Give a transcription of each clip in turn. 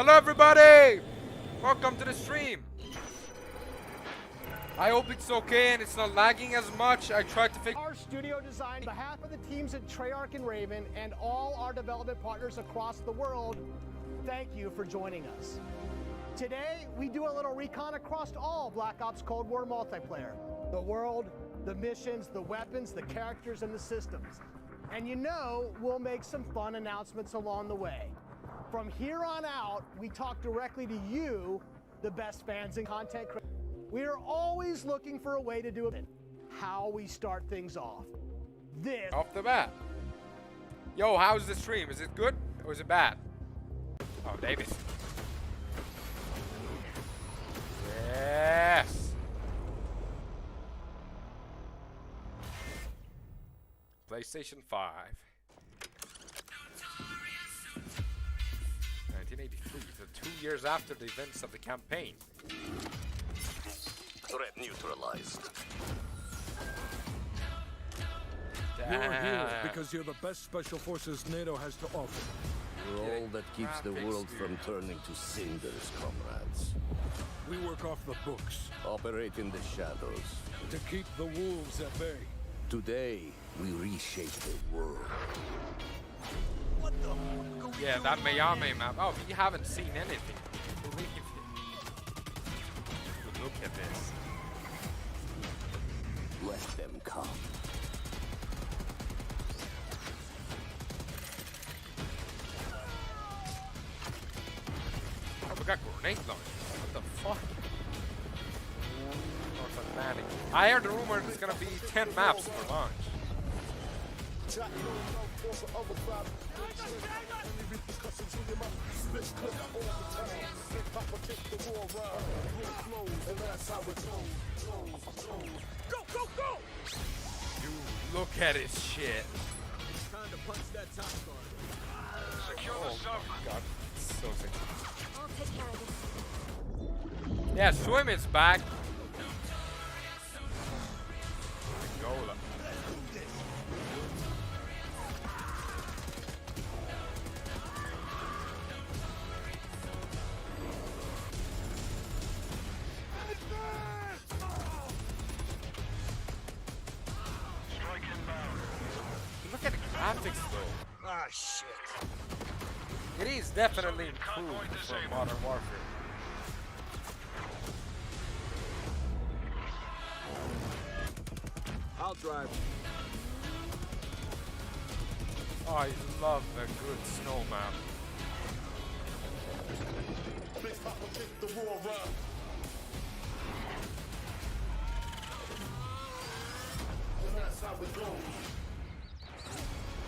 Hello everybody! Welcome to the stream. I hope it's okay and it's not lagging as much. I tried to fix our studio design on behalf of the teams at Treyarch and Raven and all our development partners across the world. Thank you for joining us. Today, we do a little recon across all Black Ops Cold War multiplayer. The world, the missions, the weapons, the characters, and the systems. And you know, we'll make some fun announcements along the way. From here on out, we talk directly to you, the best fans and content creators. We are always looking for a way to do it. How we start things off. This off the bat. Yo, how's the stream? Is it good or is it bad? Oh, Davis. Yes. PlayStation 5. 1983, so 2 years after the events of the campaign. Threat neutralized. You're here because you're the best special forces NATO has to offer. You're all that keeps the world from turning to cinders, comrades. We work off the books. Operate in the shadows. To keep the wolves at bay. Today, we reshape the world. What the fuck? Yeah, that Miami map. Oh, you haven't seen anything. Believe it. Look at this. Let them come. Oh, we got grenade launchers. What the fuck? North Atlantic. I heard the rumor there's gonna be 10 maps for launch. Go, go, go! Dude, look at his shit. It's time to punch that top guard. Secure the sub. God, it's so sick. I'll take care of this. Yeah, swim is back. Gola. Look at the graphics though. Ah, shit. It is definitely improved from Modern Warfare. I'll drive. Oh, I love a good snow map.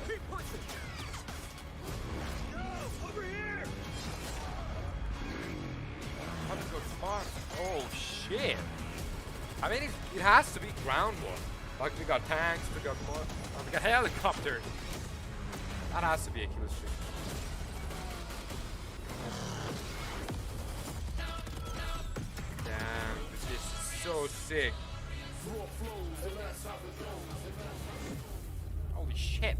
Keep pushing. No, over here. How to go far? Oh shit! I mean, it has to be ground war. Like we got tanks, we got more, we got helicopters. That has to be a kill streak. Damn, this is so sick. Holy shit!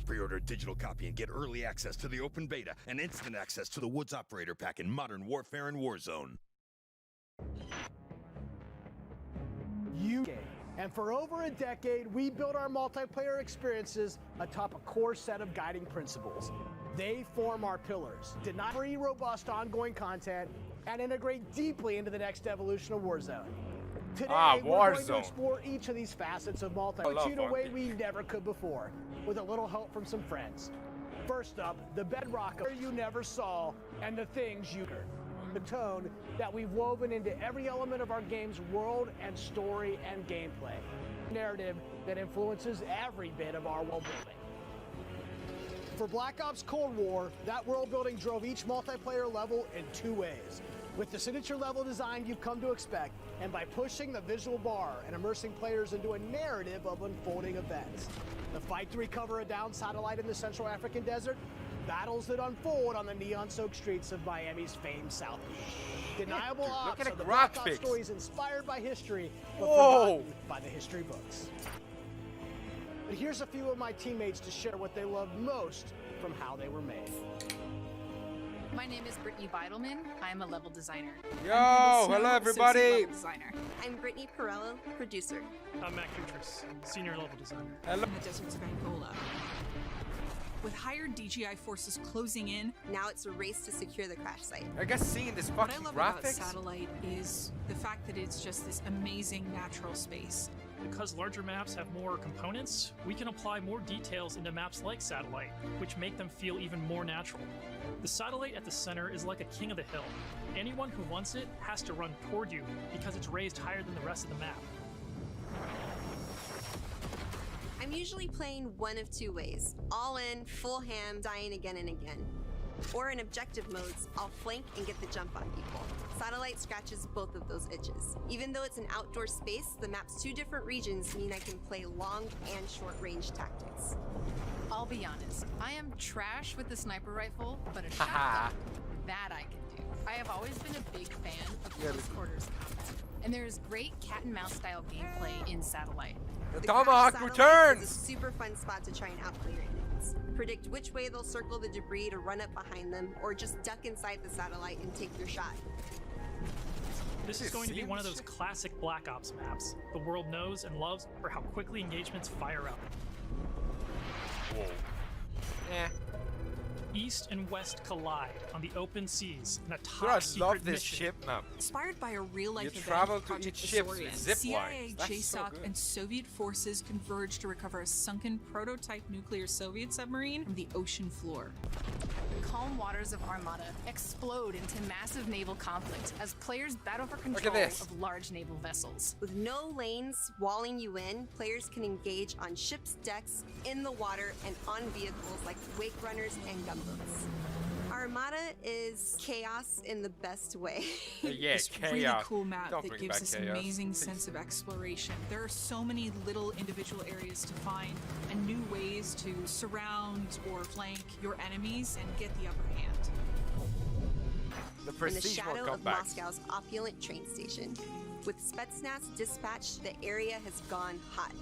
Pre-order a digital copy and get early access to the open beta and instant access to the Woods Operator Pack in Modern Warfare and Warzone. And for over a decade, we built our multiplayer experiences atop a core set of guiding principles. They form our pillars, deny free, robust, ongoing content, and integrate deeply into the next evolution of Warzone. Today, we're going to explore each of these facets of multiplayer in a way we never could before, with a little help from some friends. First up, the bedrock of you never saw and the things you heard. The tone that we've woven into every element of our game's world and story and gameplay. Narrative that influences every bit of our world building. For Black Ops Cold War, that world building drove each multiplayer level in two ways. With the signature level design you've come to expect, and by pushing the visual bar and immersing players into a narrative of unfolding events. The fight to recover a downed satellite in the Central African desert, battles that unfold on the neon-soaked streets of Miami's famed South Beach. Deniable ops of the Black Ops stories inspired by history, but forgotten by the history books. But here's a few of my teammates to share what they loved most from how they were made. My name is Brittany Beidelman. I'm a level designer. Yo, I'm hello Snow, everybody. associate level designer. I'm Brittany Perello, producer. I'm Matt Kutris, senior level designer. Hello. In the deserts of Angola. With higher DGI forces closing in, Now it's a race to secure the crash site. I guess seeing this what I fucking love about graphics. Satellite is the fact that it's just this amazing natural space. Because larger maps have more components, we can apply more details into maps like Satellite, which make them feel even more natural. The satellite at the center is like a king of the hill. Anyone who wants it has to run toward you because it's raised higher than the rest of the map. I'm usually playing one of two ways. All in, full ham, dying again and again. Or in objective modes, I'll flank and get the jump on people. Satellite scratches both of those itches. Even though it's an outdoor space, the map's two different regions mean I can play long and short range tactics. I'll be honest, I am trash with the sniper rifle, but a Haha. shotgun, that I can do. I have always been a big fan of Yeah, close quarters combat, and there is great cat and mouse style gameplay in Satellite. The The Tomahawk crash satellite returns. is a super fun spot to try and outplay your enemies. Predict which way they'll circle the debris to run up behind them, or just duck inside the satellite and take your shot. This is going to be one of those classic Black Ops maps the world knows and loves for how quickly engagements fire up. Whoa. Eh. East and west collide on the open seas in a Dude, top I secret love this mission. ship map. Inspired by a real-life You event, travel to Project each ship Azorian, with zip CIA, lines. That's so JSOC, good. and Soviet forces converged to recover a sunken prototype nuclear Soviet submarine from the ocean floor. The calm waters of Armada explode into massive naval conflict as players battle for control this. of large naval vessels. With no lanes walling you in, players can engage on ships' decks, in the water, and on vehicles like wake runners and gunboats. Armada is chaos in the best way. Yeah, This chaos. really cool map Don't that bring gives back this chaos. amazing Please. sense of exploration. There are so many little individual areas to find and new ways to surround or flank your enemies and get the upper hand. The In the prestige will shadow come of back. Moscow's opulent train station. With Spetsnaz dispatched, the area has gone hot.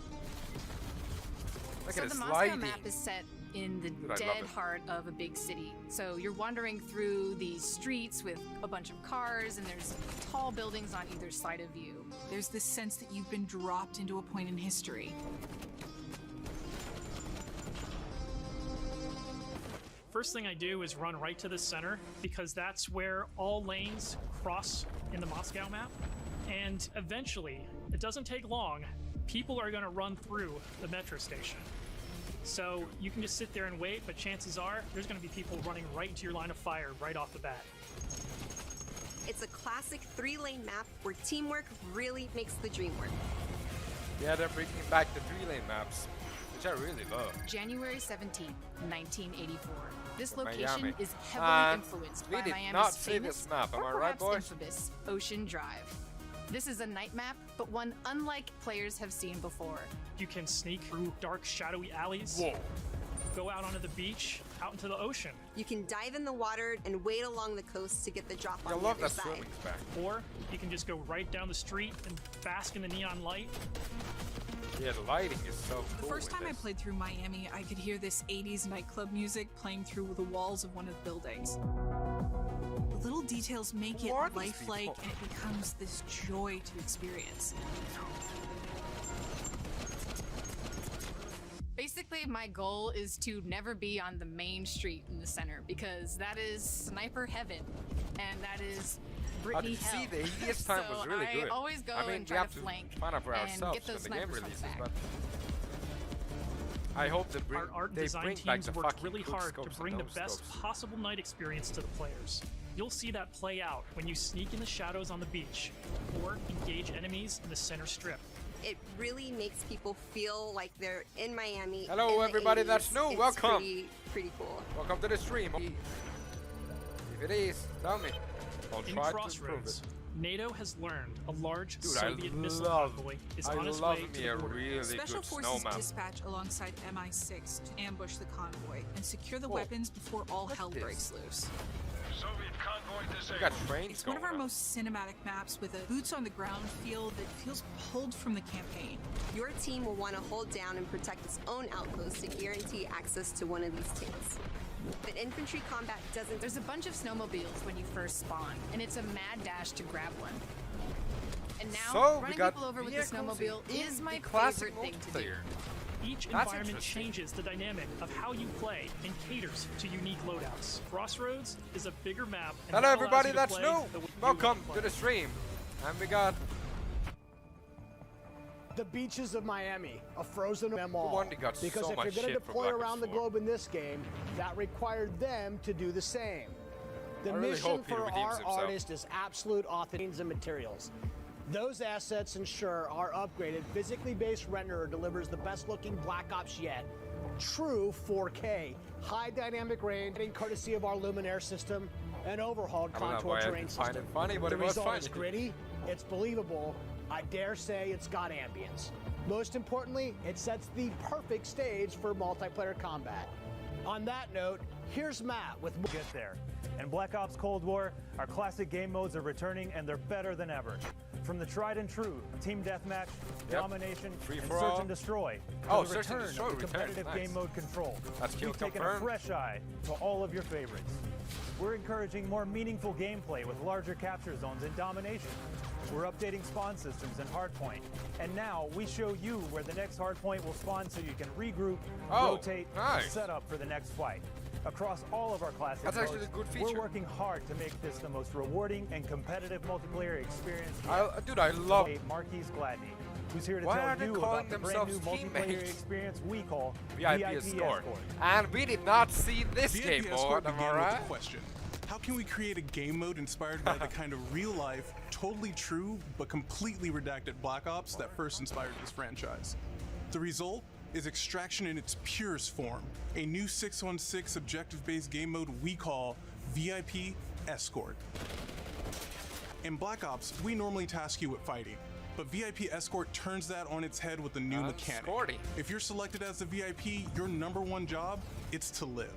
Look So at it the Moscow sliding. map is set in the Dude, I love dead it. heart of a big city. So you're wandering through these streets with a bunch of cars, and there's tall buildings on either side of you. There's this sense that you've been dropped into a point in history. First thing I do is run right to the center because that's where all lanes cross in the Moscow map. And eventually, it doesn't take long, people are going to run through the metro station. So you can just sit there and wait, but chances are there's going to be people running right into your line of fire right off the bat. It's a classic 3-lane map where teamwork really makes the dream work. Yeah, they're bringing back the 3-lane maps, which I really love. January 17, 1984. This From location Miami. is heavily And influenced we by did Miami's not see famous, this map, am or I right, perhaps boys? infamous, Ocean Drive. This is a night map, but one unlike players have seen before. You can sneak through dark, shadowy alleys, Whoa. go out onto the beach, out into the ocean, You can dive in the water and wade along the coast to get the drop I on the love other that side. swimming's back. or you can just go right down the street and bask in the neon light. Yeah, the lighting is so The cool. first with time I this. played through Miami, I could hear this 80s nightclub music playing through the walls of one of the buildings. The little details make it Who are these lifelike people? and it becomes this joy to experience. Basically, my goal is to never be on the main street in the center because that is sniper heaven, and that is Brittany did you hell. see the EDS time was So really good. I always go I mean, and we try have to to flank find out for and ourselves get those when the game snipers from releases, back. but I hope they bring Our art they design bring back teams the worked fucking really quick hard to scopes and bring the no best scopes. possible night experience to the players. You'll see that play out when you sneak in the shadows on the beach or engage enemies in the center strip. It really makes people feel like they're in Miami. Hello, in the everybody 80s. that's new. It's Welcome. Pretty cool. Welcome to the stream. If it is, tell me. I'll In try to improve Crossroads, it. NATO has learned a large Dude, Soviet missile love- convoy is I on its love way to me a the border. really Special good forces snow map. dispatch alongside MI6 to ambush the convoy and secure the Whoa. weapons before all What's hell this? breaks loose. Soviet convoy We got trains It's one going of our on. most cinematic maps with a boots on the ground feel that feels pulled from the campaign. Your team will want to hold down and protect its own outpost to guarantee access to one of these tanks. But infantry combat doesn't. There's a bunch of snowmobiles when you first spawn, and it's a mad dash to grab one. And now, So, we running got people over with the vehicles snowmobile in is my the classic favorite thing to do. multiplayer. Each That's environment interesting. changes the dynamic of how you play and caters to unique loadouts. Crossroads is a bigger map. And Hello that allows everybody you to that's play new. the way you Welcome wanna to the play. stream. And we got The beaches of Miami, a frozen them all. one that got because so if much you're going to shit for deploy Black Ops around the 4. globe in this game, that required them to do the same. The I really mission hope Peter for redeems our himself. artist is absolute authenticity and materials. Those assets ensure our upgraded, physically based renderer delivers the best looking Black Ops yet. True 4K, high dynamic range, courtesy of our Luminaire system, and overhauled I don't know contour why I terrain find system. it funny, but the it was result is funny. gritty, it's believable, I dare say it's got ambience. Most importantly, it sets the perfect stage for multiplayer combat. On that note, here's Matt with Get there. In Black Ops Cold War, our classic game modes are returning and they're better than ever. From the tried and true team deathmatch, domination, Free and for search all. and destroy, to Oh, the search and return destroy of the returns, competitive nice. game mode control. That's kill We've taken confirmed. a fresh eye to all of your favorites. We're encouraging more meaningful gameplay with larger capture zones and domination. We're updating spawn systems in Hardpoint. And now we show you where the next Hardpoint will spawn so you can regroup, Oh, rotate, nice. and set up for the next fight. Across all of our classic That's actually modes, a good we're feature. working hard to make this the most rewarding and competitive multiplayer experience Dude, I love Marquis Gladney, who's here to Why tell are they you calling about the brand new themselves multiplayer teammates? experience we call VIP Escort. And we did not see this VIP game Escort mode, am I began with right? the question: how can we create a game mode inspired by the kind of real-life, totally true, but completely redacted Black Ops that first inspired this franchise? The result is Extraction in its purest form, a new 6-on-6 objective-based game mode we call VIP Escort. In Black Ops, we normally task you with fighting, but VIP Escort turns that on its head with a new mechanic. Scorty. If you're selected as the VIP, your number one job, it's to live.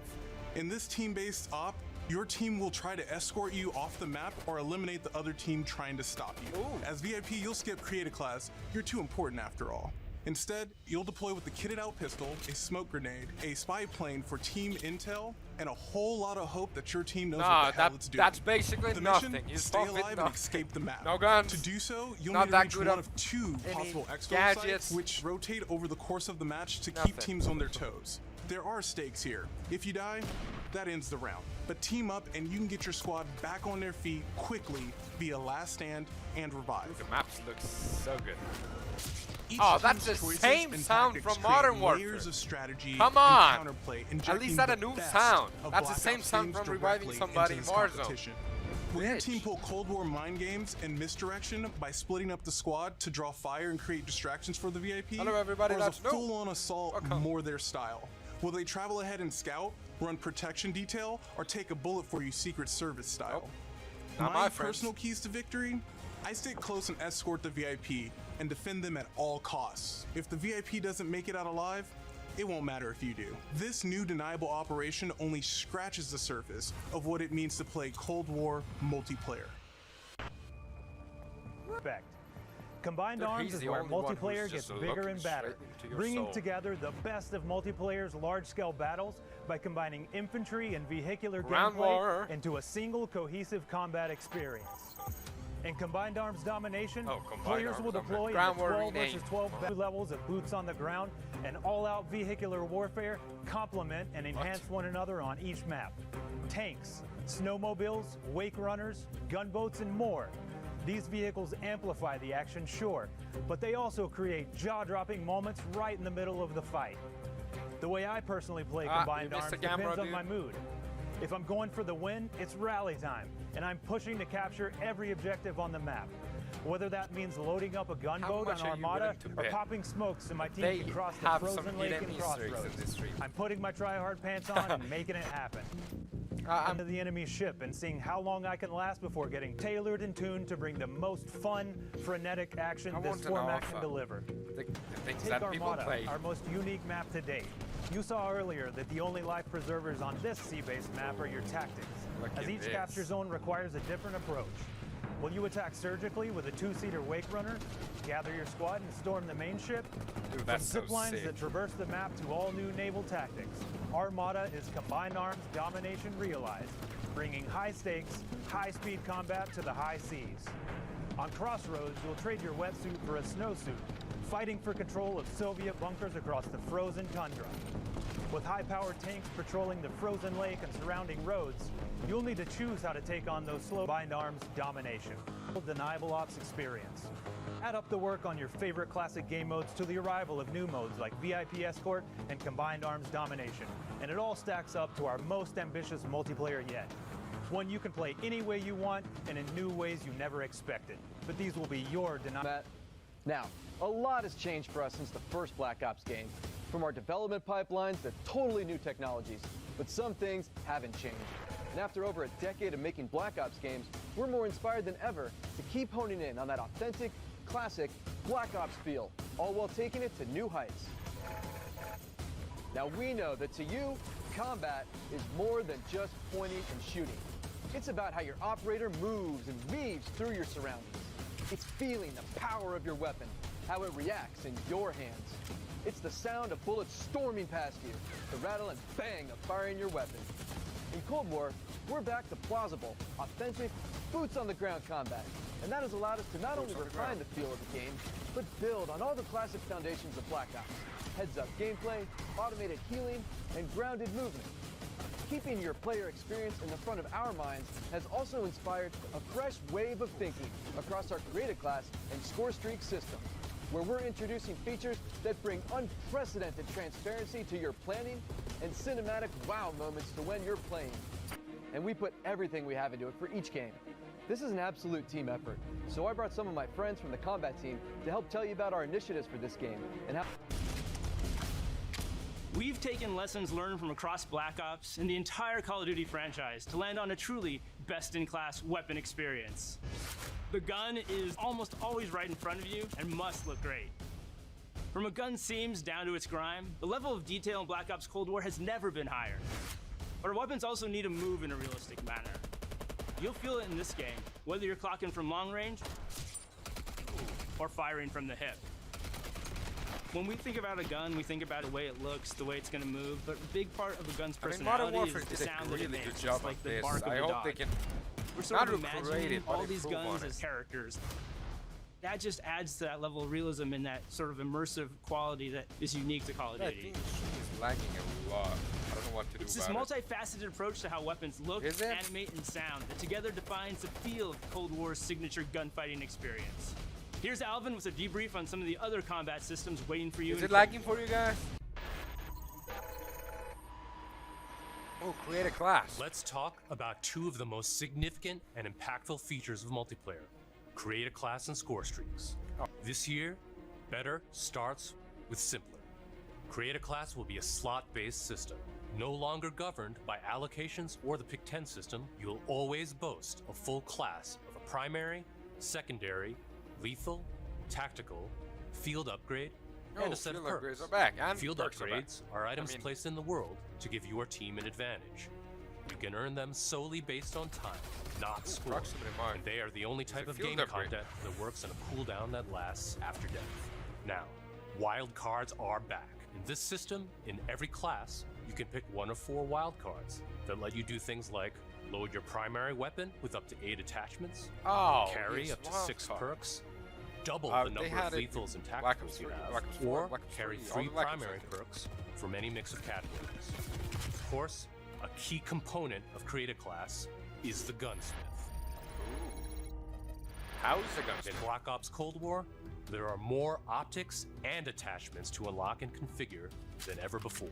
In this team-based op, your team will try to escort you off the map or eliminate the other team trying to stop you. Ooh. As VIP, you'll skip creative class. You're too important after all. Instead, you'll deploy with a kitted out pistol, a smoke grenade, a spy plane for team intel, and a whole lot of hope that your team knows what the hell it's doing. That's basically the nothing. mission, You stay stop with alive and nothing. escape the map. No guns. To do so, you'll Not need to that reach good one of of two any possible exfil gadgets. sites, which rotate over the course of the match to Nothing. keep teams on their toes. There are stakes here. If you die, that ends the round. But team up and you can get your squad back on their feet quickly via last stand and revive. The maps look so good. Each Oh, that's team's the choices same and sound tactics from create Modern Warfare. layers of strategy Come and on! counterplay, At injecting least add a the new best sound. of That's the Black same Ops sound games from reviving directly somebody into in this Warzone. competition. Will your Bitch. team pull Cold War mind games and misdirection by splitting up the squad to draw fire and create distractions for the VIP? Hello, everybody, Or is that's a new. full-on assault Welcome. more their style? Will they travel ahead and scout, run protection detail, or take a bullet for you Secret Service style? Not My my friends. personal keys to victory? I stick close and escort the VIP and defend them at all costs. If the VIP doesn't make it out alive, it won't matter if you do. This new deniable operation only scratches the surface of what it means to play Cold War multiplayer. Respect. Combined Dude, Arms he's is the where only one who's multiplayer just gets looking bigger and badder, straight into your bringing soul. together the best of multiplayer's large-scale battles by combining infantry and vehicular Ground gameplay war. into a single cohesive combat experience. In Combined Arms Domination, Combined players Arms will Domination. deploy Ground into war 12 renamed. versus 12 levels of boots on the ground, and all-out vehicular warfare complement and enhance one another on each map. Tanks, snowmobiles, wake runners, gunboats, and more. These vehicles amplify the action, sure, but they also create jaw-dropping moments right in the middle of the fight. The way I personally play Combined you missed Arms the camera, depends on dude. my mood. If I'm going for the win, it's rally time, and I'm pushing to capture every objective on the map. Whether that means loading up a gunboat much on are you Armada willing to or bet popping smokes so my team they can cross the have some frozen lake hidden and Easter eggs in crossroads? this stream? I'm putting my try-hard pants on and making it happen. Into the enemy ship and seeing how long I can last before getting tailored and tuned to bring the most fun, frenetic action I this want an format alpha. can deliver. The things Take that people Armada, play. our most unique map to date. You saw earlier that the only life preservers on this sea-based map are your tactics, Look as at each this. capture zone requires a different approach. Will you attack surgically with a two-seater wake runner, gather your squad and storm the main ship? Dude, that's From so zip lines sick. that traverse the map to all new naval tactics. Armada is combined arms domination realized, bringing high stakes, high-speed combat to the high seas. On Crossroads, you'll trade your wetsuit for a snowsuit, fighting for control of Soviet bunkers across the frozen tundra. With high-powered tanks patrolling the frozen lake and surrounding roads, you'll need to choose how to take on those slow combined arms domination. Deniable ops experience. Add up the work on your favorite classic game modes to the arrival of new modes like VIP Escort and Combined Arms Domination, and it all stacks up to our most ambitious multiplayer yet. One you can play any way you want and in new ways you never expected. But these will be your Now, a lot has changed for us since the first Black Ops game. From our development pipelines to totally new technologies, but some things haven't changed. And after over a decade of making Black Ops games, we're more inspired than ever to keep honing in on that authentic, classic Black Ops feel, all while taking it to new heights. Now we know that to you, combat is more than just pointing and shooting. It's about how your operator moves and weaves through your surroundings. It's feeling the power of your weapon, how it reacts in your hands. It's the sound of bullets storming past you, the rattle and bang of firing your weapon. In Cold War, we're back to plausible, authentic, boots-on-the-ground combat. And that has allowed us to not only refine the feel of the game, but build on all the classic foundations of Black Ops. Heads-up gameplay, automated healing, and grounded movement. Keeping your player experience in the front of our minds has also inspired a fresh wave of thinking across our Creative Class and SCORESTREAKS systems, where we're introducing features that bring unprecedented transparency to your planning and cinematic wow moments to when you're playing. And we put everything we have into it for each game. This is an absolute team effort, so I brought some of my friends from the combat team to help tell you about our initiatives for this game and how... We've taken lessons learned from across Black Ops and the entire Call of Duty franchise to land on a truly best-in-class weapon experience. The gun is almost always right in front of you and must look great. From a gun's seams down to its grime, the level of detail in Black Ops Cold War has never been higher. But our weapons also need to move in a realistic manner. You'll feel it in this game, whether you're clocking from long range or firing from the hip. When we think about a gun, we think about the way it looks, the way it's going to move, but a big part of a gun's personality is the sound that it makes. It's like the bark of the dog. We're sort of imagining all these guns as characters. That just adds to that level of realism and that sort of immersive quality that is unique to Call of Duty. It's lagging a lot. I don't know what to do It's this multifaceted approach to how weapons look, animate, and sound that together defines the feel of Cold War's signature gunfighting experience. Here's Alvin with a debrief on some of the other combat systems waiting for you. Is it lagging for you guys? Oh, create a class. Let's talk about two of the most significant and impactful features of multiplayer. Create a class and score streaks. This year, better starts with simpler. Create a class will be a slot-based system. No longer governed by allocations or the Pick 10 system, you'll always boast a full class of a primary, secondary, lethal, tactical, field upgrade, and a set of perks. Field upgrades are items placed in the world to give your team an advantage. You can earn them solely based on time, not score. And they are the only type of game content that works on a cooldown that lasts after death. Now, wild cards are back. In this system, in every class, you can pick one of 4 wild cards that let you do things like load your primary weapon with up to 8 attachments, carry up to 6 perks, double the number of lethals and tacticals you have, or carry 3 primary perks from any mix of categories. Of course, a key component of Create a Class is the gunsmith. How is the gunsmith? In Black Ops Cold War, there are more optics and attachments to unlock and configure than ever before.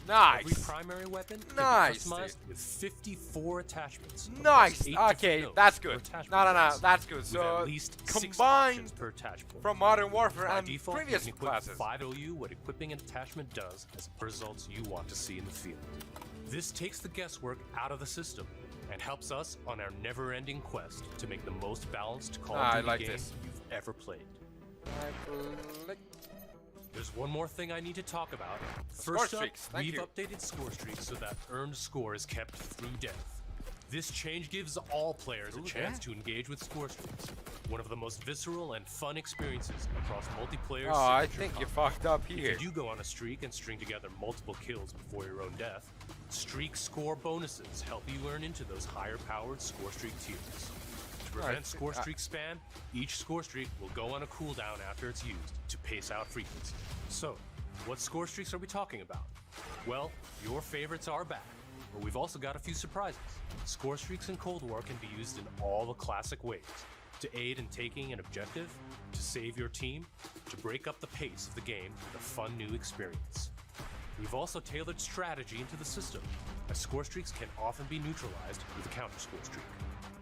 Nice. Every primary weapon can be customized with 54 attachments. Nice. Okay, that's good. No, that's good. So at least combined per attachment. From Modern Warfare By and default, previous you can classes. Show you what equipping an attachment does as results you want to see in the field. This takes the guesswork out of the system and helps us on our never-ending quest to make the most balanced Call of Duty game you've ever played. There's one more thing I need to talk about. First up, we've updated score streaks so that earned score is kept through death. This change gives all players a chance to engage with score streaks. one of the most visceral and fun experiences across multiplayer. Oh, I think you fucked up here. If you do go on a streak and string together multiple kills before your own death, streak score bonuses help you earn into those higher-powered score streak tiers. To prevent score streak spam, each score streak will go on a cooldown after it's used to pace out frequency. So, what score streaks are we talking about? Well, your favorites are back, but we've also got a few surprises. Score streaks in Cold War can be used in all the classic ways: to aid in taking an objective, to save your team, to break up the pace of the game with a fun new experience. We've also tailored strategy into the system, as score streaks can often be neutralized with a counter score streak.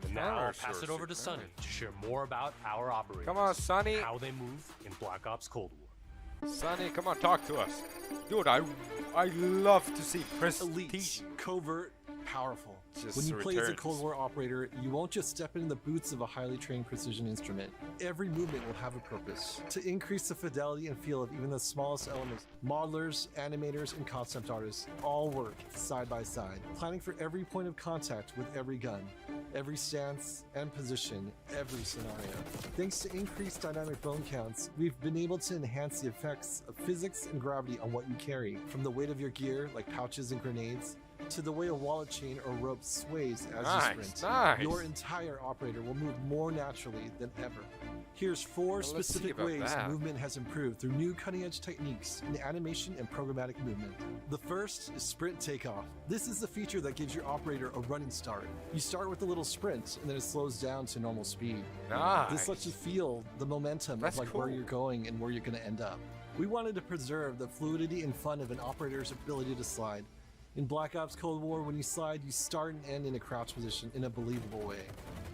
And now I'll pass it over to Sunny to share more about our operators. Come on, Sunny. How they move in Black Ops Cold War. Sunny, come on, talk to us. Dude, I love to see prestige. Elite, covert, powerful. Just When you play as a returns. Cold War operator, you won't just step into the boots of a highly trained precision instrument. Every movement will have a purpose. To increase the fidelity and feel of even the smallest elements, modelers, animators, and concept artists all work side by side, planning for every point of contact with every gun, every stance and position, every scenario. Thanks to increased dynamic bone counts, we've been able to enhance the effects of physics and gravity on what you carry, from the weight of your gear, like pouches and grenades, to the way a wallet chain or rope sways as you sprint. Nice. Your entire operator will move more naturally than ever. Here's 4 Well, let's see specific about ways that. movement has improved through new cutting-edge techniques in animation and programmatic movement. The first is sprint takeoff. This is the feature that gives your operator a running start. You start with a little sprint, and then it slows down to normal speed. Nice. This lets you feel the momentum That's of where cool. you're going and where you're going to end up. We wanted to preserve the fluidity and fun of an operator's ability to slide. In Black Ops Cold War, when you slide, you start and end in a crouch position in a believable way.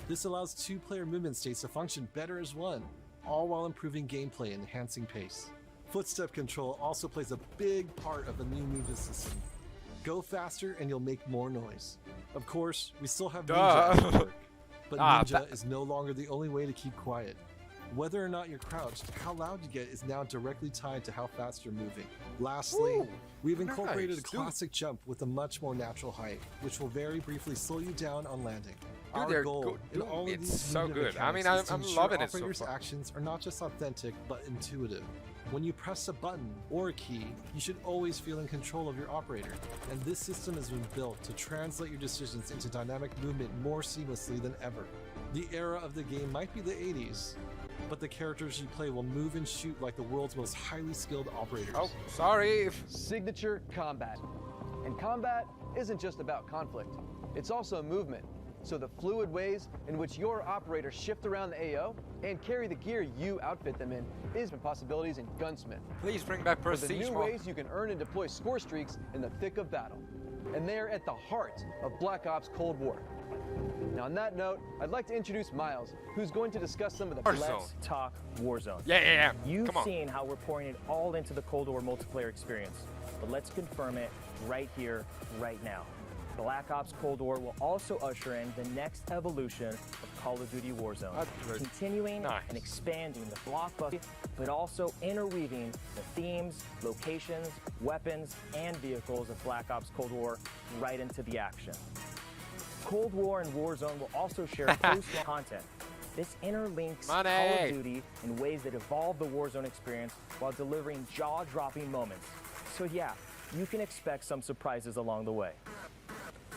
This allows 2-player movement states to function better as one, all while improving gameplay and enhancing pace. Footstep control also plays a big part of the new movement system. Go faster and you'll make more noise. Of course, we still have Ninja at work, but Ninja is no longer the only way to keep quiet. Whether or not you're crouched, how loud you get is now directly tied to how fast you're moving. Lastly, we've incorporated a classic jump with a much more natural height, which will very briefly slow you down on landing. Dude, Our they're goal in all of it's these so movement good. I mean, mechanics is to I'm ensure loving it so operators' far. actions are not just authentic, but intuitive. When you press a button or a key, you should always feel in control of your operator. And this system has been built to translate your decisions into dynamic movement more seamlessly than ever. The era of the game might be the 80s, but the characters you play will move and shoot like the world's most highly skilled operators. Oh, sorry. Signature combat. And combat isn't just about conflict. It's also movement. So the fluid ways in which your operators shift around the AO and carry the gear you outfit them in is possibilities in Gunsmith. Please bring back For the prestige new more. ways you can earn and deploy score streaks in the thick of battle. And they're at the heart of Black Ops Cold War. Now on that note, I'd like to introduce Miles, who's going to discuss some of the Let's talk Warzone. Yeah. You've Come on. seen how we're pouring it all into the Cold War multiplayer experience, but let's confirm it right here, right now. Black Ops Cold War will also usher in the next evolution of Call of Duty Warzone, continuing and expanding the blockbuster, but also interweaving the themes, locations, weapons, and vehicles of Black Ops Cold War right into the action. Cold War and Warzone will also share post-launch content. This interlinks Call of Duty in ways that evolve the Warzone experience while delivering jaw-dropping moments. So yeah, you can expect some surprises along the way.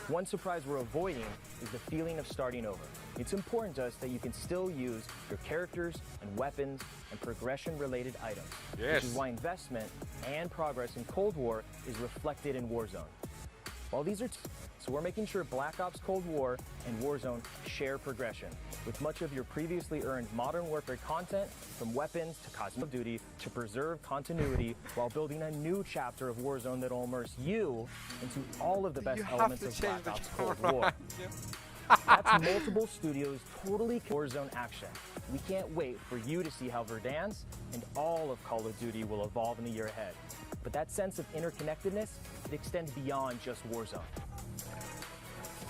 One surprise we're avoiding is the feeling of starting over. It's important to us that you can still use your characters and weapons and progression-related items, which is why investment and progress in Cold War is reflected in Warzone. While these are so we're making sure Black Ops Cold War and Warzone share progression, with much of your previously earned Modern Warfare content, from weapons to Cosmic Duty, to preserve continuity while building a new chapter of Warzone that will immerse you into all of the best elements of Black Ops Cold War. That's multiple studios totally Warzone action. We can't wait for you to see how Verdansk and all of Call of Duty will evolve in the year ahead. But that sense of interconnectedness, it extends beyond just Warzone.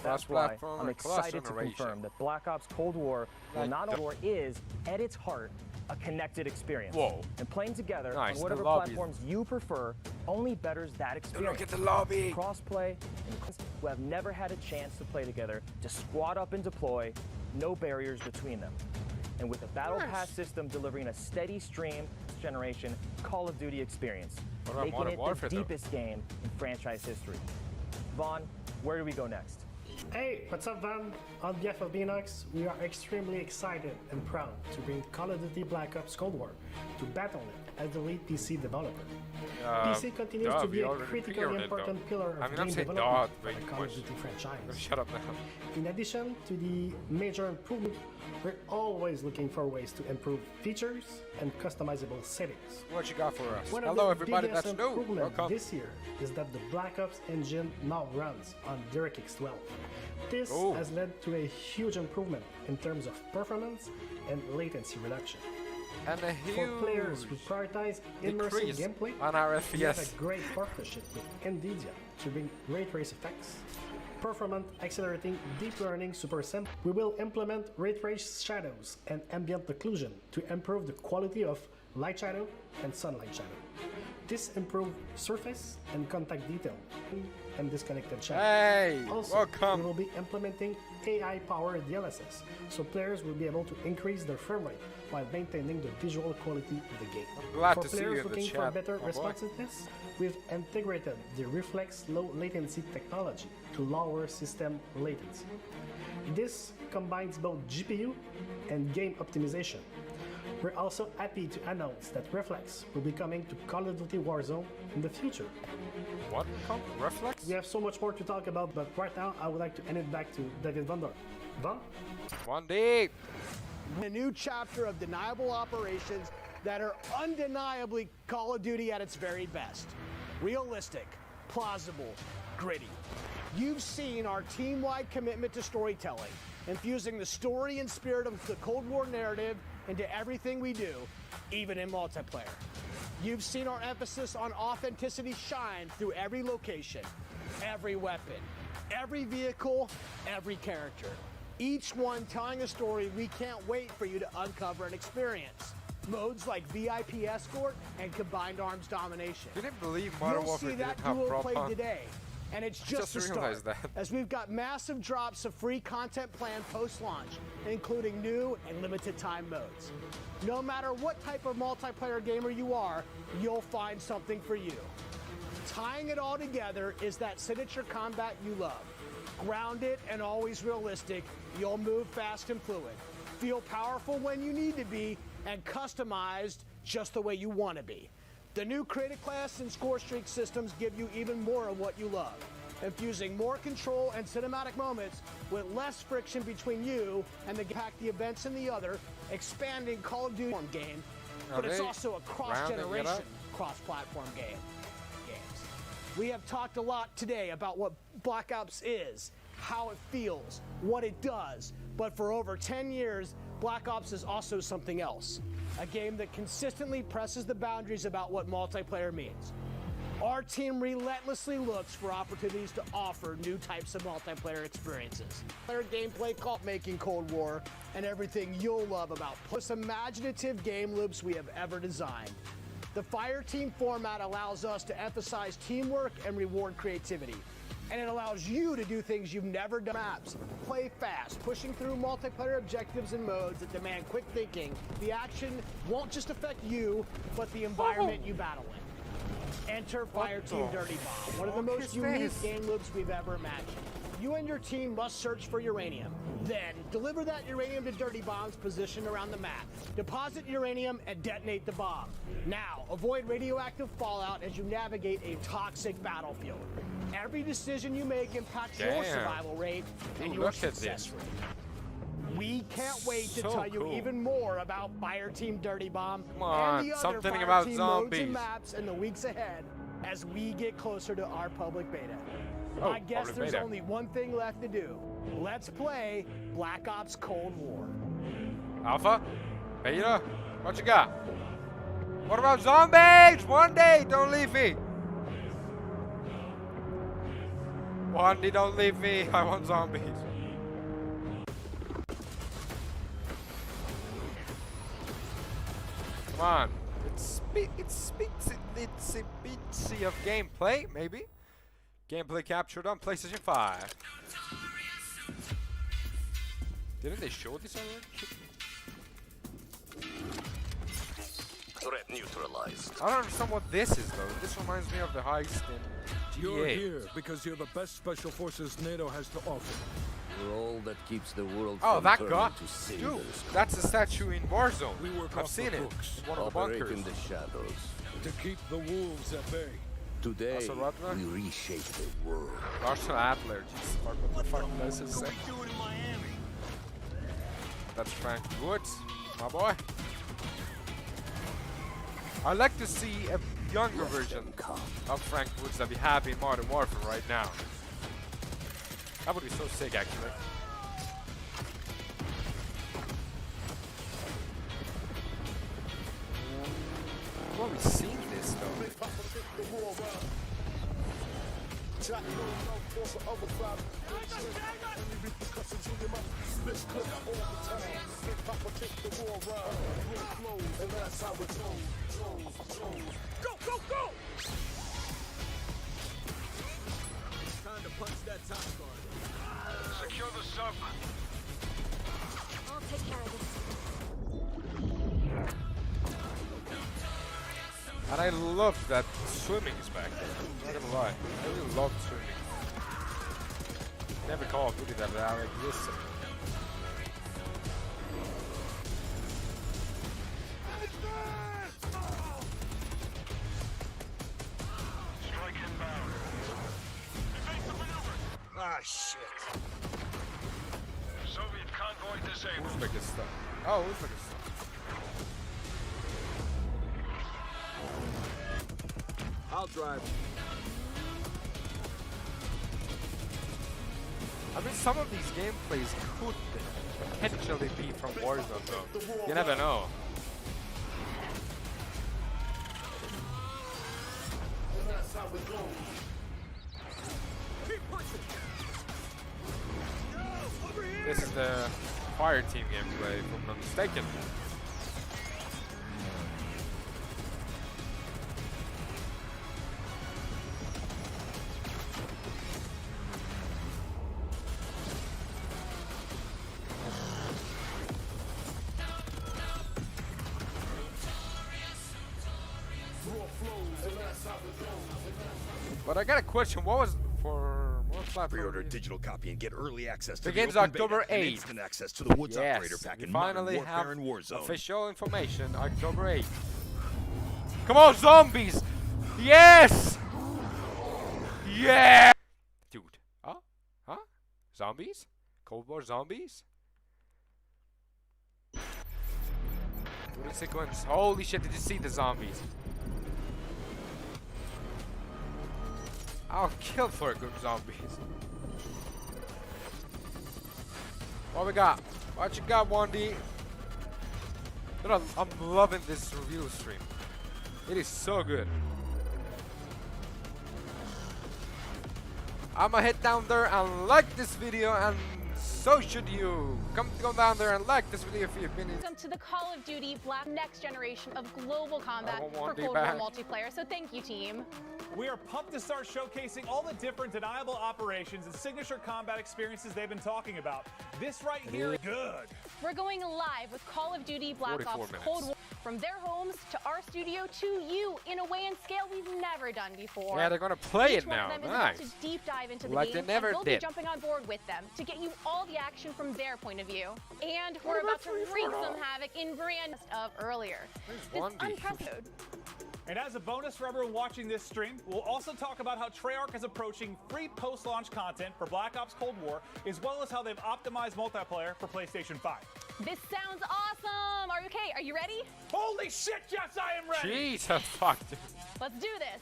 That's why I'm excited to confirm that Black Ops Cold War will not only is, at its heart, a connected experience. And playing together on whatever platforms you prefer only betters that experience. Look at the lobby. Crossplay and who have never had a chance to play together, to squad up and deploy, no barriers between them. and with a Battle Pass system delivering a steady stream generation Call of Duty experience, making it the deepest game in franchise history. Vaughn, where do we go next? Hey, what's up, Van? On behalf of Beanox, we are extremely excited and proud to bring Call of Duty Black Ops Cold War to Battle.net as the lead PC developer. PC continues to be a critically important pillar of game development for the Call of Duty franchise. Shut up now. In addition to the major improvement, we're always looking for ways to improve features and customizable settings. What you got for us? One Hello, of the everybody. biggest That's new. improvement Welcome. this year is that the Black Ops engine now runs on DirectX 12. This has led to a huge improvement in terms of performance and latency reduction. And a huge For players who prioritize immersive gameplay, on our we have FPS. a great partnership with NVIDIA to bring ray trace effects, performant accelerating deep learning super sim. We will implement ray trace shadows and ambient occlusion to improve the quality of light shadow and sunlight shadow. This improves surface and contact detail and disconnected shadow. Hey, also, welcome. we will be implementing AI-powered DLSS, so players will be able to increase their frame rate while maintaining the visual quality of the game. I'm glad For to see you players in the looking for chat, better my boy. responsiveness, we've integrated the Reflex low latency technology to lower system latency. This combines both GPU and game optimization. We're also happy to announce that Reflex will be coming to Call of Duty Warzone in the future. What? Reflex? We have so much more to talk about, but right now I would like to hand it back to David Van Dorn. Van? One deep. A new chapter of deniable operations that are undeniably Call of Duty at its very best. Realistic, plausible, gritty. You've seen our team-wide commitment to storytelling, infusing the story and spirit of the Cold War narrative into everything we do, even in multiplayer. You've seen our emphasis on authenticity shine through every location, every weapon, every vehicle, every character. Each one telling a story we can't wait for you to uncover and experience. Modes like VIP Escort and Combined Arms Domination. You didn't believe Modern Warfare You'll see didn't that have duo prop play on. today. And it's just the start, realized that. as we've got massive drops of free content planned post-launch, including new and limited time modes. No matter what type of multiplayer gamer you are, you'll find something for you. Tying it all together is that signature combat you love. Grounded and always realistic, you'll move fast and fluid. Feel powerful when you need to be, and customized just the way you want to be. The new Creative Class and SCORESTREAKS systems give you even more of what you love, infusing more control and cinematic moments with less friction between you and the events in the other, expanding Call of Duty game, but it's also a cross-generation, cross-platform game. We have talked a lot today about what Black Ops is, how it feels, what it does, but for over 10 years, Black Ops is also something else. A game that consistently presses the boundaries about what multiplayer means. Our team relentlessly looks for opportunities to offer new types of multiplayer experiences. Player gameplay, making Cold War, and everything you'll love about most imaginative game loops we have ever designed. The Fire Team format allows us to emphasize teamwork and reward creativity. And it allows you to do things you've never done. Maps, play fast, pushing through multiplayer objectives and modes that demand quick thinking. The action won't just affect you, but the environment you battle in. Enter Fire Team Dirty Bomb, one of the most unique game loops we've ever imagined. You and your team must search for uranium. Then, deliver that uranium to Dirty Bomb's position around the map. Deposit uranium and detonate the bomb. Now, avoid radioactive fallout as you navigate a toxic battlefield. Every decision you make impacts your survival rate and your success rate. We can't wait to tell you even more about Fire Team Dirty Bomb and the other Fire Team modes and maps in the weeks ahead as we get closer to our public beta. I guess there's only one thing left to do. Let's play Black Ops Cold War. Alpha? Beta? What you got? What about zombies? One day, don't leave me. One day, don't leave me. I want zombies. Come on. It's a bitsy of gameplay, maybe. Gameplay captured on PlayStation 5. Didn't they show this already? neutralized. I don't understand what this is though. This reminds me of the heist in GTA. You're here because you're the best special forces NATO has to offer. You're all that keeps the world Oh, from that turning guy. to cinders. Dude, that's a statue in Warzone. We work I've off seen the it. books. One of the Operate bunkers. in the shadows. To keep the wolves at bay. Today, That's a Rattler? we reshape the world. Marshall Adler. Jesus, fuck, what the fuck does this say? That's Frank Woods, my boy. I'd like to see a younger version of Frank Woods that we have in Modern Warfare right now. That would be so sick, actually. Well, we've seen this though. Go, go, go! Time to punch that top guard. Secure the sub. I'll take care of this. And I love that swimming is back there. I'm not gonna lie. I really love swimming. Never Call of Duty that existed. Ah, shit. Soviet convoy disabled. Uzbekistan. Oh, Uzbekistan. I'll drive. I mean, some of these gameplays could potentially be from Warzone, though. You never know. This is the fire team gameplay, if I'm not mistaken. But I got a question. What was for what platform? Pre-order a digital copy and get early access to The the game's open beta October and 8th. instant access to the Woods Yes, Operator Pack we in Modern finally Warfare have and Warzone. official information. October 8th. Come on, zombies! Yes! Yeah! Dude. Huh? Huh? Zombies? Cold War zombies? Shooting sequence. Holy shit, did you see the zombies? I'll kill for a good zombies. What we got? What you got, 1D? Dude, I'm loving this review stream. It is so good. I'ma head down there and like this video, and so should you. Come down there and like this video if you've been in. Welcome to the Call of Duty Black next generation of global combat for 1D Cold War back. multiplayer. So thank you, team. We are pumped to start showcasing all the different deniable operations and signature combat experiences they've been talking about. This right here is good. We're going live with Call of Duty Black 44 Ops minutes. Cold War. From their homes to our studio to you in a way and scale we've never done before. Yeah, they're gonna play Each it one now. of them Nice. is about to deep dive into the Like game, they never and we'll did. be jumping on board with them to get you all the action from their point of view. And we're about to wreak some havoc in brand of earlier. This 1D. unprecedented. And as a bonus for everyone watching this stream, we'll also talk about how Treyarch is approaching free post-launch content for Black Ops Cold War, as well as how they've optimized multiplayer for PlayStation 5. This sounds awesome. Are you okay? Are you ready? Holy shit, yes, I am ready! Jesus fuck, dude. Let's do this.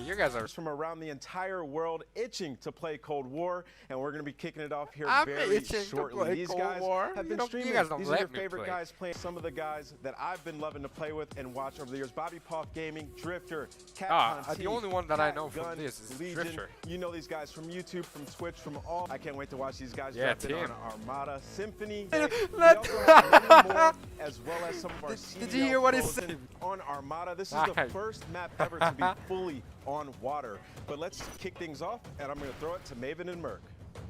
You guys are from around the entire world itching to play Cold War, and we're going to be kicking it off here I'm very itching to shortly. play These Cold guys War. have You been don't- streaming. you guys don't These are let your me favorite play. guys playing. Some of the guys that I've been loving to play with and watch over the years: Bobby Puff Gaming, Drifter, Cat the only one that I know from this is Legion. Drifter. You know these guys from YouTube, from Twitch, from all. I can't wait to watch these guys Yeah, jump in team. on Armada Symphony. Let- We also have many more, as well as some of our Did you hear what he CDL said? on Armada. This is the Nice. first map ever to be fully on water. But let's kick things off, and I'm going to throw it to Maven and Merc.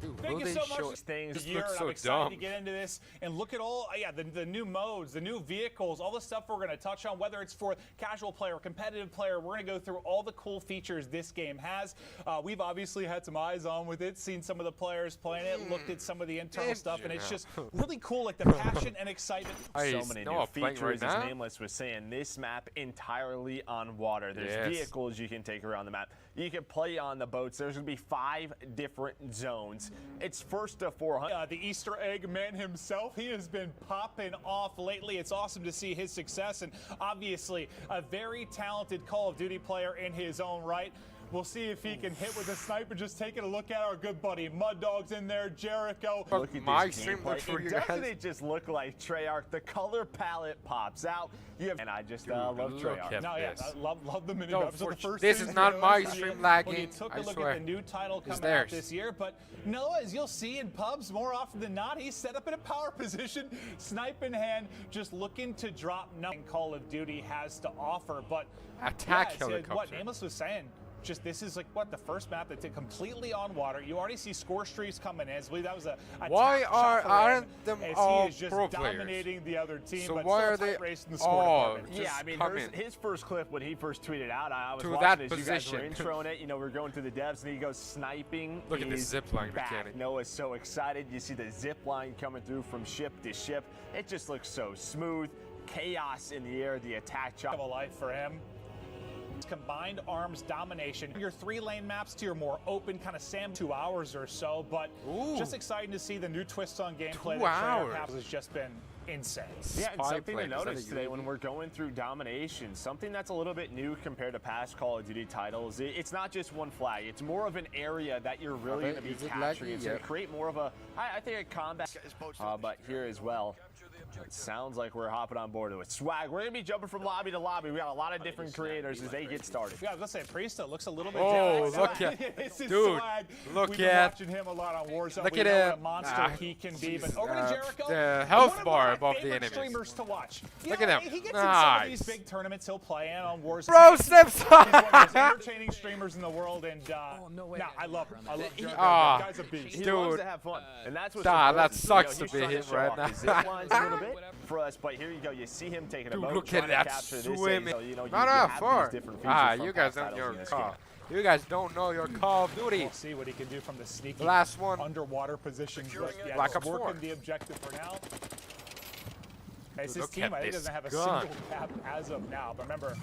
Dude, Thank you so much. This This year, looks and so I'm excited dumb. to get into this and look at all, the new modes, the new vehicles, all the stuff we're going to touch on, whether it's for casual player, competitive player. We're going to go through all the cool features this game has. We've obviously had some eyes on with it, seen some of the players playing it, looked at some of the internal stuff, and it's just really cool, like the passion and excitement. So many new features, as Nameless was saying. This map entirely on water. There's vehicles you can take around the map. You can play on the boats. There's going to be 5 different zones. It's first to 400. The Easter egg man himself, he has been popping off lately. It's awesome to see his success, and obviously a very talented Call of Duty player in his own right. We'll see if he can hit with a sniper. Just taking a look at our good buddy Mud Dog's in there, Jericho. Look at this gameplay. Doesn't it just look like Treyarch? The color palette pops out. And I just love Treyarch. No, yeah, I love the mini maps. So the first this thing is not my when stream you lagging. took I a look swear. at the new title It's coming out theirs. this year, but no, as you'll see in pubs more often than not, he's set up in a power position, snipe in hand, just looking to drop nothing Call of Duty has to offer. But Attack it's, what helicopter. Nameless was saying. Just this is like what the first map that's completely on water. You already see SCORESTREAKS coming in. I believe that was a Why top shot for him, aren't them as all he is just pro players? dominating the other team. So but why still are a tight they race in the score department. Yeah, I mean, his first clip when he first tweeted out, I was To watching that as you guys were position. introing it. You know, we're going through the devs, and he goes sniping. Look at this is zipline back. mechanic. Noah's so excited. You see the zip line coming through from ship to ship. It just looks so smooth. Chaos in the air. The attack chop. Of a life for him. Combined arms domination. Your 3-lane maps to your more open kind of 2 hours or so, but just exciting to see the new twists on gameplay. 2 that hours. Treyarch has just been insane. Yeah, and something to notice today when we're going through domination, something that's a little bit new compared to past Call of Duty titles. It's not just one flag. It's more of an area that you're really going to be capturing. It's going to create more of a, I think, a combat. But here as well, it sounds like we're hopping on board with Swag. We're going to be jumping from lobby to lobby. We got a lot of different creators as they get started. Yeah, I was going to say, Priesta looks a little bit Oh, down. look at- This is dude, Swag. look We've been at- watching him a lot on Warzone. look We at know what him. a monster Ah, he can be. But Jesus. over to Jericho. The health one of bar my above the favorite enemies. streamers to watch. You Look know, at him. He gets in some of these Nice. big tournaments he'll play in on Warzone. Bro, He's Sips. one of the most entertaining streamers in the world, and I love him. I love Jericho. Ah, That guy's a beast. He loves to have fun, and that's what's Nah, important. that sucks He's to be trying him show right off now. his zip lines a little bit for us, but here you go. You see him taking a Dude, boat, look trying at to that capture this swimming. so, you know, you Not have that far. these different features Ah, from you guys past don't titles know in your this Call. game. You guys don't know your Call of Duty. We'll see what he can do from the sneaky Last one. underwater positions. But yeah, Black just Ops working 4. the objective for now. As Dude, his look team, at I think, this doesn't have a gun. single cap as of now. But remember,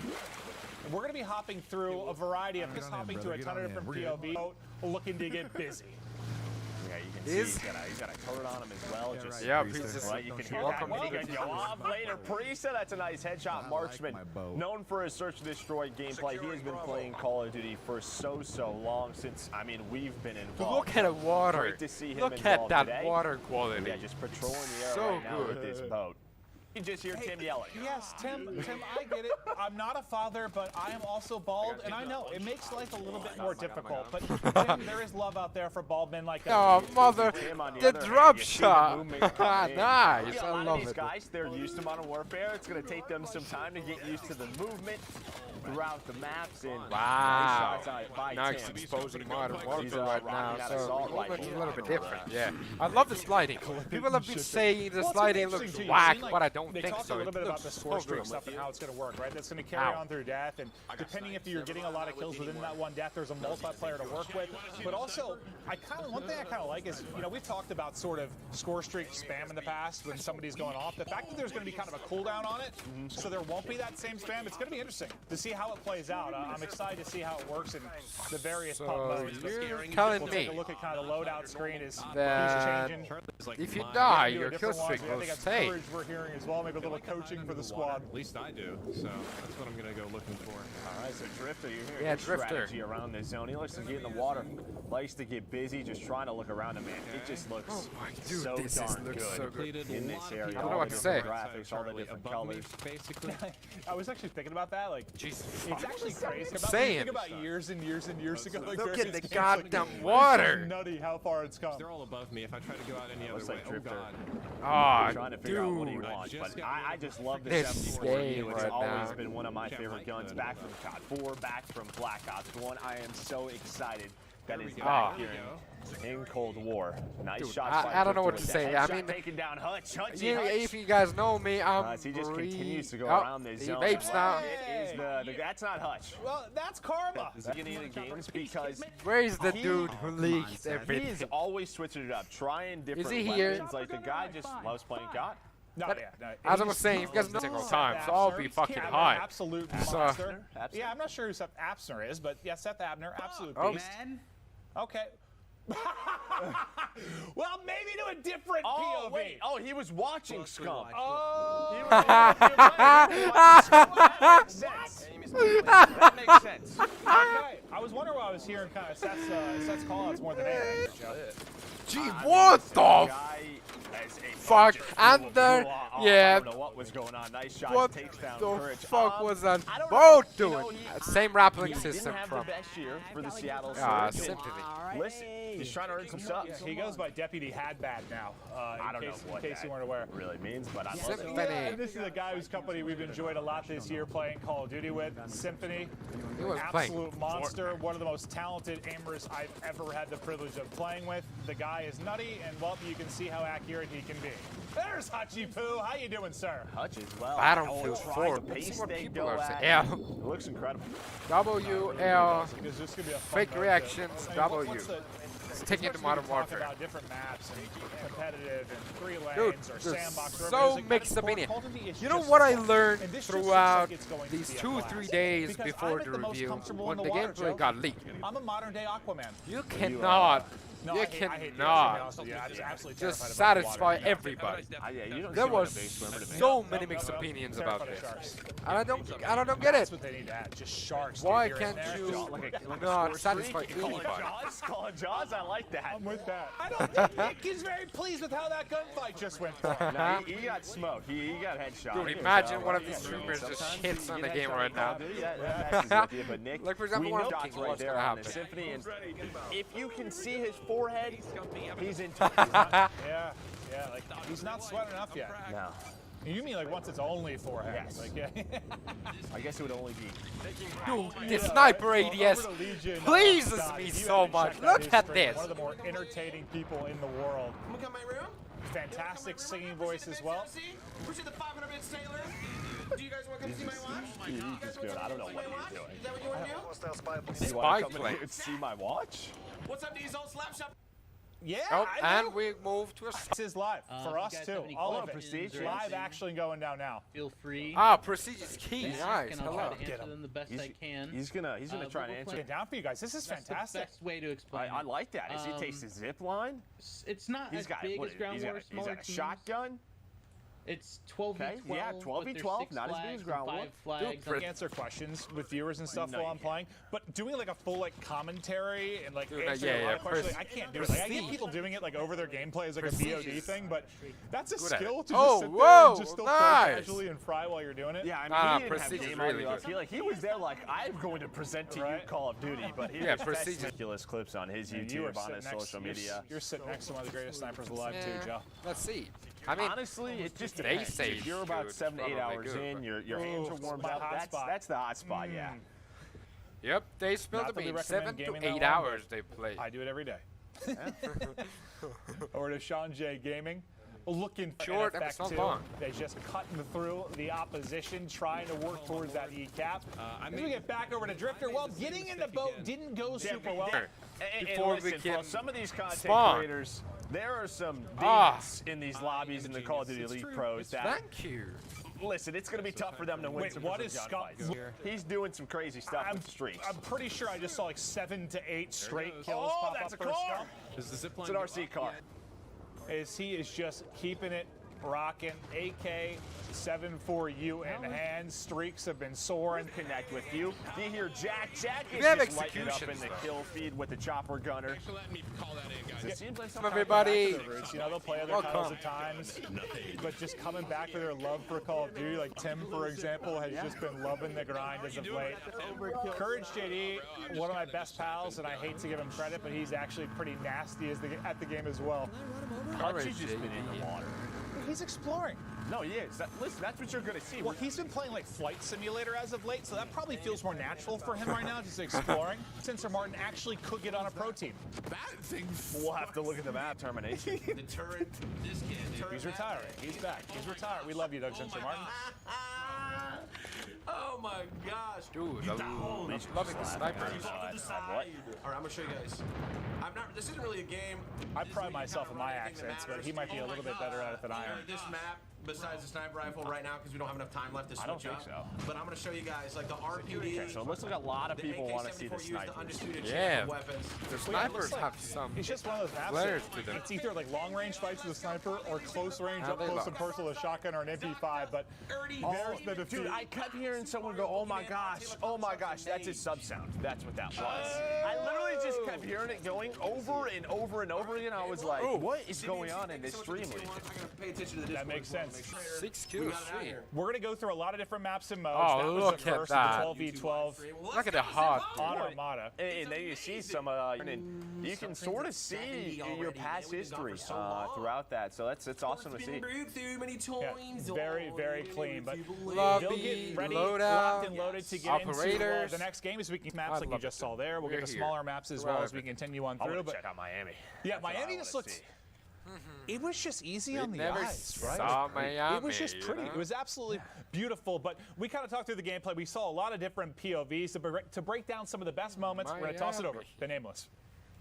we're going to be hopping through a variety of just hopping to a ton of different POV, looking to get busy. Yeah, you can see he's got a turret on him as well. Just Yeah, Priestess. right, you can hear that. And he can go off later. Priesta, that's a nice headshot marksman. Known for his search and destroy gameplay, he has been playing Call of Duty for so long since, I mean, we've been involved. Look at the water. Great to see him Look at involved that today. water quality. Yeah, just patrolling the air So right now with good. this boat. You can just hear Tim yelling. Yes, Tim, I get it. I'm not a father, but I am also bald, and I know it makes life a little bit more difficult. But Tim, there is love out there for bald men like Oh, us. mother. Tim, on The other hand, drop you see shot. the movement coming in. Nice. Yeah, a I lot of love these it. guys, they're used to Modern Warfare. It's going to take them some time to get used to the movement throughout the maps. And Wow. nice shots out by Nice Tim. exposing Modern He's, Warfare right rocking now, that so assault it looks rifle. a little bit different. Yeah, I love the sliding. People have been saying the Well, it's sliding interesting, looks too. You've whack, seen, like, but I don't they think talked so. a little bit It about the looks so SCORESTREAKS good. stuff and how it's going to work, right? That's going to carry Ow. on through death, and depending if you're getting a lot of kills within that one death, there's a multiplayer to work with. But also, one thing I kind of like is, you know, we've talked about sort of score streak spam in the past when somebody's going off. The fact that there's going to be kind of a cooldown on it, so there won't be that same spam. It's going to be interesting to see how it plays out. I'm excited to see how it works in the various pump modes. But you're telling we'll take me a look at kind of the loadout screen as that he's changing. if you die, Do a your kill different one. streak I will think that's stay. courage we're hearing as well. Maybe a little coaching for the squad. At least I do. So that's what I'm going to go looking for. All right, so Drifter, you're hearing Yeah, his Drifter. strategy around this zone. He likes to get in the water, likes to get busy, just trying to look around him, man. It just looks dude, so this darn looks good so good. in this area. I don't know All what the to say. different graphics, all the different colors. Basically. I was actually thinking about that. Like, Jesus. it's actually crazy. Saying. Think about years and years and years ago. Like, Look there's at the these games, goddamn like, water. It's nutty how far it's come. They're all above me. If I try to go out any other Looks way, like oh Drifter. god. Ah, Trying to figure out what he dude. wants, I but just got I just love the This 74 game It's right always now. been one of my favorite guns, back from COD 4, back from Black Ops 1. I am so excited that is back here in Cold War. Nice Dude, shot. I don't know what to say. I mean, taking down Hutch. if you guys know me, I'm he just continues to go oh, around this zone. He vapes now. It is that's not Hutch. Well, that's karma. Beginning of the games because where is the dude who leaked everything? He is always switching it up, trying different is he weapons. here? Like the guy just loves playing God. No, as I was saying, if you guys know single time, so I'll be fucking high. Absolute monster. Yeah, I'm not sure who Seth Abner is, but yeah, Seth Abner, absolute beast. Okay. Well, maybe to a different POV. Wait. Oh, he was watching Scum. Oh. That makes sense. That makes sense. Okay. I was wondering why I was hearing kind of Seth's call-outs more than anything, Joe. Gee, what the fuck? Under, yeah. I don't know what was going on. Nice shot. What takes down the Courage. fuck was that boat doing? Same rappling he system didn't have from the best year for the Seattle Symphony. Listen, he's trying to earn some subs. He goes by Deputy Hadbad now. I don't know what in case you weren't aware. really means, but I Symphony. And this is a guy whose company we've enjoyed a lot this year playing Call of Duty with. Symphony, He was absolute monster, one of the most talented aimers I've ever had the privilege of playing with. The guy is nutty, and well, you can see how accurate he can be. There's Hutchie Poo. How you doing, sir? Hutch as well. Battlefield 4. The pace That's what they people go are at. saying. Yeah. It looks incredible. WL. Because this could be a fun Fake mode reactions. to- W. what's the- It's taking into especially Modern when we talk Warfare. about different maps and competitive and free lanes Dude, or there's sandbox. or so whatever it is, mixed like, opinion. Call of Duty is You know just what I fun. learned And this just looks throughout like it's going to these be a 2-3 blast. days Because before I'm the at the most review, comfortable when in the water, gameplay Joe. got leaked? I'm a modern day Aquaman. You cannot. No, You I hate the ocean, to be cannot honest with you. I'm just absolutely just terrified about the satisfy water. everybody. Yeah, you don't There see what was a big swimmer to me. so many mixed opinions about Terrified this, of sharks. and I don't get it. That's what they need to add, just sharks. Why dude, here and can't there. you Like a not score satisfy streak? Call it anybody? Jaws. Call it Jaws. I like that. I'm with that. I don't think Nick is very pleased with how that gunfight just went for him. No, he got smoked. He got headshot. Dude, imagine one of these streamers just shits on the game right now. But Nick, Like, for example, we one know of shots King's right what's there gonna on the happen. Symphony, and if you can see his forehead, he's in touch. Yeah, like he's not sweating enough yet. No. You mean like once it's only forehead? Yes. Like, yeah. I guess it would only be. Dude, the sniper ADS pleases me so much. Look at this. One of the more entertaining people in the world. Look at my room. Fantastic singing voice as well. Where's the 500-bit sailor? Do you guys want to come see my watch? He's just good. I don't know what he's doing. Is that what you want to do? You want to come in here and see my watch? What's up, Diesel? Slap shop. Yeah, Oh, I and know. we move to a. This is live for us too. All of it. Prestige Live action going down now. Feel free. Ah, Prestige is key. Nice. And I'll try Hello. to answer them the best I can. He's gonna try to answer. Get down for you guys. This is That's fantastic. the best way to explain I it. like that. Is he takes his zip line? It's not He's as got big what, as Ground he's War, got, he's smaller got a teams. shotgun. It's 12v12. Okay, yeah, 12v12, not as big as Ground War. 5 flags. I answer questions with viewers and stuff while I'm playing, but doing like a full like commentary and like answering a lot of questions, like, I can't do it. Like, I get people doing it like over their gameplay as like a VOD thing, but that's a skill to just sit there and just still play casually and fry while you're doing it. Yeah, I mean, he didn't have game audio up. He was there like, I'm going to present to you Call of Duty, but he was ridiculous clips on his YouTube, on his social media. You're sitting next to one of the greatest snipers alive too, Joe. Let's see. I mean, honestly, it just they depends. say If you're about 7 to 8 hours in, your hands are warmed up. That's the hot spot, yeah. Yep, they spilled the beans. 7 to 8 hours they play. I do it every day. Over to Sean J Gaming. Looking for short an and effect it's not too. long. They're just cutting through the opposition, trying to work towards that E-cap. As we get back over to Drifter, well, getting in the boat didn't go super well. Before we can some of these content creators, there are some demons in these lobbies in the Call of Duty Elite Pros. Thank you. Listen, it's going to be tough for them to win. Wait, what is Scott? He's doing some crazy stuff with streaks. I'm pretty sure I just saw like 7 to 8 straight kills pop that's up a for car. Scott. It's an RC car. As he is just keeping it rocking. AK-74U in hand. Streaks have been soaring. Connect with you. You hear Jack. Jack is just lighting it up in the kill feed with the chopper gunner. Everybody. You know, they'll play other titles at times, but just coming back to their love for Call of Duty, like Tim, for example, has just been loving the grind as of late. Courage JD, one of my best pals, and I hate to give him credit, but he's actually pretty nasty at the game as well. Courage just been in the water. He's exploring. No, he is. Listen, that's what you're going to see. Well, he's been playing like Flight Simulator as of late, so that probably feels more natural for him right now, just exploring. Sensor Martin actually could get on a pro team. We'll have to look at the map. Termination. The turret. This kid. He's retiring. He's back. He's retired. We love you, Doug Sensor Martin. Oh my gosh. Dude, I'm loving the sniper. All right, I'm gonna show you guys. This isn't really a game. I pride myself in my accents, but he might be a little bit better at it than I am. This map, besides the sniper rifle right now, because we don't have enough time left to switch I don't think up. so. But I'm gonna show you guys like the RPD. Okay, so it looks like a lot of people want to see the sniper. Yeah, the snipers have some It's just one of those maps. flares to them. It's either like long range fights with a sniper or close range up close and personal with a shotgun or an MP5. But there's the defeat. Dude, I kept hearing someone go, oh my gosh, that's his sub sound. That's what that was. I literally just kept hearing it going over and over and over again. I was like, what is going on in this stream? That makes sense. 6 kills. We're going to go through a lot of different maps and modes. Oh, that was look the first at of the 12v12. Look at the hot on Armada. And then you see some, and you can sort of see your past history throughout that. So it's awesome to see. Yeah, very, very clean. But Lobby, they'll get ready, loadout, locked and loaded to get operators. into the next game as we can maps like you just saw there. We'll get the smaller maps as well as we continue on through. But check out Miami. Yeah, Miami just looked. It was just easy on the eyes, right? Saw Miami, it was just pretty. It was absolutely beautiful. But we kind of talked through the gameplay. We saw a lot of different POVs to break down some of the best moments. We're going to toss it over to Nameless.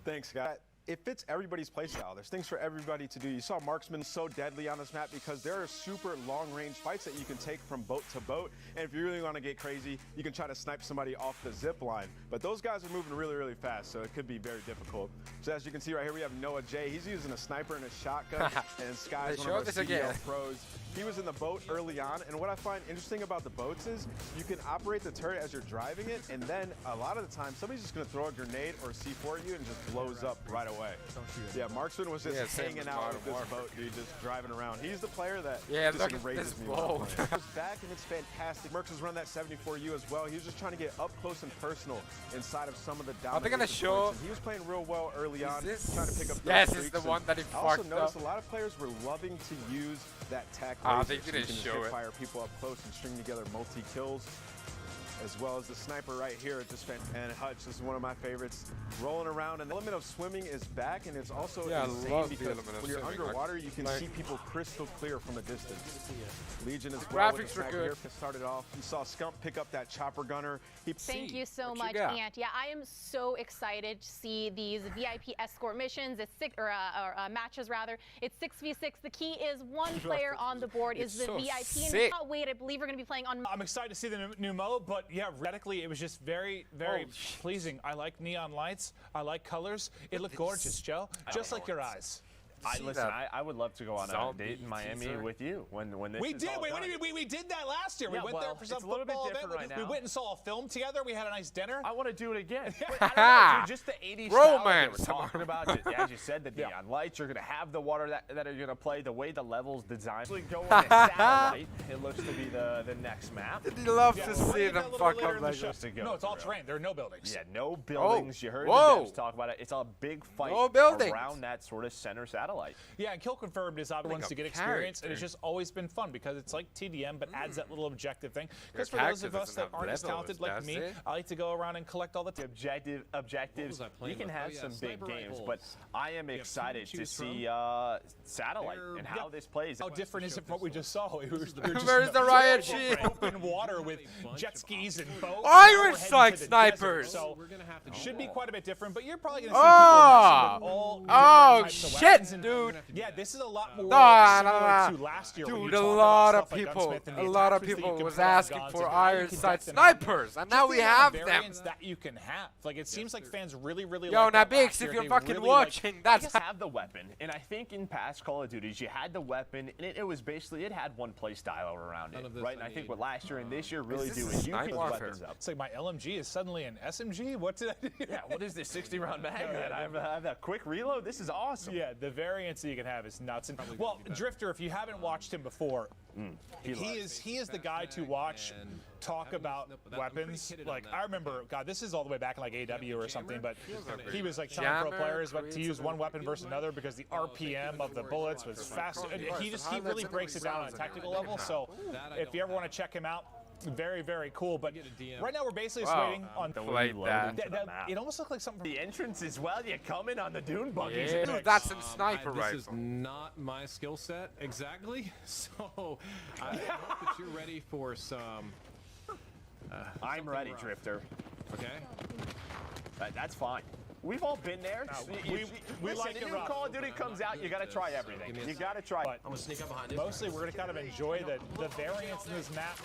Thanks, guys. It fits everybody's playstyle. There's things for everybody to do. You saw Marksman so deadly on this map because there are super long-range fights that you can take from boat to boat. And if you really want to get crazy, you can try to snipe somebody off the zip line. But those guys are moving really, really fast, so it could be very difficult. So as you can see right here, we have Noah J. He's using a sniper and a shotgun, and Sky's one of our CDL pros. He was in the boat early on, and what I find interesting about the boats is you can operate the turret as you're driving it, and then a lot of the time, somebody's just going to throw a grenade or C4 at you and it just blows up right away. Yeah, Marksman was just hanging out with this boat, dude, just driving around. He's the player that just enrages me. He's back, and it's fantastic. Mercs has run that 74U as well. He was just trying to get up close and personal inside of some of the domination. Are they going to show? He was playing real well early on, trying to pick up Yes, it's the one that he fucked up. I also noticed a lot of players were loving to use that tac laser, they didn't show it. Fire people up close and string together multi-kills, as well as the sniper right here. Just and Hutch, this is one of my favorites. Rolling around, and the element of swimming is back, and it's also insane because when you're underwater, you can see people crystal clear from a distance. Legion as well. Graphics were good. Started off. You saw Scump pick up that chopper gunner. Thank you so much, Ant. Yeah, I am so excited to see these VIP escort missions. It's matches rather. It's 6v6. The key is one player on the board is the VIP. And I can't wait. I believe we're going to be playing on. I'm excited to see the new mode, but yeah, radically, it was just very, very pleasing. I like neon lights. I like colors. It looked gorgeous, Joe. Just like your eyes. I would love to go on a date in Miami with you when this we is did. all Wait, done. we did that last year. Yeah, we went there for some it's a little bit football different event. right We now. went and saw a film together. We had a nice dinner. I want to do it again. I don't know, dude, just the 80s style that we're talking about. As you said, the neon lights. You're going to have the water that are going to play. The way the levels designed. Going to satellite. It looks to be the next map. He loves to see them fuck up like this. No, it's all terrain. There are no buildings. Yeah, no buildings. You heard the devs talk about it. It's a big fight around that sort of center satellite. Yeah, and Kill Confirmed is obviously wants to get experience, and it's just always been fun because it's like TDM, but adds that little objective thing. Because for those of us that aren't as talented like me, I like to go around and collect all the objectives. You can have some big games, but I am excited to see satellite and how this plays. How different is it from what we just saw? Where's the riot shield? Open water with jet skis and boats. Irish side snipers. So should be quite a bit different, but you're probably going to see people messing with all different types of weapons. Dude. Yeah, this is a lot more similar to last year. Dude, a lot of people was asking for iron sight snipers, and now we have them. That you can have. Like, it seems like fans really like that. Nabix, if you're fucking watching, that's have the weapon. And I think in past Call of Duties, you had the weapon, and it was basically, it had one play style around it, right? And I think what last year and this year really do is you can weapons up. It's like my LMG is suddenly an SMG? What did I do? Yeah, what is this 60-round mag? I have that quick reload? This is awesome. Yeah, the very variance that you can have is nuts. And, well, Drifter, if you haven't watched him before, he is the guy to watch talk about weapons. Like, I remember, God, this is all the way back in like AW or something, but he was like telling pro players what to use one weapon versus another because the RPM of the bullets was fast. He really breaks it down on a technical level. So if you ever want to check him out, very, very cool. But right now we're basically just waiting on it almost looked like something from the entrance as well. You come in on the dune buggies. Yeah, that's some sniper rifle. This is not my skill set exactly, so I hope that you're ready for some. I'm ready, Drifter. Okay. That's fine. We've all been there. We like the it new rough. Call of Duty comes out, you got to try everything. You got to try it. I'm gonna sneak up behind it. Mostly, we're going to kind of enjoy the variance in this map.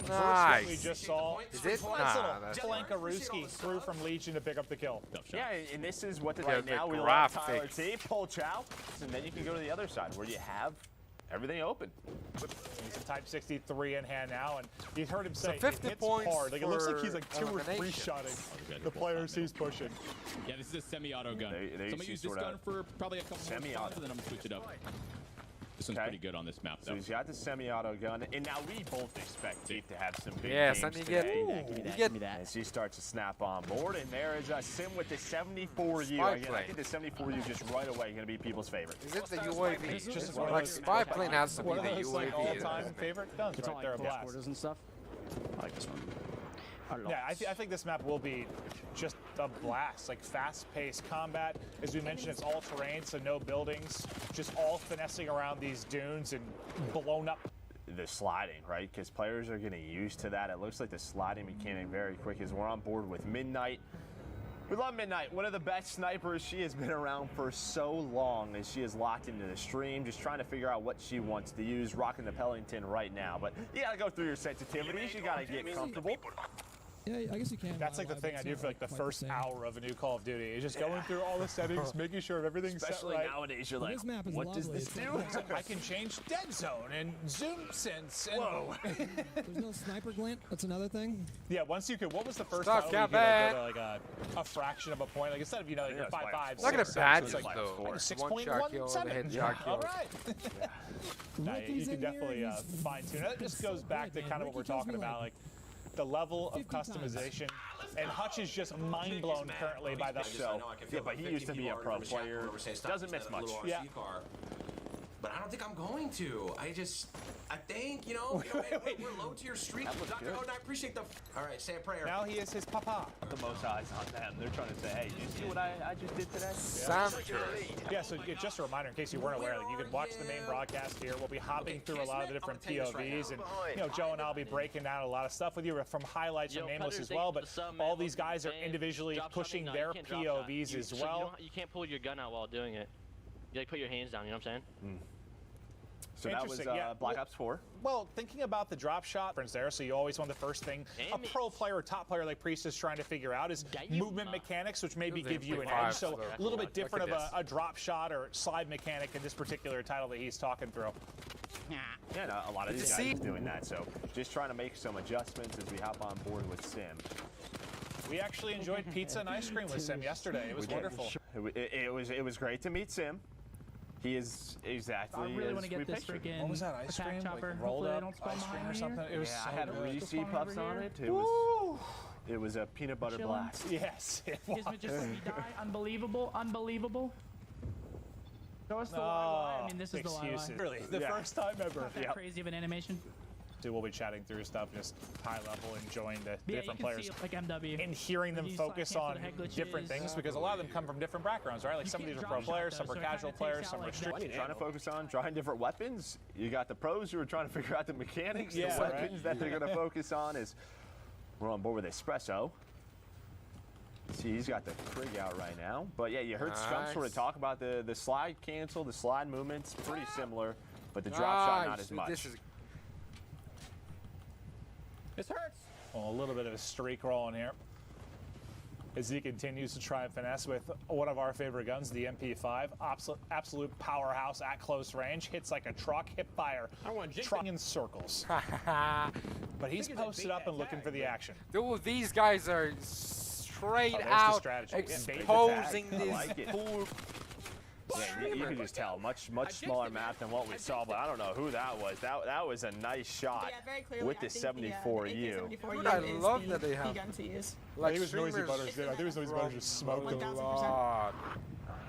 Nice. What we just saw. Is it? Nice Nah, little Flankaruski through from Legion to pick up the kill. Yeah, and this is what Yeah, right the now we like Tyler graphics. T, pull Chow, and then you can go to the other side where you have everything open. He's a Type 63 in hand now, and you heard him say So 50 it hits points hard. Like, it looks like he's like 2 or 3 elimination. shotting the players he's pushing. Yeah, this is a semi-auto gun. They So I'm gonna use this gun for probably a couple more rounds, and then I'm gonna switch it up. This one's pretty good on this map, So though. he's got the semi-auto gun, and now we both expect Teeth to have some big Yes, games and you today. get As he starts to snap on board, and there is a Sim with the 74U. Spy Again, I plane. think the 74U just right away going to be people's favorite. Is it the UAV? This is just Like spy plane has to be one the of those like UAV. all-time favorite guns. It's Right all there, a like blast. quarters and stuff. I like this one. Yeah, I think this map will be just a blast, like fast-paced combat. As we mentioned, it's all terrain, so no buildings, just all finessing around these dunes and blown up. The sliding, right? Because players are getting used to that. It looks like the sliding mechanic very quick as we're on board with Midnight. We love Midnight, one of the best snipers. She has been around for so long as she is locked into the stream, just trying to figure out what she wants to use, rocking the Pellington right now. But you gotta go through your sensitivities, you gotta get comfortable. Yeah, I guess you can. That's like the thing I do for like the first hour of a new Call of Duty. Is just going through all the settings, making sure everything's Especially set right. nowadays, you're like, This map is what does lovely. this It's do? I can change dead zone and zoom sense. And Whoa. There's no sniper glint. That's another thing. Yeah, once you could. What was the first Stop, time you Gabby. could go to like a fraction of a point? Like instead of like you're 5.5. Look at the 6.6, badges it's like though. 6.17. Shot kill, All right. You can definitely fine tune it. It just goes back to kind of what we're talking about, like the level of customization. And Hutch is just mind blown currently by the show. Yeah, but he used to be a pro player. Doesn't miss much. Yeah. But I don't think I'm going to. I think, you know, we're low tier streak. Dr. Odin, I appreciate the. All right, say a prayer. Now he is his papa. The most eyes on them. They're trying to say, hey, did you see what I just did today? Yeah, so just a reminder in case you weren't aware, like, you can watch the main broadcast here. We'll be hopping through a lot of the different POVs, and you know, Joe and I'll be breaking down a lot of stuff with you from highlights from Nameless as well. But all these guys are individually pushing their POVs as well. You can't pull your gun out while doing it. You like put your hands down, you know what I'm saying? So that was Black Ops 4. Well, thinking about the drop shot there, so you always want the first thing a pro player or top player like Priest is trying to figure out is movement mechanics, which maybe give you an edge. So a little bit different of a drop shot or slide mechanic in this particular title that he's talking through. Yeah, no, a lot of these guys are doing that. So just trying to make some adjustments as we hop on board with Sim. We actually enjoyed pizza and ice cream with Sim yesterday. It was wonderful. It was great to meet Sim. He is exactly. I really want to get this freaking. What was that ice cream? Chopper. Like rolled up ice cream or something? It was so I had good. Reese puffs on it. It was a peanut butter blast. Yes, it was. Just let me die. Unbelievable. Unbelievable. Show us the why. I mean, this is the why. Really, the first time ever. Not that crazy of an animation. So we'll be chatting through stuff, just high level, enjoying the different players. See, like MW. And hearing them focus on different things, because a lot of them come from different backgrounds, right? Like some of these are pro players, some are casual players, some are strict. Trying to focus on trying different weapons. You got the pros who are trying to figure out the mechanics, the weapons that they're going to focus on. Is we're on board with Espresso. See, he's got the Krig out right now. But yeah, you heard Scrum sort of talk about the slide cancel, the slide movements, pretty similar, but the drop shot not as much. This hurts. Well, a little bit of a streak rolling here as he continues to try and finesse with one of our favorite guns, the MP5. Absolute powerhouse at close range. Hits like a truck, hip fire, truck in circles. But he's posted up and looking for the action. Dude, these guys are straight the out strategy. exposing this pool. Yeah, you can just tell, much smaller map than what we saw, but I don't know who that was. That was a nice shot with the 74U. Dude, I love that they have. Like, I think it was Noisy Butters. I think it was Noisy Butters just smoked a lot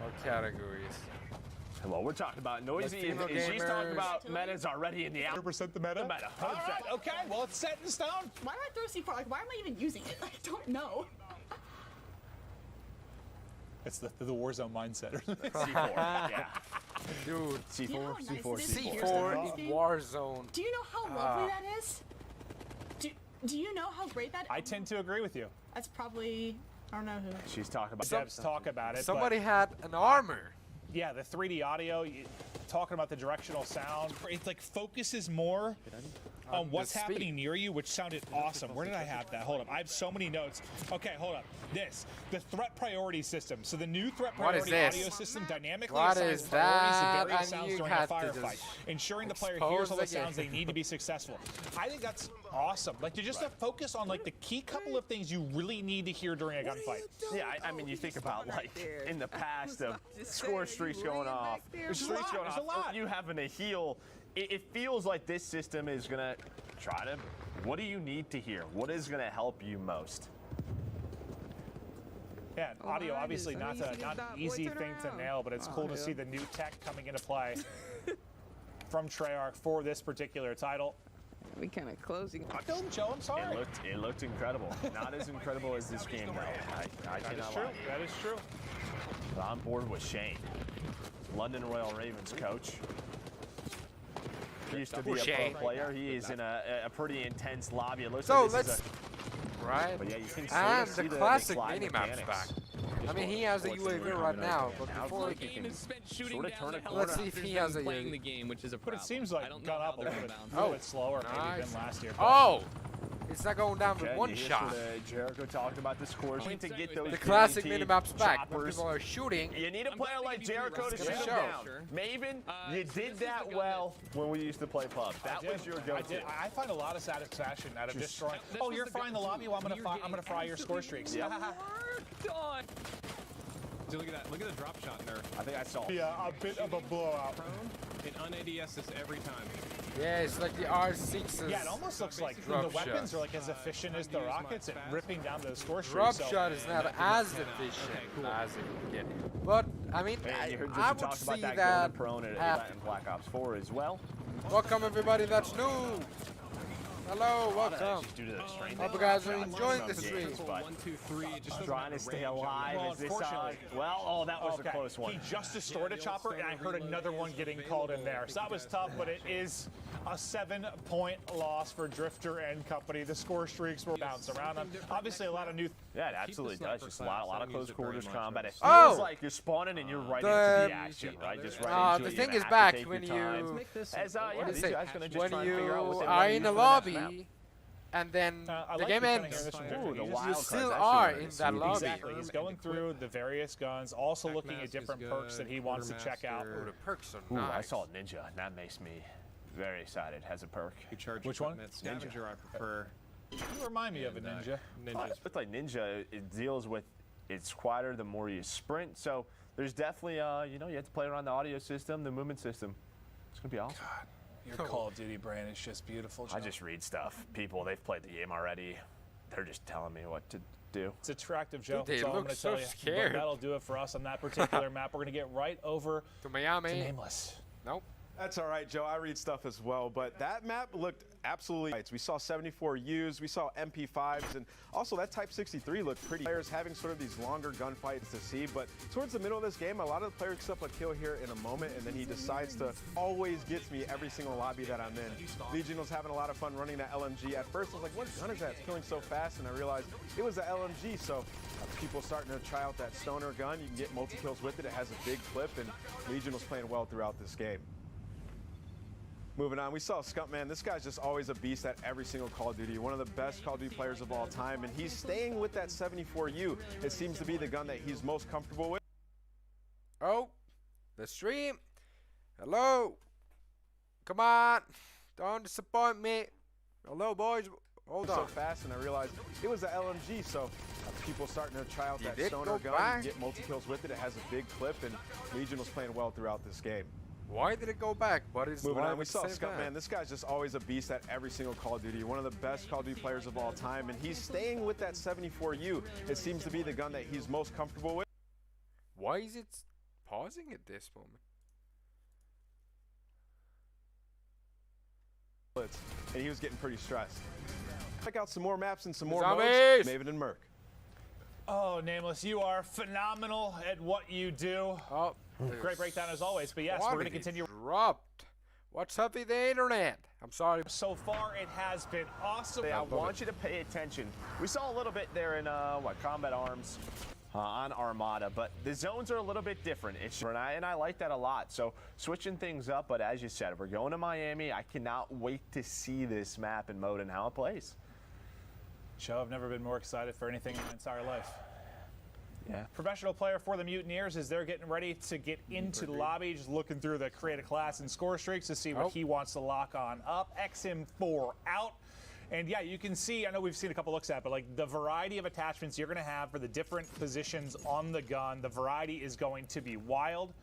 of categories. Well, we're talking about Noisy, and she's talking about meta's already in the 100% the meta? The meta, 100%. All right, okay, well, it's set in stone. Why do I throw C4? Like, why am I even using it? I don't know. It's the Warzone mindset. C4, yeah. Dude, C4, C4 in Warzone. Do you know how lovely that is? Do you know how great that is? I tend to agree with you. That's probably, I don't know who. She's talking about Devs talk about it. Somebody had an armor. Yeah, the 3D audio, talking about the directional sound. It like focuses more on what's happening near you, which sounded awesome. Where did I have that? Hold up. I have so many notes. Okay, hold up. The threat priority system. So the new threat priority audio system dynamically assigns priorities to various sounds during a firefight, ensuring the player hears all the sounds they need to be successful. I think that's awesome. Like, to just focus on like the key couple of things you really need to hear during a gunfight. Yeah, I mean, you think about like in the past of score streaks going off, you having to heal. It feels like this system is gonna try to. What do you need to hear? What is gonna help you most? Yeah, audio obviously not an easy thing to nail, but it's cool to see the new tech coming into play from Treyarch for this particular title. We kind of closing. Joe, I'm sorry. It looked incredible. Not as incredible as this game, though. I cannot lie. That is true. But on board with Shane, London Royal Ravens coach. He used to be a pro player. He is in a pretty intense lobby. It looks like this is right? But yeah, you can and see the classic minimap's back. I mean, he has a UAV right now, but before he can let's see if he has a playing the game, which is a problem. But it seems like gone up a little bit slower maybe than last year. Oh! It's not going down with one shot. Jericho talked about the scores. To get those the classic minimap's back. When people are shooting, you need a player like Jericho to shoot them down. Maven, you did that well when we used to play pub. That was your go-to. I find a lot of satisfaction out of destroying. Oh, you're frying the lobby? Well, I'm gonna fry your score streaks. Yeah. So look at that. Look at the drop shot there. I think I saw. Yeah, a bit of a blowout. It un-ADS this every time. Yeah, it's like the R6s. Yeah, it almost looks like the weapons are like as efficient as the rockets at ripping down those score streaks. Drop shot is not as efficient as it can get. But, I mean, I would see that prone in Black Ops 4 as well. Welcome, everybody that's new. Hello, welcome. Hope you guys are enjoying the stream. 1, 2, 3. Just trying to stay alive. Well, is this that was a close one. He just destroyed a chopper, and I heard another one getting called in there. So that was tough, but it is a 7-point loss for Drifter and company. The score streaks will bounce around them. Obviously, a lot of new. Yeah, it absolutely does. Just a lot of close quarters combat. It feels like you're spawning and you're right into the action, right? Just right into it. The thing is back when you are in the lobby. And then the game ends. You still are in that lobby. Exactly. He's going through the various guns, also looking at different perks that he wants to check out. The perks are nice. I saw Ninja, and that makes me very excited. Has a perk. Which one? Scavenger, I prefer. You remind me of a Ninja. It's like Ninja. It deals with. It's quieter the more you sprint. So there's definitely you have to play around the audio system, the movement system. It's gonna be awesome. God. Your Call of Duty brand is just beautiful, Joe. I just read stuff. People, they've played the game already. They're just telling me what to do. It's attractive, Joe. Dude, That's all I'm going to tell you. Scared. But that'll do it for us on that particular map. We're going to get right over to Miami. To Nameless. Nope. That's all right, Joe. I read stuff as well, but that map looked absolutely nice. We saw 74Us, we saw MP5s, and also that Type 63 looked pretty. Players having sort of these longer gunfights to see, but towards the middle of this game, a lot of the players pick up a kill here in a moment, and then he decides to always gets me every single lobby that I'm in. Legion was having a lot of fun running that LMG. At first, I was like, what gun is that? It's killing so fast, and I realized it was the LMG, so people starting to try out that stoner gun. You can get multi-kills with it. It has a big clip, and Legion was playing well throughout this game. Moving on, we saw Skunkman. This guy's just always a beast at every single Call of Duty. One of the best Call of Duty players of all time, and he's staying with that 74U. It seems to be the gun that he's most comfortable with. Oh, the stream. Hello. Come on. Don't disappoint me. Hello, boys. Hold on. So fast, and I realized it was the LMG, so people starting to try out He that did stoner go gun back. and get multi-kills with it. It has a big clip, and Legion was playing well throughout this game. Why did it go back? But it's Moving on, we live saw at the same Scott, time. man. This guy's just always a beast at every single Call of Duty. One of the best Call of Duty players of all time, and he's staying with that 74U. It seems to be the gun that he's most comfortable with. Why is it pausing at this moment? And he was getting pretty stressed. Check out some more maps and some more Zombies! modes. Maven and Merc. Oh, Nameless, you are phenomenal at what you do. Oh, great breakdown as always. But yes, we're going to continue. Dropped. What's up with the internet? I'm sorry. So far, it has been awesome. I want you to pay attention. We saw a little bit there in Combat Arms on Armada, but the zones are a little bit different. And I like that a lot. So switching things up, but as you said, we're going to Miami. I cannot wait to see this map and mode and how it plays. Joe, I've never been more excited for anything in my entire life. Yeah. Professional player for the Mutineers as they're getting ready to get into the lobby, just looking through the creative class and score streaks to see what he wants to lock on up. XM4 out. And yeah, you can see, I know we've seen a couple looks at, but like the variety of attachments you're going to have for the different positions on the gun, the variety is going to be wild.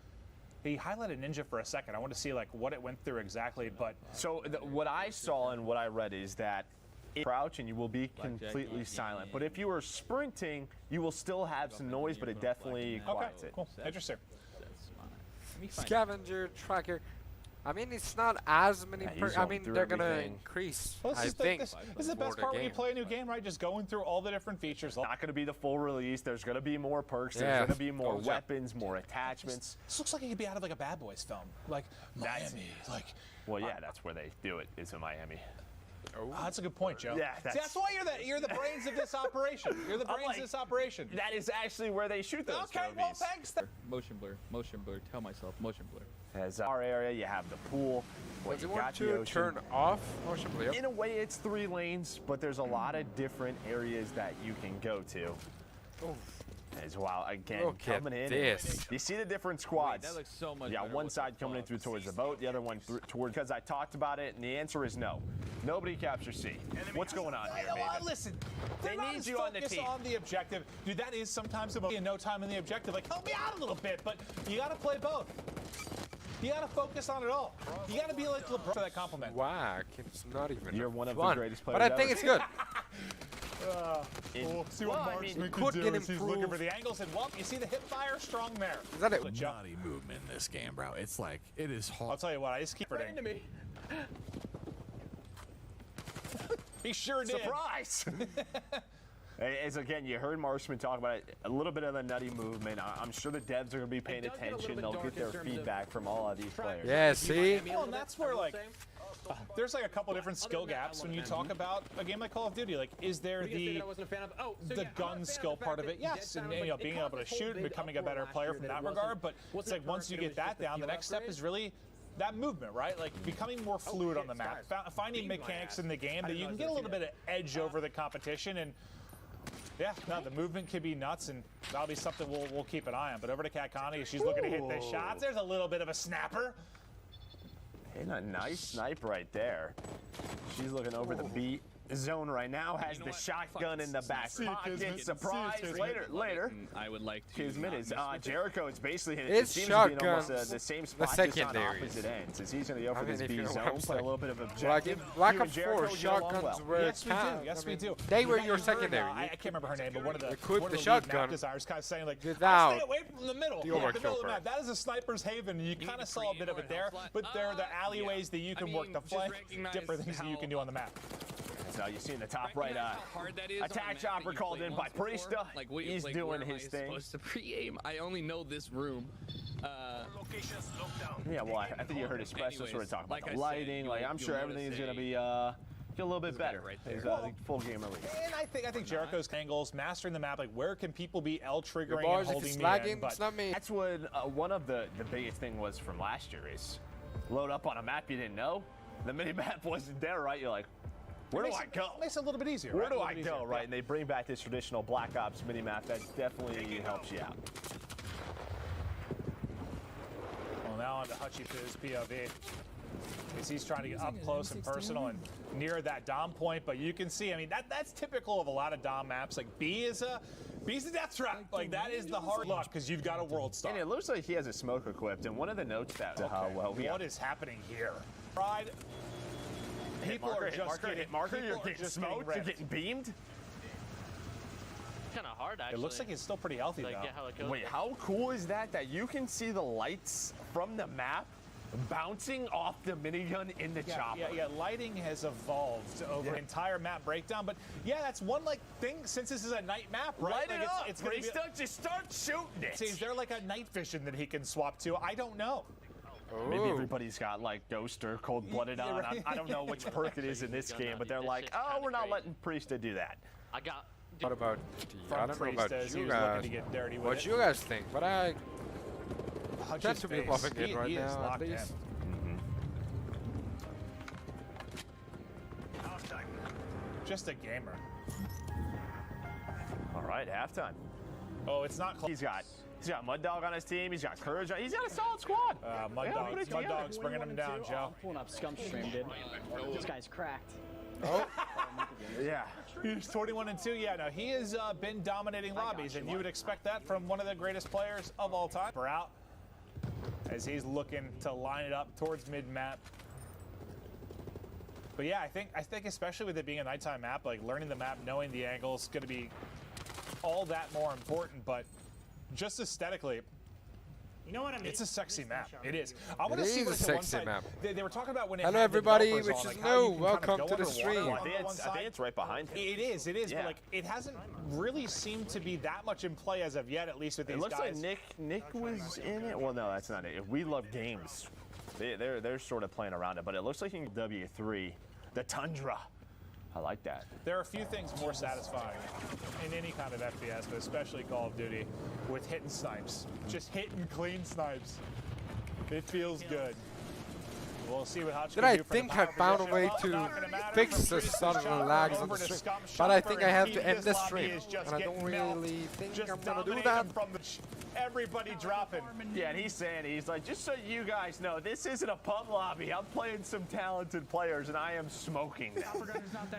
He highlighted Ninja for a second. I want to see like what it went through exactly, but so what I saw and what I read is that crouch and you will be completely silent. But if you are sprinting, you will still have some noise, but it definitely quiets it. Cool. Interesting. Scavenger tracker. I mean, it's not as many. I mean, they're gonna increase. Well, I think. This is the best part when you play a new game, right? Just going through all the different features. Not going to be the full release. There's going to be more perks. Yeah. There's going to be more weapons, more attachments. This looks like it could be out of like a Bad Boys film, like Miami. Well, yeah, that's where they do it. Is in Miami. Oh, that's a good point, Joe. Yeah, See, that's why you're the brains of this operation. You're the brains of this operation. That is actually where they shoot those Okay, well, thanks. Motion blur. Tell myself, motion blur. As our area, you have the pool. Does it want to turn off motion blur? In a way, it's 3 lanes, but there's a lot of different areas that you can go to. As well, again, coming in. You see the different squads. That looks so much Yeah, better one with side the coming in bugs. through towards the boat, the other one towards, because I talked about it, and the answer is no. Nobody captures C. What's going on here, Maven? Listen, They they're not need as you on the focused team. on the objective. Dude, that is sometimes in no time in the objective. Like, help me out a little bit, but you got to play both. You got to focus on it all. You got to be like LeBron for that compliment. Whack. It's not even. You're one of the fun. greatest players But I think ever. it's good. Cool. See what Marksman could can get do as he's looking improved. for the angles, and well, you see the hip fire strong there. Is that it? Naughty movement in this game, bro. It's like, it is hard. I'll tell you what, I just keep it to me. He sure did. Surprise! As again, you heard Marksman talk about it, a little bit of the nutty movement. I'm sure the devs are going to be paying attention. They'll get their feedback from all of these players. Yeah, see? Well, and that's where, like, there's like a couple different skill gaps when you talk about a game like Call of Duty. Like, is there the gun skill part of it? Yes, and you know, being able to shoot and becoming a better player from that regard. But it's like once you get that down, the next step is really that movement, right? Like becoming more fluid on the map, finding mechanics in the game that you can get a little bit of edge over the competition. And yeah, no, the movement could be nuts, and that'll be something we'll keep an eye on. But over to Kat Connie, she's looking to hit the shots. There's a little bit of a snapper. And a nice snipe right there. She's looking over the beat. Zone right now has the shotgun in the back pocket. Surprise! Later. I would like to. Kismet is Jericho. It's basically it It's seems to be in shotgun. almost the same spot, just on secondaries. opposite ends. As he's going to go for this if you B know what zone, I'm play a saying. little bit of Like objective. in Black You and Ops Jericho 4, get along shotguns well. were Yes, we do. Yes, we do. They were Yeah, your you heard, secondary. I can't remember her name, but one of the Equip one the of the lead shotgun map designers kind of saying like, without stay away from the middle. the The middle of overkill the map. part. That is a sniper's haven. You kind of saw a bit of it there, but there are the alleyways that you can work the flank, different things that you can do on the map. So you see in the top right, attack chopper called in by Priesta. He's doing his thing. Supposed to pre-aim. I only know this room. Yeah, well, I think you heard Espresso sort of talk about the lighting. Like, I'm sure everything is going to be get a little bit better. There's full game release. And I think Jericho's angles, mastering the map, like where can people be L triggering boys, and if it's holding me lagging, in? But it's not me. That's what one of the biggest thing was from last year is load up on a map you didn't know. The mini map wasn't there, right? You're like, where do I go? Makes it a little bit easier. Where right? do A I little go, easier. right? And they bring back this traditional Black Ops mini map that definitely helps you out. Well, now on to Hutchie Fizz POV. as he's trying to get up close and personal and near that Dom point. But you can see, I mean, that's typical of a lot of Dom maps. Like B's a death trap. Like that is the hard luck because you've got a world star. And it looks like he has a smoke equipped. And one of the notes that what is happening here? Pride. People are just getting marker. You're getting smoked. You're getting beamed. Kind of hard, actually. It looks like he's still pretty healthy, though. How it goes. Wait, how cool is that? That you can see the lights from the map bouncing off the minigun in the chopper. Yeah, lighting has evolved over the entire map breakdown. But yeah, that's one thing since this is a night map, right? Light like it up. It's gonna just start shooting it. See, is there like a night vision that he can swap to? I don't know. Maybe everybody's got like Ghost or Cold-Blooded on. Right. I don't know which perk it is in this game, but they're like, oh, we're not letting Priesta do that. I got. What about I don't know about you guys. What What you guys think? But I tend to be loving it right now, at least. Just a gamer. All right, halftime. Oh, it's not close. He's got Mud Dog on his team. He's got Courage. He's got a solid squad. Mud Dog's bringing him down, Joe. Pulling up Scump stream, dude. This guy's cracked. Oh. Yeah. He's 21-2. Yeah, no, he has been dominating lobbies, and you would expect that from one of the greatest players of all time. We're out as he's looking to line it up towards mid-map. But yeah, I think especially with it being a nighttime map, like learning the map, knowing the angles, is going to be all that more important. But just aesthetically, you know what I mean? It's a sexy map. It is. I want to see what a sexy map. They were talking about when it Hello, had the everybody, developers which on, is like, how you new. can Welcome kind of to go the underwater stream. on I think it's right behind him. It is, Yeah. but like it hasn't really seemed to be that much in play as of yet, at least with these It looks guys. like Nick was in it. Well, no, that's not it. If We Love Games, they're sort of playing around it, but it looks like in W3, the Tundra. I like that. There are a few things more satisfying in any kind of FPS, but especially Call of Duty, with hitting snipes. Just hitting clean snipes. It feels good. We'll see what Hutch Did can I do for think the I power found a position. way Well, to not gonna matter. fix From the Priest sudden shot lags on over the to stream? Scump But I Shopper, think I have and to end this the lobby stream, is just and I don't getting really milked. think Just I'm gonna do dominating that. from everybody dropping. Yeah, and he's like, just so you guys know, this isn't a pub lobby. I'm playing some talented players, and I am smoking now.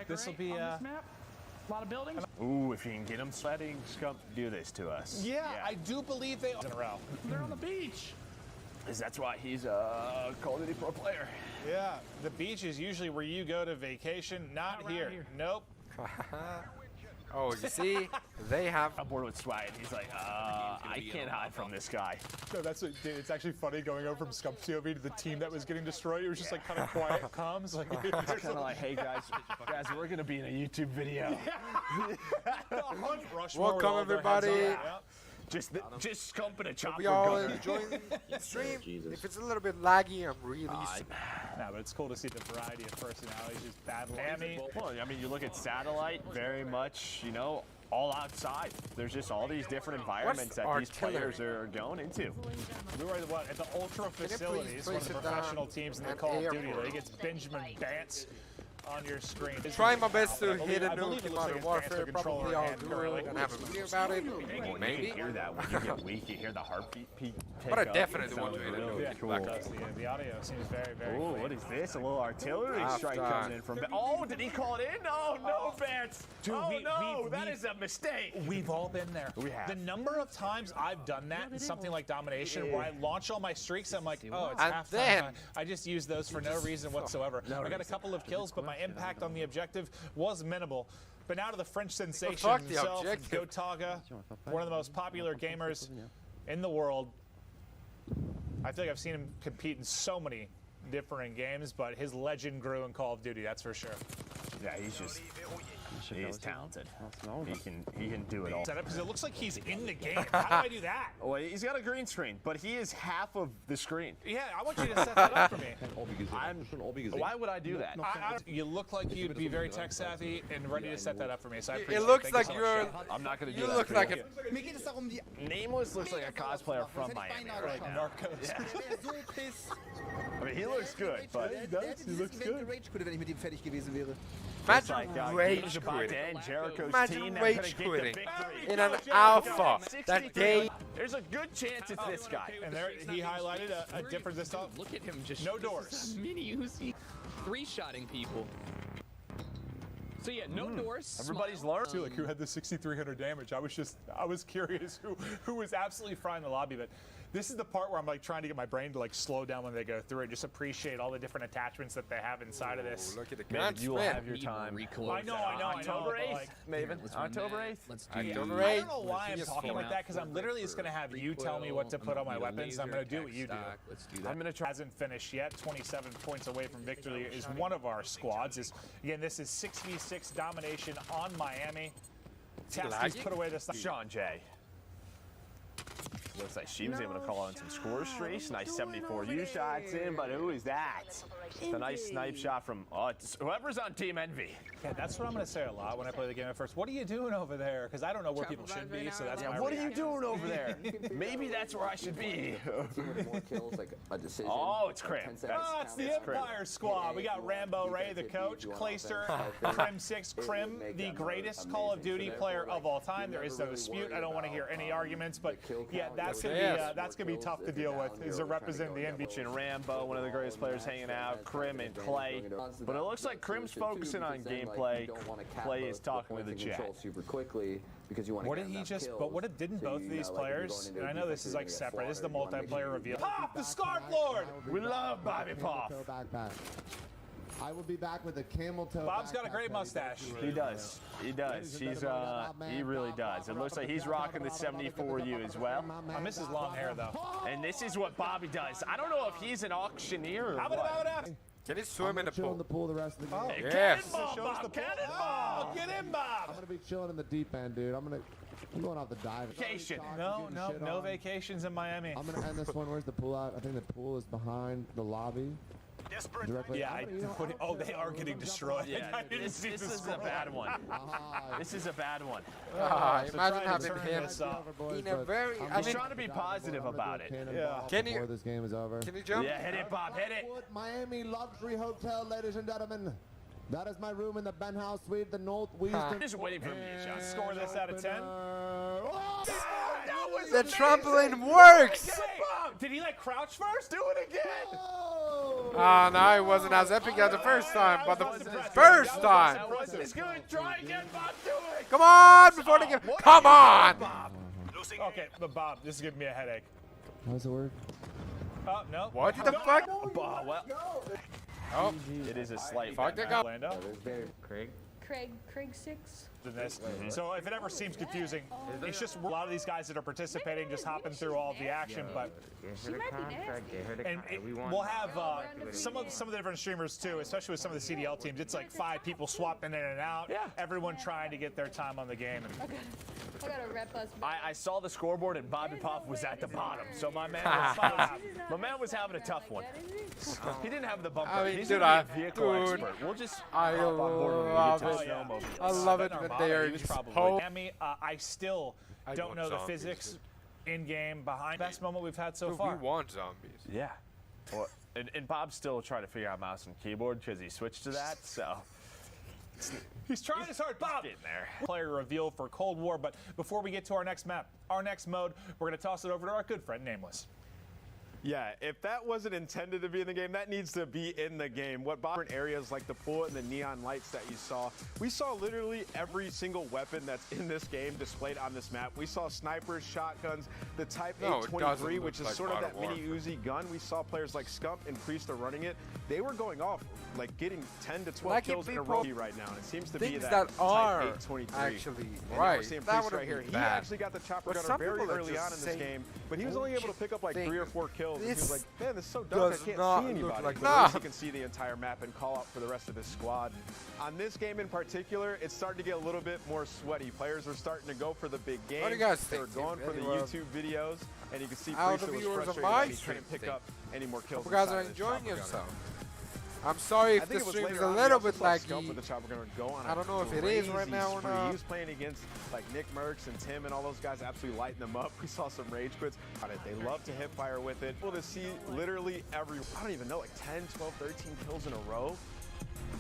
This will be a lot of buildings. Ooh, if you can get them letting Scump do this to us. Yeah, I do believe they in a row. They're on the beach. That's why he's a Call of Duty pro player. Yeah, the beach is usually where you go to vacation, not here. Nope. Oh, you see, they have. I'm bored with Swag, and he's like, I can't hide from this guy. No, that's what, dude, it's actually funny going over from Scump POV to the team that was getting destroyed. It was just like kind of quiet comms. Like, it's kind of like, hey guys, we're gonna be in a YouTube video. Welcome everybody. Just Scump and a chopper. We all gunner. enjoying the stream. If it's a little bit laggy, I'm really sorry. No, but it's cool to see the variety of personalities just battling. Well, I mean, you look at Satellite, very much, all outside. There's just all these different environments that these players are going into. We were at the Ultra facilities, one of the professional teams in the Call of Duty League. It's Benjamin Bance on your screen. Trying my best to hit a nuke in Modern Warfare. Probably I'll do it. Gonna have a video about it. Maybe. You hear that when you get weak. You hear the heartbeat peak. But I definitely want to hit a really nuke. cool. The audio seems very, very Ooh, clean. what is this? A little artillery strike coming in from. Oh, did he call it in? Oh no, Vance! Dude, that is a mistake. We've all been there. We have. The number of times I've done that in something like Domination, where I launch all my streaks, I'm like, oh, it's halftime. I just use those for no reason whatsoever. I got a couple of kills, but my impact on the objective was minimal. But now to the French sensation himself, Gotaga, one of the most popular gamers in the world. I feel like I've seen him compete in so many different games, but his legend grew in Call of Duty, that's for sure. Yeah, he's talented. He can do it all. Because it looks like he's in the game. How do I do that? Well, he's got a green screen, but he is half of the screen. Yeah, I want you to set that up for me. Why would I do that? You look like you'd be very tech savvy and ready to set that up for me. So I appreciate it looks it. like you're. I'm not going to do you that. look like a. Nameless looks like a cosplayer from Miami right now. Yeah. I mean, he looks good, but he looks good. Imagine rage quitting. Jericho's Imagine team rage quitting in an alpha that they. There's a good chance it's this guy. And there, he highlighted a difference this time. Look at him just no doors. Mini Uzi, three-shotting people. So yeah, no doors. Everybody's learned. Like who had the 6,300 damage. I was curious who was absolutely frying the lobby, but this is the part where I'm like trying to get my brain to like slow down when they go through and just appreciate all the different attachments that they have inside of this. Look at the gun You will have your time. I know. October 8th, like, Maven. October 8th. Let's do October I 8th. don't know why I'm talking like that because I'm literally just gonna have you tell me what to put on my weapons. I'm gonna do what you do. Let's do that. I'm gonna try. Hasn't finished yet. 27 points away from victory is one of our squads. Again, this is 6v6 domination on Miami. Taski's put away this. Sean J. Looks like she was able to call on some score streaks. Nice 74 U shots in, but who is that? It's a nice snipe shot from whoever's on Team Envy. Yeah, that's what I'm going to say a lot when I play the game at first. What are you doing over there? Because I don't know where people should be, so that's my what are you doing over there? Maybe that's where I should be. Oh, it's Crim. Oh, it's the Empire squad. We got Rambo Ray, the coach, Clayster, Crim 6, Crim, the greatest Call of Duty player of all time. There is no dispute. I don't want to hear any arguments, but yeah, that's gonna be tough to deal with. Is to represent the NBA. And Rambo, one of the greatest players hanging out, Crim and Clay. But it looks like Crim's focusing on gameplay. Clay is talking with the chat. What did he just? But didn't both of these players? And I know this is like separate. This is the multiplayer reveal. Pop the Scarf Lord. We love Bobby Pop. I will be back with a camel toe. Bob's got a great mustache. He does. He does. He really does. It looks like he's rocking the 74U as well. I miss his long hair though. And this is what Bobby does. I don't know if he's an auctioneer or what. Can he swim in the pool? In the pool the rest of the game. Yes. Cannonball! Get in, Bob! I'm gonna be chilling in the deep end, dude. I'm going off the dive. Vacation. No vacations in Miami. I'm gonna end this one. Where's the pool at? I think the pool is behind the lobby. Directly. Yeah, they are getting destroyed. Yeah, this is a bad one. This is a bad one. Imagine having him in a very. He's trying to be positive about it. Yeah. Before this game is over. Can you jump? Yeah, hit it, Bob. Hit it. Miami Luxury Hotel, ladies and gentlemen. That is my room in the penthouse suite, the northwestern. Just waiting for me to shot. Score this out of 10. The trampoline works. Did he like crouch first? Do it again. Oh, no, it wasn't as epic as the first time, but the first time. That wasn't as good. Try again, Bob. Do it. Come on, before they get. Come on. Okay, but Bob, this is giving me a headache. How does it work? Oh, no. What the fuck? Bob, well. Oh, it is a slight. Fuck the guy. Craig 6. This. So if it ever seems confusing, it's just a lot of these guys that are participating just hopping through all the action. But we'll have some of the different streamers too, especially with some of the CDL teams. It's like 5 people swapping in and out. Yeah. Everyone trying to get their time on the game. I got a red bus. I saw the scoreboard and Bobby Pop was at the bottom, so my man was having a tough one. He didn't have the bumper. He's a vehicle expert. We'll just I love it. I love it when they are just Miami, I still don't know the physics in game behind. Best moment we've had so far. We want zombies. Yeah. Well, and Bob's still trying to figure out mouse and keyboard because he switched to that. So he's trying his hard. Bob getting there. Player reveal for Cold War, but before we get to our next map, our next mode, we're gonna toss it over to our good friend Nameless. Yeah, if that wasn't intended to be in the game, that needs to be in the game. What different areas like the pool and the neon lights that you saw, we saw literally every single weapon that's in this game displayed on this map. We saw snipers, shotguns, the Type 823, which is sort of that mini Uzi gun. We saw players like Scump and Priest are running it. They were going off, like getting 10 to 12 kills in a row right now. And it seems to be that Type 823. Actually, right. We're seeing Priest right here. He actually got the chopper gunner very early on in this game, but he was only able to pick up like 3 or 4 kills. And he was like, man, this is so dark, I can't see anybody. But at least he can see the entire map and call out for the rest of his squad. On this game in particular, it's starting to get a little bit more sweaty. Players are starting to go for the big game. What do you guys think? They're going for the YouTube videos, and you can see Priest was frustrated that he couldn't pick up any more kills. You guys are enjoying yourself. I'm sorry if the stream is a little bit laggy. I don't know if it is right now or not. He was playing against like Nick Merckx and Tim and all those guys, absolutely lighting them up. We saw some rage quits on it. They love to hip fire with it. Able to see literally every, I don't even know, like 10, 12, 13 kills in a row.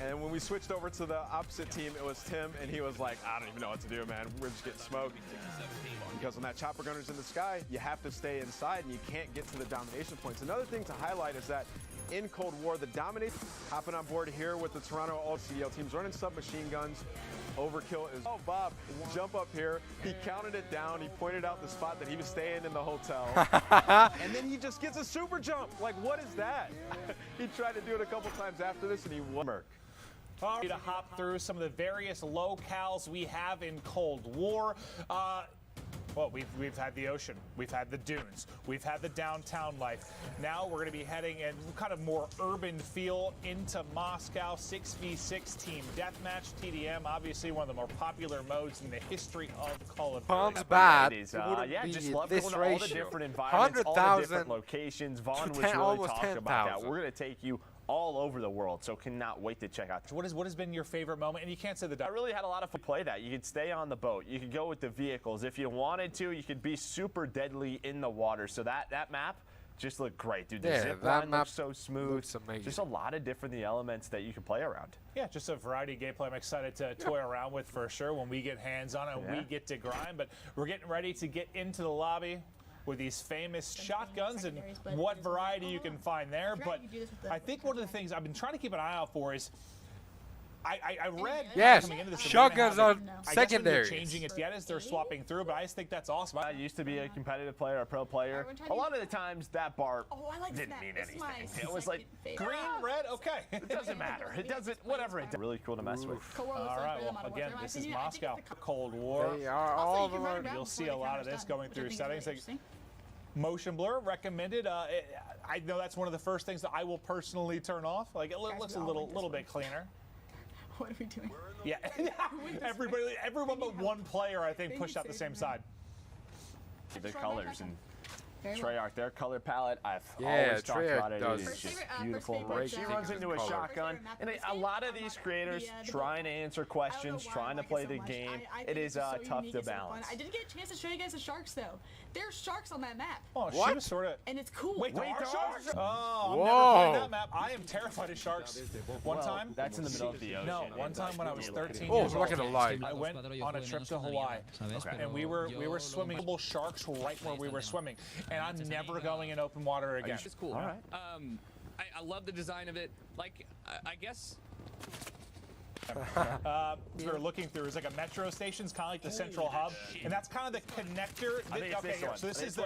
And when we switched over to the opposite team, it was Tim, and he was like, I don't even know what to do, man. We're just getting smoked. Because when that chopper gunner's in the sky, you have to stay inside, and you can't get to the domination points. Another thing to highlight is that in Cold War, the domination, hopping on board here with the Toronto All-CDL teams, running submachine guns. Overkill is, oh, Bob, jump up here. He counted it down. He pointed out the spot that he was staying in the hotel. And then he just gets a super jump. Like, what is that? He tried to do it a couple times after this, and he won. To hop through some of the various locales we have in Cold War. Well, we've had the ocean, we've had the dunes, we've had the downtown life. Now we're going to be heading in kind of more urban feel into Moscow. 6v6 team deathmatch, TDM, obviously one of the more popular modes in the history of Call of Duty. Palms bad. Yeah, just love this going to all the different environments, 100,000 all the different locations. Vaughn was really almost talking about that. 10,000. We're going to take you all over the world, so cannot wait to check out. What has been your favorite moment? And you can't say the I really had a lot of fun play that. You could stay on the boat. You could go with the vehicles. If you wanted to, you could be super deadly in the water. So that map just looked great, dude. The zip line looks so smooth. Just a lot of different elements that you can play around. Yeah, just a variety of gameplay I'm excited to toy around with for sure when we get hands on it and we get to grind. But we're getting ready to get into the lobby with these famous shotguns and what variety you can find there. But I think one of the things I've been trying to keep an eye out for is I read coming into this, shotguns are secondary. Changing it yet as they're swapping through, but I just think that's awesome. I used to be a competitive player, a pro player. A lot of the times that bar didn't mean anything. It was like green, red, okay. It doesn't matter. It doesn't, whatever it does. Really cool to mess with. All right, well, again, this is Moscow. Cold War. They are all of them. You'll see a lot of this going through settings. Like, motion blur recommended. I know that's one of the first things that I will personally turn off. Like it looks a little bit cleaner. What are we doing? Yeah, everyone but one player I think pushed out the same side. The colors and Treyarch, their color palette, I've Yeah, always talked about it. does It is just favorite, beautiful. first She favorite, runs into a color. shotgun, and a lot of these creators trying to answer questions, trying to play the game. It is tough to balance. I did get a chance to show you guys the sharks, though. There's sharks on that map. Oh, What? she was sort of. And it's cool. Wait, there are sharks? Oh, I'm Whoa. never playing that map. I am terrified of sharks. One time. That's in the middle of the ocean. No, one time when I was 13 Oh, years old, look at the light. I went on a trip to Hawaii, and we were swimming little sharks right where we were swimming, and I'm never going in open water again. It's cool. All right. I love the design of it. Like, I guess. We're looking through is like a metro station's kind of like the central hub, and that's kind of the connector. So this is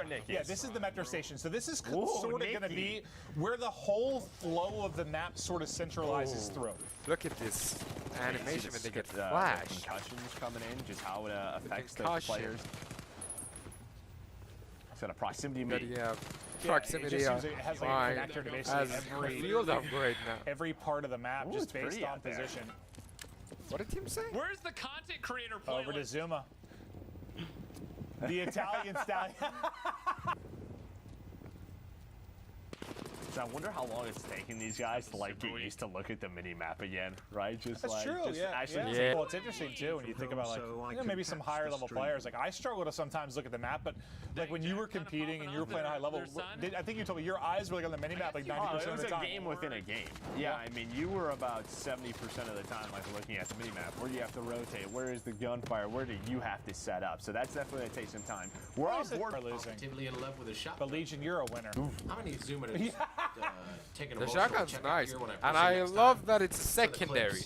this is the metro station. So this is sort of going to be where the whole flow of the map sort of centralizes through. Look at this animation when they get The flashed. concussions coming in, just how it affects the concussion. players. It's got a proximity But meet. yeah, proximity it has like fine. a connector to basically As field upgrade now. every part of the map, Ooh, just it's based pretty on out there. position. What did Tim say? Where's the content creator playlist? Over to Zuma. The Italian stallion. So I wonder how long it's taking these guys to like get used to look at the mini map again, right? Just That's like true, just yeah. actually Yeah. Well, it's interesting too when you think about like maybe some higher level players. Like I struggle to sometimes look at the map, but like when you were competing and you were playing at a high level, I think you told me your eyes were like on the mini map like 90% it of was the a time. game within a game. Yeah, I mean, you were about 70% of the time like looking at the mini map. Where do you have to rotate? Where is the gunfire? Where do you have to set up? So that's definitely going to take some time. We're on board. Losing. Actively in love with a shot. But Legion, you're a winner. How many Zuma to take an The emotional shotgun's check nice, here when I and push it I next love time? that it's a secondary,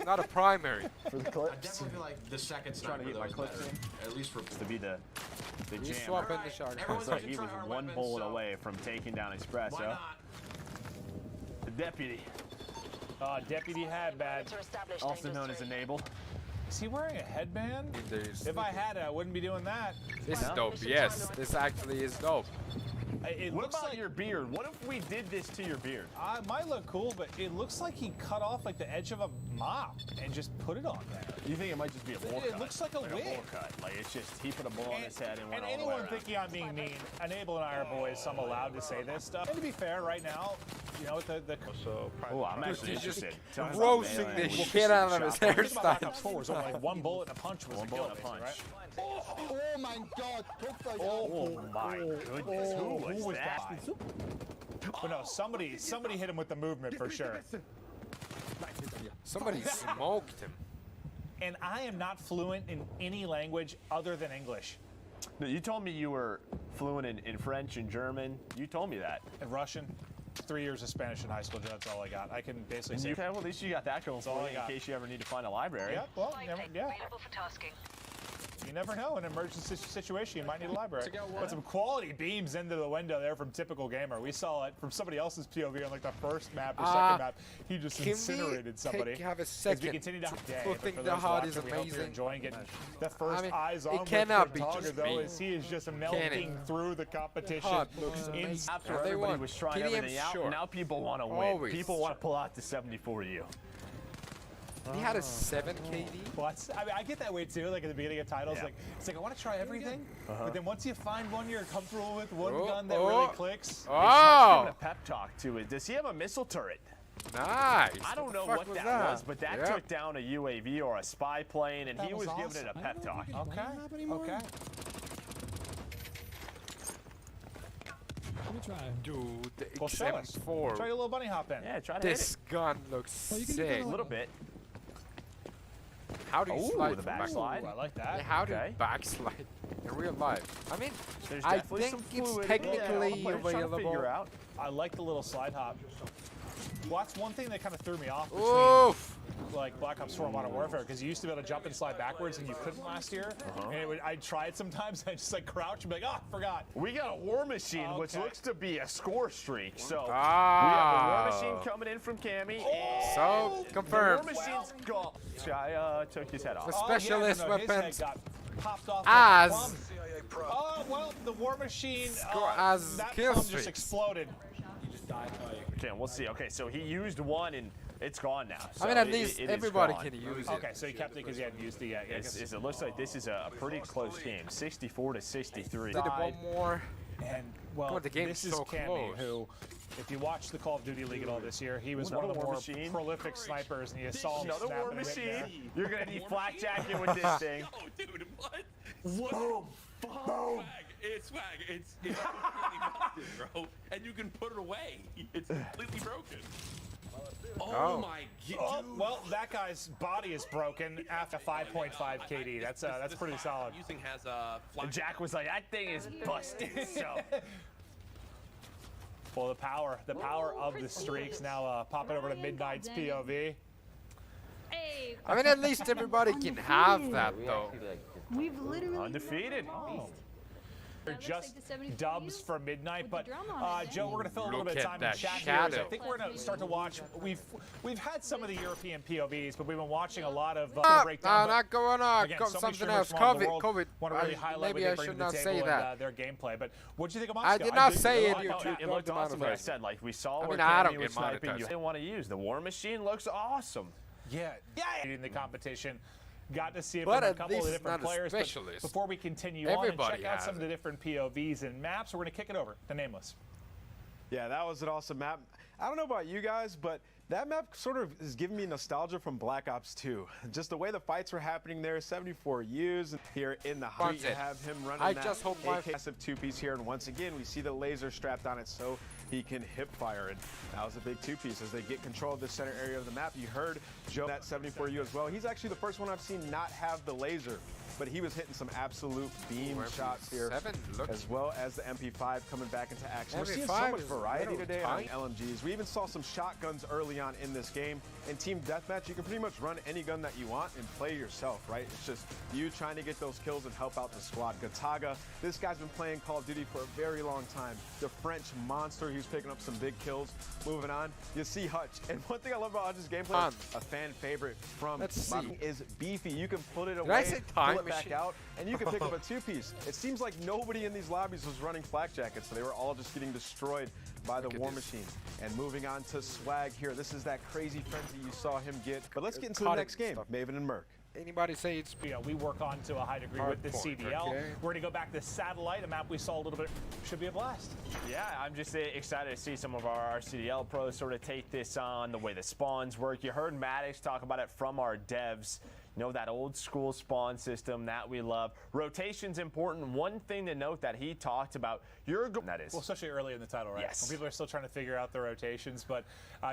not a primary. For the I clips. definitely feel like the second Trying to sniper get my though is clips better. in. At least for To be the You jam. swap in the shotgun. Everyone's So he trying was our one weapons, bullet so away from taking down Espresso. why not? The deputy, Deputy Hadbad. also known as Enable. Is he wearing a headband? There's- If I had it, I wouldn't be doing that. This is dope. Yes, this actually is dope. It What looks about like your beard? What if we did this to your beard? It might look cool, but it looks like he cut off like the edge of a mop and just put it on there. You think it might just be a bowl It cut? looks like a wig. bowl cut. Like it's just he put a bowl on his head and went And all the way anyone around. thinking I'm being mean, Enable and I are boys, so I'm allowed to say this stuff. And to be fair, right now, you know, with the Oh, I'm actually He's just interested. Tell me about roasting melee. the Well, shit out of his think about hairstyle. backup forwards, so like one bullet and a punch was One a bullet kill, and a basically, punch. right? Oh my God! Oh my goodness, who was that? But no, somebody hit him with the movement for sure. Somebody smoked him. And I am not fluent in any language other than English. No, you told me you were fluent in French and German. You told me that. And Russian. 3 years of Spanish in high school, that's all I got. I can basically say. Okay, well, at least you got that going all for I you got. in case you ever need to find a library. Yeah, well, you never know. In an emergency situation, you might need a library. Put some quality beams into the window there from Typical Gamer. We saw it from somebody else's POV on like the first map or second map. He just incinerated somebody. Have a As second we continue down the day, to but think for the those HUD is watching, we hope you're amazing. enjoying getting the first eyes on it with cannot be Targa, just though, me. as he is just melting through the competition. HUD looks in amazing. After everybody was trying everything out, sure. now people want to win. Always. People want to pull out the 74U. He had a 7 KD. Well, I mean, I get that way too. Like at the beginning of titles, Yeah. like it's like I want to try everything, but then once you find one you're comfortable with, one gun that really clicks. Oh! A pep talk to it. Does he have a missile turret? Nice. I don't know what that was, but that took down a UAV or a spy plane, and he was giving it a pep talk. Okay. Okay. Let me try. Dude, the Well, show us. XM4. Try your little bunny hop in. Yeah, try to hit This it. gun looks Oh, you can do sick. that A little bit. How do you Ooh, slide the from backslide. Ooh, I like that. Yeah, how do Okay. you backslide in real life? I mean, There's I definitely think some it's fluid. technically Yeah, players trying to figure available. out. I like the little slide hop. Well, that's one thing that kind of threw me off between Oof. like Black Ops 4 and Modern Warfare, because you used to be able to jump and slide backwards, and you couldn't last year. And I'd try it sometimes. I just like crouch and be like, oh, forgot. We got a War Machine, which Okay. looks to be a score streak. So we Ah. have a War Machine coming in from Cammy. So, confirmed. The War Machine's gone. Guy took his head off. The Oh, specialist yeah, no, his head weapons got popped off as like a plum. Oh, well, the War Machine, as that kill plum just streaks. exploded. Okay, we'll see. Okay, so he used one and it's gone now. So I mean, at it- least it is everybody gone. can use it. Okay, so he kept it because he hadn't used it yet. Yeah, I guess. It looks like this is a pretty close game, 64 to 63. Did it one more. And, well, God, the game's this is so Cammy, close. who, if you watch the Call of Duty League at all this year, he was Another one of the War more Machine. prolific snipers, and you saw him Another War snapping it in there. Machine. You're going to need flak jacket with this thing. Oh, dude, what? Boom. Swag. It's swag. It's completely busted, bro. And you can put it away. It's completely broken. Oh my god. Oh, well, that guy's body is broken after 5.5 KD. That's pretty solid. Using has a And Jack was like, that thing is busted. So Well, the power of the streaks now popping over to Midnight's POV. Hey, I mean, at least everybody can have that, though. we've literally undefeated. They're just dubs for Midnight, but drum on it, Joe, we're gonna fill a little Look bit of at time in that chat here. shadow. I think we're gonna start to watch. We've had some of the European POVs, but we've been watching a lot of breakdown. Not going on. Again, Got so many something streamers else. from all over the COVID. world COVID. want to really highlight what Maybe they I bring should to the not table say and that. their gameplay. But what do you think of I Moscow? did not think say it it. looked You're awesome. too- It looked Don't awesome, but I monetize. said, like, we saw I where mean, I don't Cammy get was sniping. You monetized. didn't want to use. The War Machine looks awesome. Yeah, in the competition. Got to see it But from a at couple of least different not a players. But specialist. before we continue on and Everybody check out has some of the it. different POVs and maps, we're going to kick it over to Nameless. Yeah, that was an awesome map. I don't know about you guys, but that map sort of is giving me nostalgia from Black Ops 2. Just the way the fights were happening there, 74 U's here in the height. You have him running I that just hope my massive two-piece here, and once again, we see the laser strapped on it so he can hip fire it. That was a big two-piece as they get control of the center area of the map. You heard Joe, that 74U as well. He's actually the first one I've seen not have the laser, but he was hitting some absolute beam shots here, as well as the MP5 coming back into action. We're seeing so MP5 much is variety little today on tight. LMGs. We even saw some shotguns early on in this game. In Team Deathmatch, you can pretty much run any gun that you want and play yourself, right? It's just you trying to get those kills and help out the squad. Gataga, this guy's been playing Call of Duty for a very long time. The French monster, he was picking up some big kills. Moving on, you see Hutch. And one thing I love about Hutch's gameplay, a fan favorite from Modern is beefy. You can put it Did away, I say time pull it back machine? out, and you can pick up a two-piece. It seems like nobody in these lobbies was running flak jackets, so they were all just getting destroyed by the War Machine. And moving on to Swag here. This is that crazy frenzy you saw him get. But let's get into the Caught it next game, Maven and Merc. Anybody say it's We work on to a high degree with the Hardpoint, CDL. okay. We're going to go back to Satellite, a map we saw a little bit. Should be a blast. Yeah, I'm just excited to see some of our CDL pros sort of take this on, the way the spawns work. You heard Maddox talk about it from our devs. You know, that old school spawn system that we love. Rotation's important. One thing to note that he talked about, that is. Well, especially early in the title, right? Yes. When people are still trying to figure out the rotations, but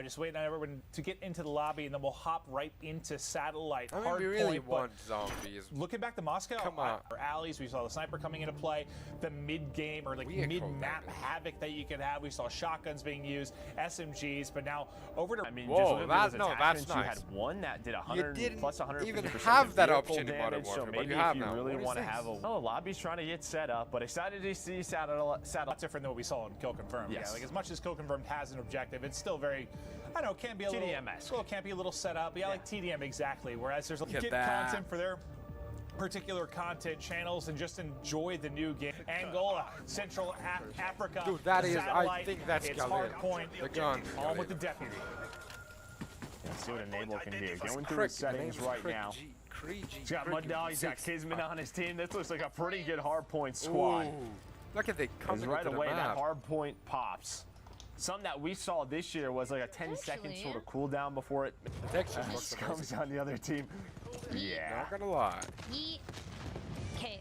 just waiting on everyone to get into the lobby, and then we'll hop right into satellite. I mean, hard we really point, want zombies. Looking back to Moscow, Come on. our alleys, we saw the sniper coming into play, the mid-game or like mid-map havoc that you could have. We saw shotguns being used, SMGs, but now over to. I mean, whoa, that's nice. You had one that did 100 plus 150% even have that vehicle option in Modern damage, Warfare, so but maybe you have if you now. really What is want to this? have a lobby's trying to get set up, but excited to see satellite. That's different than what we saw in Kill Confirmed. Yes. Yeah, like as much as Kill Confirmed has an objective, it's still very, I don't know, can be a little TDM-esque. Well, can't be a little set up. Yeah, like TDM exactly. Whereas there's Look at get that. content for their particular content channels and just enjoy the new game. Angola, Central Africa. Dude, that is, I satellite, think that's it's Galil. hard point. The gun. On with the deputy. Let's see what Enable can do. Going through his settings right now. He's got Mud Dog, he's got Kismet on his team. This looks like a pretty good hard point squad. Ooh. Look at they coming right into away, the that map. hard point pops. Something that we saw this year was like a 10-second sort of cooldown before it comes on the other team. Yeah. Not gonna lie. Okay.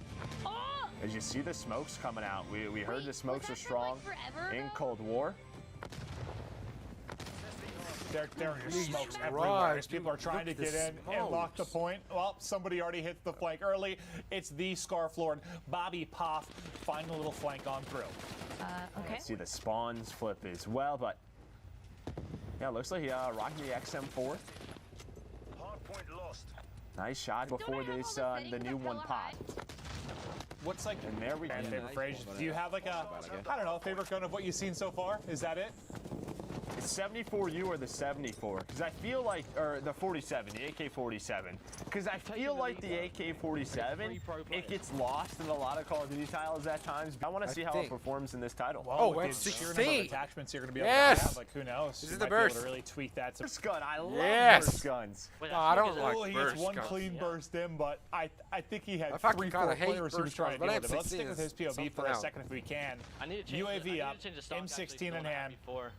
As you see the smokes coming out, we heard the smokes are strong in Cold War. There are smokes everywhere as people are trying to get in and lock the point. Well, somebody already hits the flank early. It's the Scarf Lord, Bobby Poff, finding a little flank on through. Okay. See the spawns flip as well, but yeah, looks like rocking the XM4. Nice shot before this the new one popped. What's like and there we go. Favorite phrase? Do you have like a, I don't know, favorite gun of what you've seen so far? Is that it? It's 74U or the 74? Because I feel like, or the 47, the AK-47. Because I feel like the AK-47, it gets lost in a lot of Call of Duty titles at times. I want to see how it performs in this title. Well, with the sheer number of attachments you're going to be able to have, like who knows? This You is the might be able burst. to really tweak that. Burst gun, I love burst guns. No, I don't Oh, like he burst gets one guns. clean burst in, but I think he had I fucking 3-4 kinda hate players who was burst trying to guns, deal but with it. Let's stick M16 with his is POV for something a else. second if we can. I need to change UAV up, change the stock, M16 actually, in from what I had hand. before.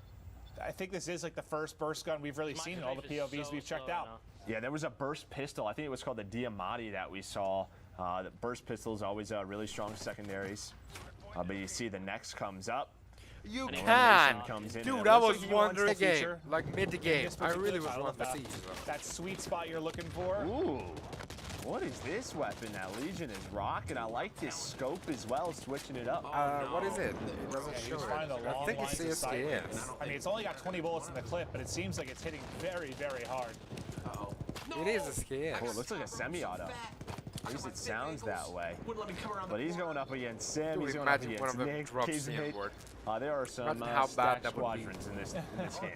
I think this is like the first burst gun we've really seen in all the POVs we've checked out. Yeah, there was a burst pistol. I think it was called the Diamatti that we saw. The burst pistol is always really strong secondaries. But you see the next comes up. You And can! elimination comes in. Dude, It I looks was like he wants wondering the game, feature. like mid to game. I really was wanting to see that sweet spot you're looking for. Ooh, what is this weapon that Legion is rocking? I like this scope as well, switching it up. What is it? It doesn't show it. I think it's the SKS. I mean, it's only got 20 bullets in the clip, but it seems like it's hitting very, very hard. It is a SKS. Oh, it looks like a semi-auto. At least it sounds that way. But he's going up against Sim. Dude, He's going up imagine one against of them Nick. drops Kismet. the N-word. There are some Imagine how bad stacked that would be. squadrons in this game.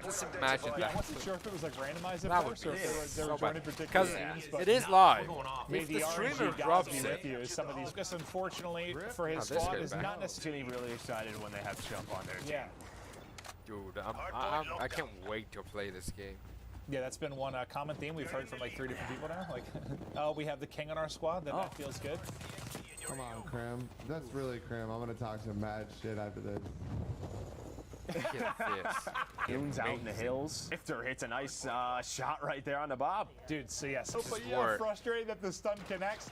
Just imagine Yeah, I that. wasn't sure if it was like randomized at That would first or be if they were so joining bad. particular Because teams. But it is live. Maybe If the RNG streamer gods drops be it. with you. Some of these, just unfortunately for his Oh, this squad, goes is back. not necessarily. Getting really excited when they have Jump on their team. Yeah. Dude, I can't wait to play this game. Yeah, that's been one common theme we've heard from like 3 different people now. Like, oh, we have the king on our squad, then that feels good. Come on, Crim. That's really Crim. I'm gonna talk some mad shit after this. Goons out in the hills. Ifter hits a nice shot right there on the bob. Dude, so yes. This But is yeah, work. frustrated that the stun connects.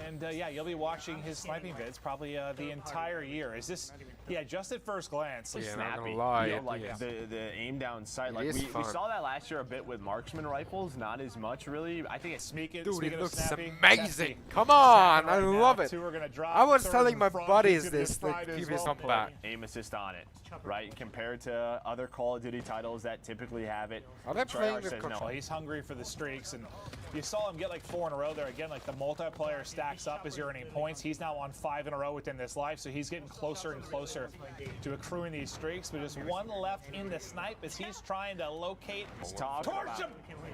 And yeah, you'll be watching his sniping vids probably the entire year. Is this, yeah, just at first glance. Yeah, Snappy. not gonna lie, You know, it like is. the aim down sight. It Like is we fun. saw that last year a bit with marksman rifles, not as much really. I think it's Dude, Dude, it looks snappy, amazing. Testy. Come on, I Right now, love it. 2 are gonna drop, I was third telling and my front, buddies he's gonna this get the fried as previous well. comeback. aim assist on it, right? Compared to other Call of Duty titles that typically have it. Are they Treyarch playing with says no. Well, he's hungry for the streaks, and you saw him get like 4 in a row there. Again, like the multiplayer stacks up as you're earning points. He's now on 5 in a row within this life, so he's getting closer and closer to accruing these streaks. But just one left in the snipe as he's trying to locate. Torch him!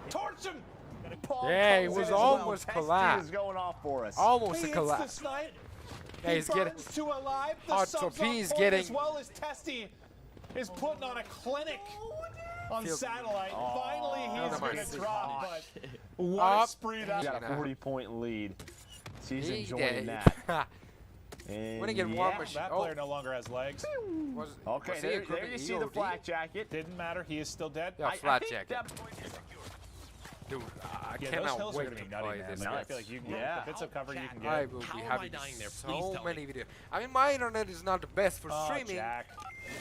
Torch him! Yeah, it was almost collapsed. is going off for us. Almost He a hits collapse. the snipe. Yeah, he's he getting burns to alive. The hot, subs so on he's point getting as well as Testy is putting on a clinic on Feels- satellite. Finally, he's Another going to mic. drop, but what Up. a spree that. He's got a 40-point lead. So he's He enjoying did. that. And Winning in yeah, one machine. That player no longer has legs. Okay, there you see the flak jacket. Didn't matter. He is still dead. Yeah, I flat think jacket. that- Dude, I Yeah, those cannot hills are wait gonna to be nutty, play man. this. Like, I game. feel like you can get the bits of cover you can get. I will be having so many videos. I mean, my internet is not the best for streaming. Jack.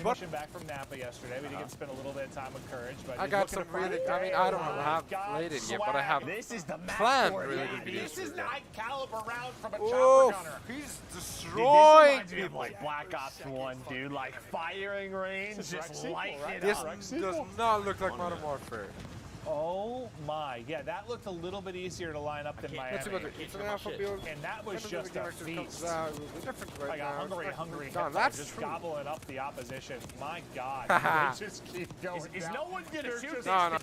Pushing back from Napa yesterday. We did get to spend a little bit of time with Courage, but I got some really. I mean, I don't know. I haven't played it yet, but I have This is the planned for it, really baby. good This videos. is the high caliber round from a Oh, chopper gunner. he's Dude, destroying this reminds me of like Black Ops 1, dude. Like firing range, just lighting it This up. does not look like Modern Warfare. Oh my, yeah, that looked a little bit easier to line up than Miami. Let's see what it's an alpha build. And that was just a feast. Different right Like a now. hungry Done. Hitler That's just true. gobbling up the opposition. My God, they just keep going. Is down. no one gonna shoot this? No, no.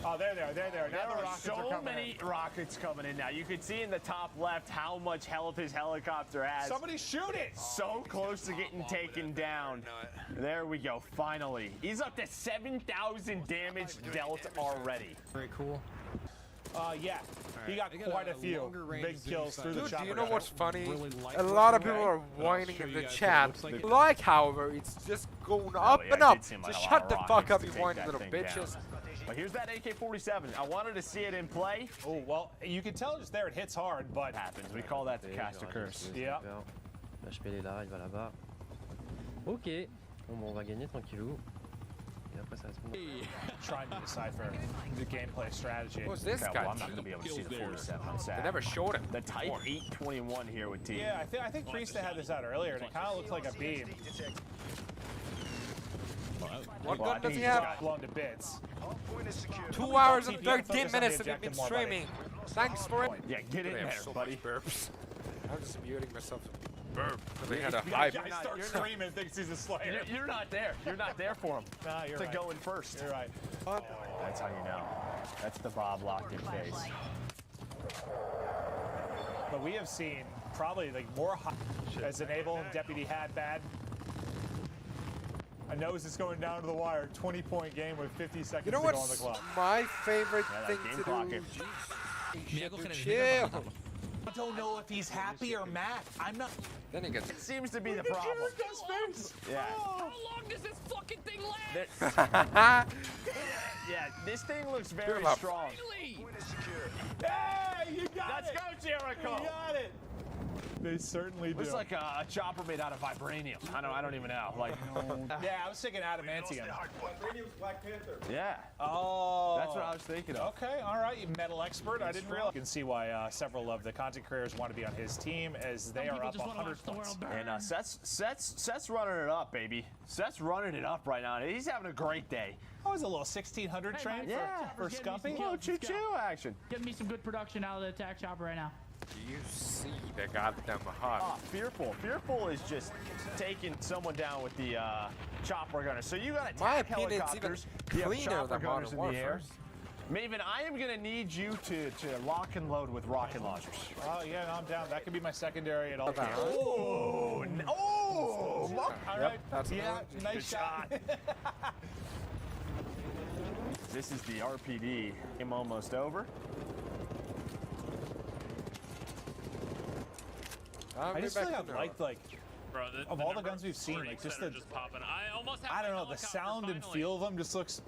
Oh, there. Now There the are rockets are so coming many in. rockets coming in now. You can see in the top left how much health his helicopter has. Somebody shoot it! So close to getting taken down. There we go, finally. He's up to 7,000 damage dealt already. Very cool. Yeah, he got quite a few big kills through the Dude, chopper. do you know gunner. what's funny? really like A lot of looking people at. are whining show in you the guys what it chat. looks like. Like, however, it's just going up yeah, and it up. did seem like Just a lot shut of the fuck rockets up, to you take whining that little thing down. bitches. But here's that AK-47. I wanted to see it in play. Oh, well, you can tell just there it hits hard, but Happens. We call that the caster curse. Yeah. L'HP est là, il va là-bas. Ok. Bon, on va gagner tranquillou. Et après ça va se trying to decipher the gameplay strategy. Who's this Okay, guy? well, I'm not going to be able to see the 47. I'm sad. They never showed him. The Type 821 here with T. Yeah, I think Priesta had this out earlier, and it kind of looked like a beam. What Well, I gun does think he just have? got blown to bits. 2 hours and Keep your 13 focus on minutes the of him objective more, buddy. streaming. Thanks for it. Yeah, get in I have there, so buddy. much burps. I'm just muting myself. Burp. They had a The high. guy starts screaming, thinks he's a slayer. You're not there. You're not there for him. Nah, you're to right. go in first. You're right. That's how you know. That's the Bob Lockett face. But we have seen probably like more as Enable, Deputy Had Bad. A nose is going down to the wire. 20-point game with 50 seconds You know to go on the what's clock. my favorite Yeah, thing that to game clock do? is- Chill. I don't know if he's happy or mad. I'm not. Then he gets. It seems to be the problem. Yeah. How long does this fucking thing last? Yeah, this thing looks very Good luck. strong. Hey, you got Let's it. go, Jericho. You got it. They certainly do. Looks like a chopper made out of vibranium. I don't even know. Like, Yeah, I was thinking adamantium. Black Panther. yeah. Oh. That's what I was thinking of. Okay, all right, you metal expert. I didn't realize. You can see why several of the content creators want to be on his team as they are up 100 points. And Seth's running it up, baby. Seth's running it up right now. He's having a great day. Oh, it's a little 1600 train Yeah. for Scumpy. Oh, choo-choo action. Getting me some good production out of the attack chopper right now. Do you see the goddamn hot? Oh, Fearful. Fearful is just taking someone down with the chopper gunner. So you got My attack opinion, it's even helicopters. You have cleaner chopper than gunners in Modern the air. Warfare. Maven, I am going to need you to lock and load with rocket launchers. Oh, yeah, no, I'm down. That could be my secondary at all Okay. times. Oh, All Yep, right. that's Yeah, another- nice shot. This is the RPD. Game almost over. I just feel like I've liked, like, Bro, of all the guns we've seen, like, just the, just popping. I almost have I don't to know, go the helicopter sound and finally. feel of them just looks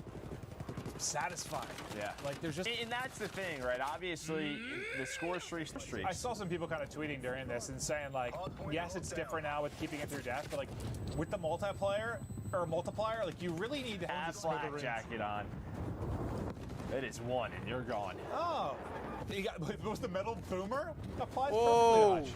satisfying. Yeah. Like, there's just... And that's the thing, right? Obviously, the score streaks. I saw some people kind of tweeting during this and saying, like, yes, it's different now with keeping it through death, but, like, with the multiplier, like, you really need to have the Flak smithereens. jacket on. It is one, and you're gone. Oh. You got, was the metal boomer applied Whoa. perfectly?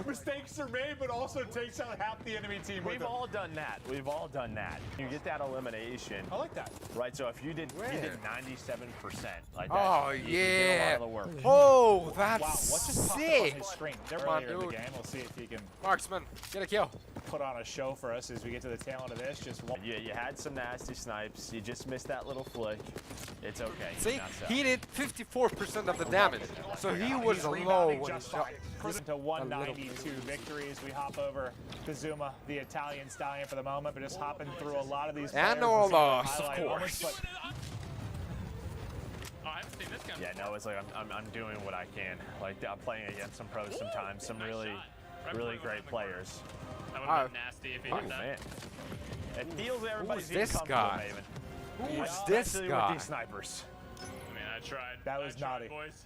Mistakes are made, but also takes out half the enemy team. We've all done that. We've all done that. You get that elimination. I like that. Right, so if you did 97%, like that. Oh you did a lot yeah! of the work. Oh, that's Wow, what just popped up on sick! his screen? They're Come on, earlier in the dude. game. We'll see if he can Marksman, get a kill. put on a show for us as we get to the tail end of this. Just one. You had some nasty snipes. You just missed that little flick. It's okay. See, Not so. he did 54% of the damage, so he was low when he just shot. fine. To 192 victories. We hop over to Zuma, the Italian stallion, for the moment, but just hopping through a lot of these. And players no and seeing loss, the of highlight course. moments, Oh, I haven't seen this guy. Yeah, no, it's like I'm doing what I can. Like I'm playing against some pros sometimes, some really really great players. That would have been nasty if he did that. Man. It feels everybody's Who's this getting comfortable, guy? Maven. Who's Yeah, this especially guy? with these snipers. I mean, I tried. That was I tried, naughty. boys.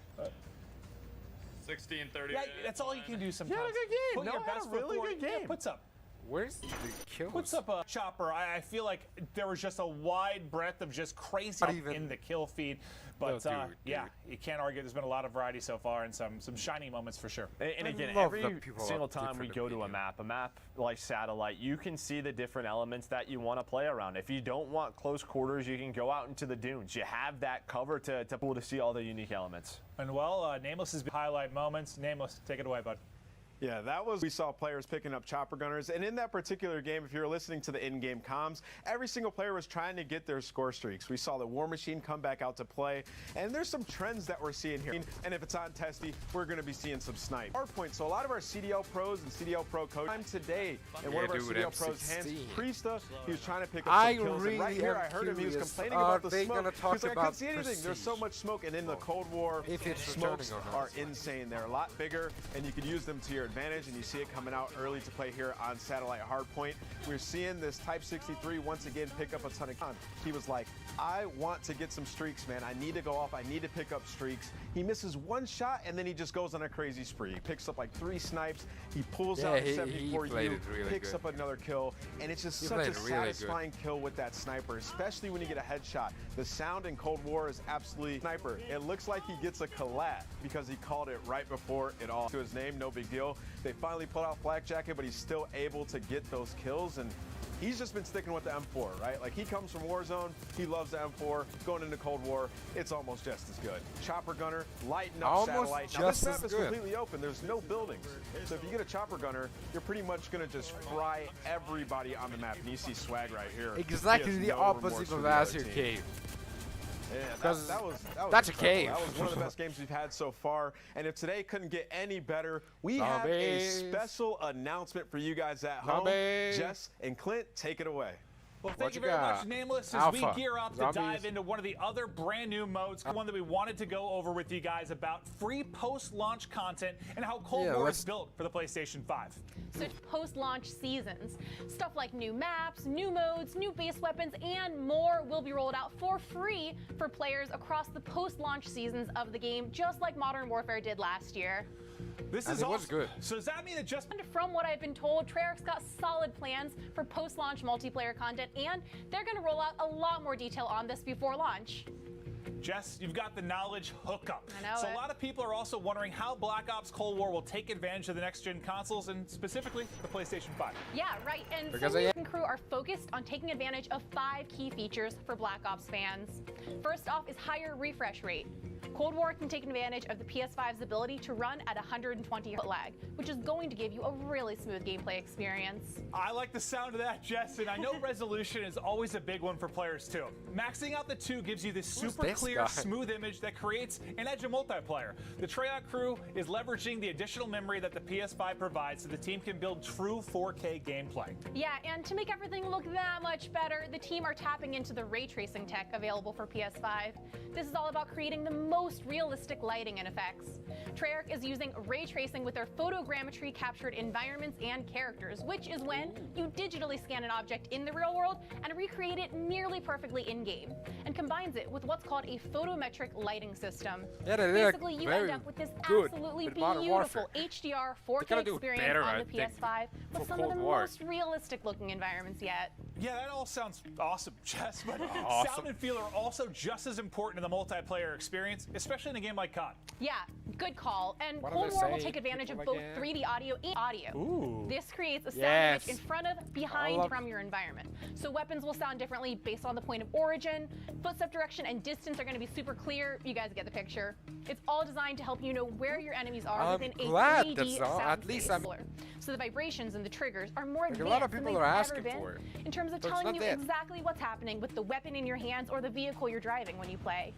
16-30. Yeah, that's all you can do sometimes. Yeah, good game. Put No, your had a best foot really forward. good game. Yeah, puts up. Where's the kills? Puts up a chopper. I feel like there was just a wide breadth of just crazy in the kill feed. But yeah, you can't argue. There's been a lot of variety so far and some shining moments for sure. And again, every single time we go to a map like Satellite, you can see the different elements that you want to play around. If you don't want close quarters, you can go out into the dunes. You have that cover to see all the unique elements. And well, Nameless has been highlight moments. Nameless, take it away, bud. Yeah, we saw players picking up chopper gunners, and in that particular game, if you were listening to the in-game comms, every single player was trying to get their score streaks. We saw the War Machine come back out to play, and there's some trends that we're seeing here. And if it's on Testy, we're going to be seeing some snipe. Hardpoint, so a lot of our CDL pros and CDL pro coaches today, and one of our CDL pros, Hans Priesta, he was trying to pick up some kills, and right here I heard him, he was complaining about the smoke. He was like, I couldn't see anything, there's so much smoke, and in the Cold War, smokes are insane. They're a lot bigger, and you can use them to your advantage, and you see it coming out early to play here on Satellite Hardpoint. We're seeing this Type 63 once again pick up a ton of time. He was like, I want to get some streaks, man. I need to go off. I need to pick up streaks. He misses one shot, and then he just goes on a crazy spree. He picks up like 3 snipes. He pulls out a 74 U, picks up another kill, and it's just such a satisfying kill with that sniper, especially when you get a headshot. The sound in Cold War is absolutely sniper. It looks like he gets a collat because he called it right before it all to his name. No big deal. They finally pulled out Flak Jacket, but he's still able to get those kills, and he's just been sticking with the M4, right? Like, he comes from Warzone, he loves the M4. Going into Cold War, it's almost just as good. Chopper Gunner, lighten up Satellite. Now, this map is completely open. There's no buildings. So if you get a Chopper Gunner, you're pretty much going to just fry everybody on the map. And you see Swag right here. Exactly the opposite of last year, Cave. Yeah, that's a cave. That was one of the best games we've had so far. And if today couldn't get any better, we have a special announcement for you guys at home. Jess and Clint, take it away. Well, thank you very much, Nameless, as we gear up to dive into one of the other brand new modes, one that we wanted to go over with you guys about free post-launch content and how Cold War is built for the PlayStation 5. So post-launch seasons, stuff like new maps, new modes, new base weapons, and more will be rolled out for free for players across the post-launch seasons of the game, just like Modern Warfare did last year. This is awesome. Good. So does that mean that just from what I've been told, Treyarch's got solid plans for post-launch multiplayer content, and they're going to roll out a lot more detail on this before launch. Jess, you've got the knowledge hookup. I know so a lot of people are also wondering how Black Ops Cold War will take advantage of the next-gen consoles and specifically the PlayStation 5. Yeah, right. And Cindy and crew are focused on taking advantage of 5 key features for Black Ops fans. First off is higher refresh rate. Cold War can take advantage of the PS5's ability to run at 120 lag, which is going to give you a really smooth gameplay experience. I like the sound of that, Jess, and I know resolution is always a big one for players too. Maxing out the 2 gives you this super clear, smooth image that creates an edge of multiplayer. The Treyarch crew is leveraging the additional memory that the PS5 provides so the team can build true 4K gameplay. Yeah, and to make everything look that much better, the team are tapping into the ray tracing tech available for PS5. This is all about creating the most realistic lighting and effects. Treyarch is using ray tracing with their photogrammetry captured environments and characters, which is when you digitally scan an object in the real world and recreate it nearly perfectly in-game, and combines it with what's called a photometric lighting system. Yeah, basically, you end up with this absolutely beautiful HDR 4K experience on the PS5 with some of the most realistic looking environments yet. Yeah, that all sounds awesome, Jess, but sound and feel are also just as important in the multiplayer experience, especially in a game like COD. Yeah, good call. And Cold War will take advantage of both 3D audio and audio. Ooh. This creates a sound image in front of, behind, from your environment. So weapons will sound differently based on the point of origin. Footstep direction and distance are going to be super clear. You guys get the picture. It's all designed to help you know where your enemies are within a 3D sound at least space. So the vibrations and the triggers are more advanced a lot of people than are they've asking ever been for it. in terms of telling you exactly what's happening with the weapon in your hands or the vehicle you're driving when you play.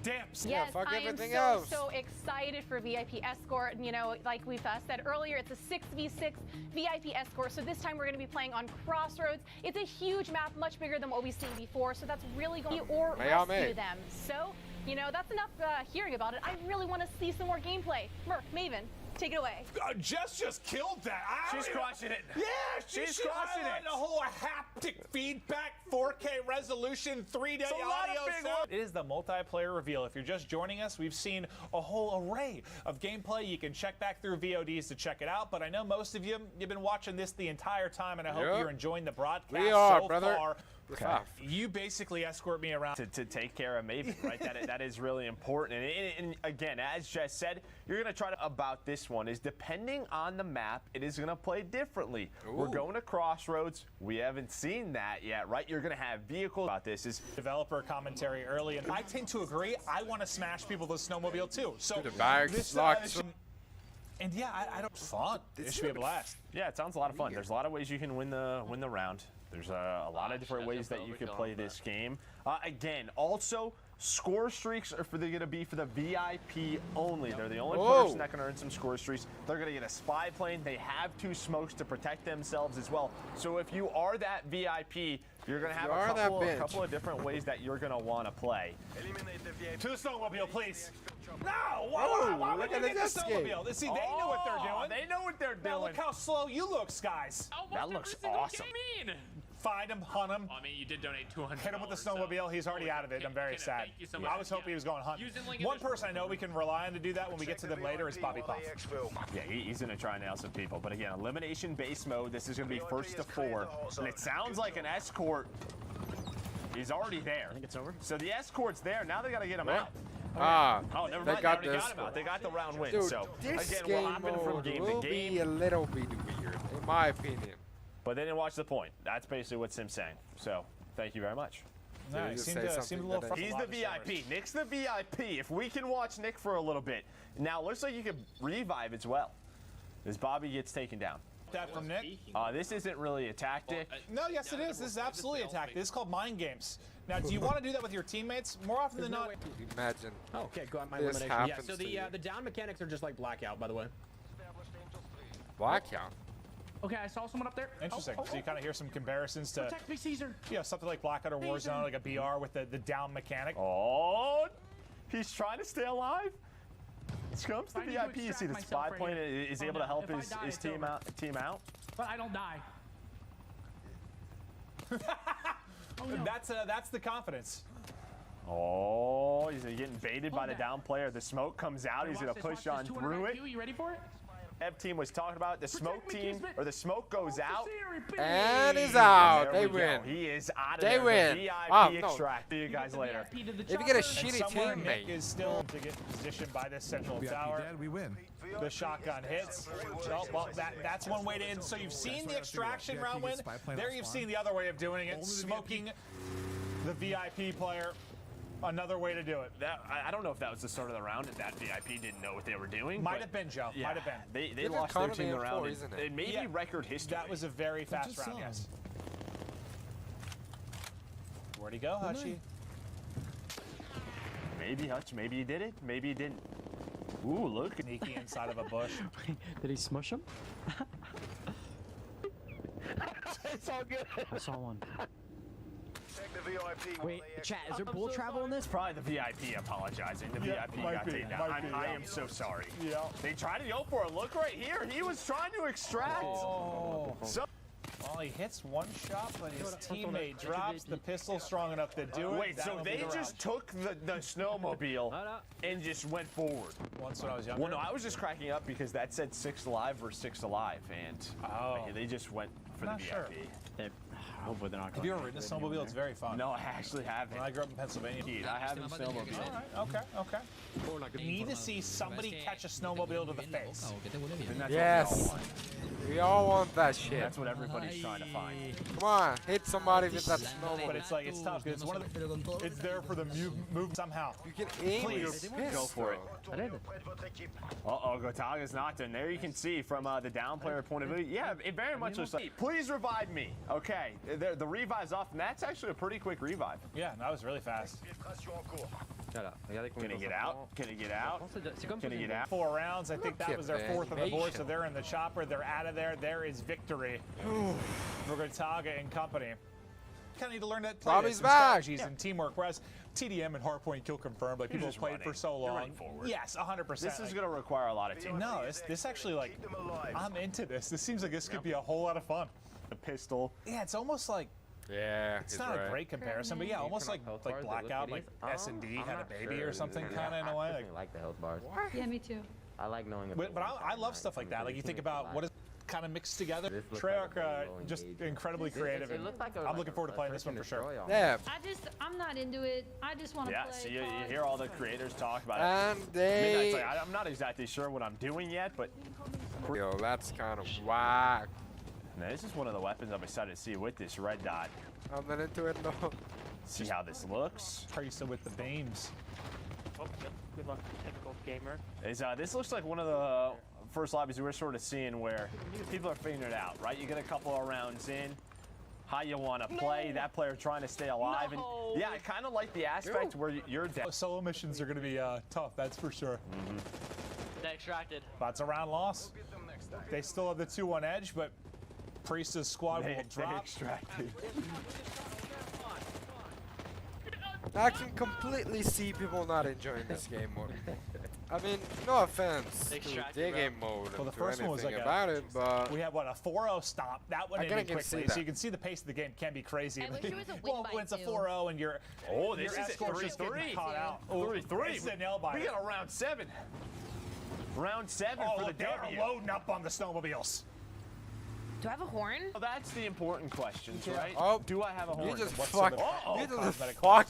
Damn. Yes, I am so excited for VIP Escort. You know, like we've said earlier, it's a 6v6 VIP Escort. So this time we're going to be playing on Crossroads. It's a huge map, much bigger than what we've seen before. So that's really going to rescue them. So, you know, that's enough hearing about it. I really want to see some more gameplay. Murph, Maven, Take it away. Jess just killed that. She's crushing it. Yeah, she's crushing it. The whole haptic feedback, 4K resolution, 3D audio. It is the multiplayer reveal. If you're just joining us, we've seen a whole array of gameplay. You can check back through VODs to check it out. But I know most of you've been watching this the entire time, and I hope you're enjoying the broadcast so far. Okay. You basically escort me around to take care of Maven, right? that is really important. And again, as Jess said, you're going to try to about this one is depending on the map, it is going to play differently. Ooh. We're going to Crossroads. We haven't seen that yet, right? You're going to have vehicles. About this is developer commentary early, and I tend to agree. I want to smash people with the snowmobile too. So the bags, and yeah, I don't fun. It should be a blast. Yeah, it sounds a lot of fun. There's a lot of ways you can win the round. There's a lot of different ways that you could play this game. Again, also, score streaks are going to be for the VIP only. They're the only person that can earn some score streaks. They're going to get a spy plane. They have 2 smokes to protect themselves as well. So if you are that VIP, you're going to have a couple of different ways that you're going to want to play. To the snowmobile, please. No! Why would you get the snowmobile? See, they know what they're doing. They know what they're doing. Now look how slow you look, Skies. That looks awesome. Find him, hunt him. I mean, you did donate $200. Hit him with the snowmobile. He's already out of it. I'm very sad. Thank you so much. I was hoping he was going hunting. One person I know we can rely on to do that when we get to them later is Bobby Puff. Yeah, he's going to try and nail some people. But again, elimination-based mode. This is going to be 1st to 4. And it sounds like an escort is already there. I think it's over. So the escort's there. Now they got to get him out. Oh, never mind. They got him out. They got the round win. Dude, so this again, game what happened from game to game? Be a little bit weird, in my opinion. But they didn't watch the point. That's basically what Sim's saying. So thank you very much. Nice. Seemed a little He's the VIP. Nick's the VIP. If we can watch Nick for a little bit. Now, looks like you could revive as well as Bobby gets taken down. That from Nick? This isn't really a tactic. No, yes, it is. This is absolutely a tactic. This is called mind games. Now, do you want to do that with your teammates? More often than not. Imagine. Oh, okay, go on my this elimination. Yeah, happens so the down mechanics are just like blackout, by the way. Blackout? Okay, I saw someone up there. Interesting. So you kind of hear some comparisons to protect me, Caesar. Something like Blackout or Warzone, like a BR with the down mechanic. Oh, he's trying to stay alive. This comes to VIP. You see the spy plane is able to help his team out. But I don't die. That's the confidence. Oh, he's getting baited by the down player. The smoke comes out. He's going to push on through it. You ready for it? F team was talking about the smoke team, or the smoke goes out. And he's out. They win. He is out of there. They win. VIP extract. See you guys later. If you get a shitty teammate. Nick is still to get positioned by this central tower. We win. The shotgun hits. Oh, well, that's one way to end. So you've seen the extraction round win. There you've seen the other way of doing it, smoking the VIP player. Another way to do it. I don't know if that was the start of the round, if that VIP didn't know what they were doing. Might have been, Joe. Yeah, might have been. They lost their team the round. It may be record history. That was a very fast round, yes. Where'd he go, Hutchie? Maybe Hutch. Maybe he did it. Maybe he didn't. Ooh, look. Sneaky inside of a bush. Did he smush him? It's all good. I saw one. Wait, chat, is there bullet travel in this? Probably the VIP apologizing. The VIP got taken down. I am so sorry. Yeah. They tried to go for it. Look right here. He was trying to extract. Oh. So well, he hits one shot, but his teammate drops the pistol strong enough to do it. Wait, so they just took the snowmobile and just went forward. Once when I was younger? Well, no, I was just cracking up because that said 6 alive versus 6 alive, and they just went for the VIP. Sure. Hopefully they're not. Have you ever ridden a snowmobile? It's very fun. No, I actually haven't. When I grew up in Pennsylvania. I haven't snowmobile. All right, okay. Need to see somebody catch a snowmobile to the face. Yes. We all want that shit. That's what everybody's trying to find. Come on, hit somebody with that snowball. But it's like, it's tough. It's one of the, it's there for the move somehow. You can aim Please. Go for it. I did. Uh-oh, Gotaga's knocked in. There you can see from the down player point of view. Yeah, it very much looks like, please revive me. Okay, the revive's off, and that's actually a pretty quick revive. Yeah, that was really fast. Can he get out? Can he get out? Can he get out? 4 rounds. I think that was their 4th on the board, so they're in the chopper. They're out of there. There is victory for Gotaga and company. kind of need to learn that play Bobby's and back. strategies and teamwork. Whereas TDM and hardpoint kill confirmed, like people have played for so long. Yes, 100%. This is going to require a lot of teamwork. No, this actually, like, I'm into this. This seems like this could be a whole lot of fun. The pistol. Yeah, it's almost like. Yeah, it's not a great comparison, but yeah, almost like Blackout, like S&D had a baby or something, kind of in a way. I like the health bars. Yeah, me too. I like knowing. But I love stuff like that. Like you think about what is kind of mixed together. Treyarch, just incredibly creative. And I'm looking forward to playing this one for sure. Yeah. I'm not into it. I just want to play. Yeah, so you hear all the creators talk about and it. they. I'm not exactly sure what I'm doing yet, but. Yo, that's kind of whack. Now, this is one of the weapons I'm excited to see with this red dot. I'm not into it, no. See how this looks. Tracer with the beams. Oh, good luck, typical gamer. This looks like one of the first lobbies we're sort of seeing where people are figuring it out, right? You get a couple of rounds in, how you want to play, that player trying to stay alive. And yeah, I kind of like the aspect where you're dead. Solo missions are going to be tough, that's for sure. They extracted. That's a round loss. They still have the 2-1 edge, but Priest's squad will drop. Extracted. I can completely see people not enjoying this game mode. I mean, no offense to the game mode Well, the first one was like about it, but we had what, a 4-0 stop. That one ended quickly, so you can see the pace of the game can be crazy. Well, when it's a 4-0 and you're this is 3-3 caught out. 3-3. It's a nail biter. We got a round 7. Round 7 for the W. They're loading up on the snowmobiles. Do I have a horn? Well, that's the important questions, right? Oh, do I have a horn? You just fucked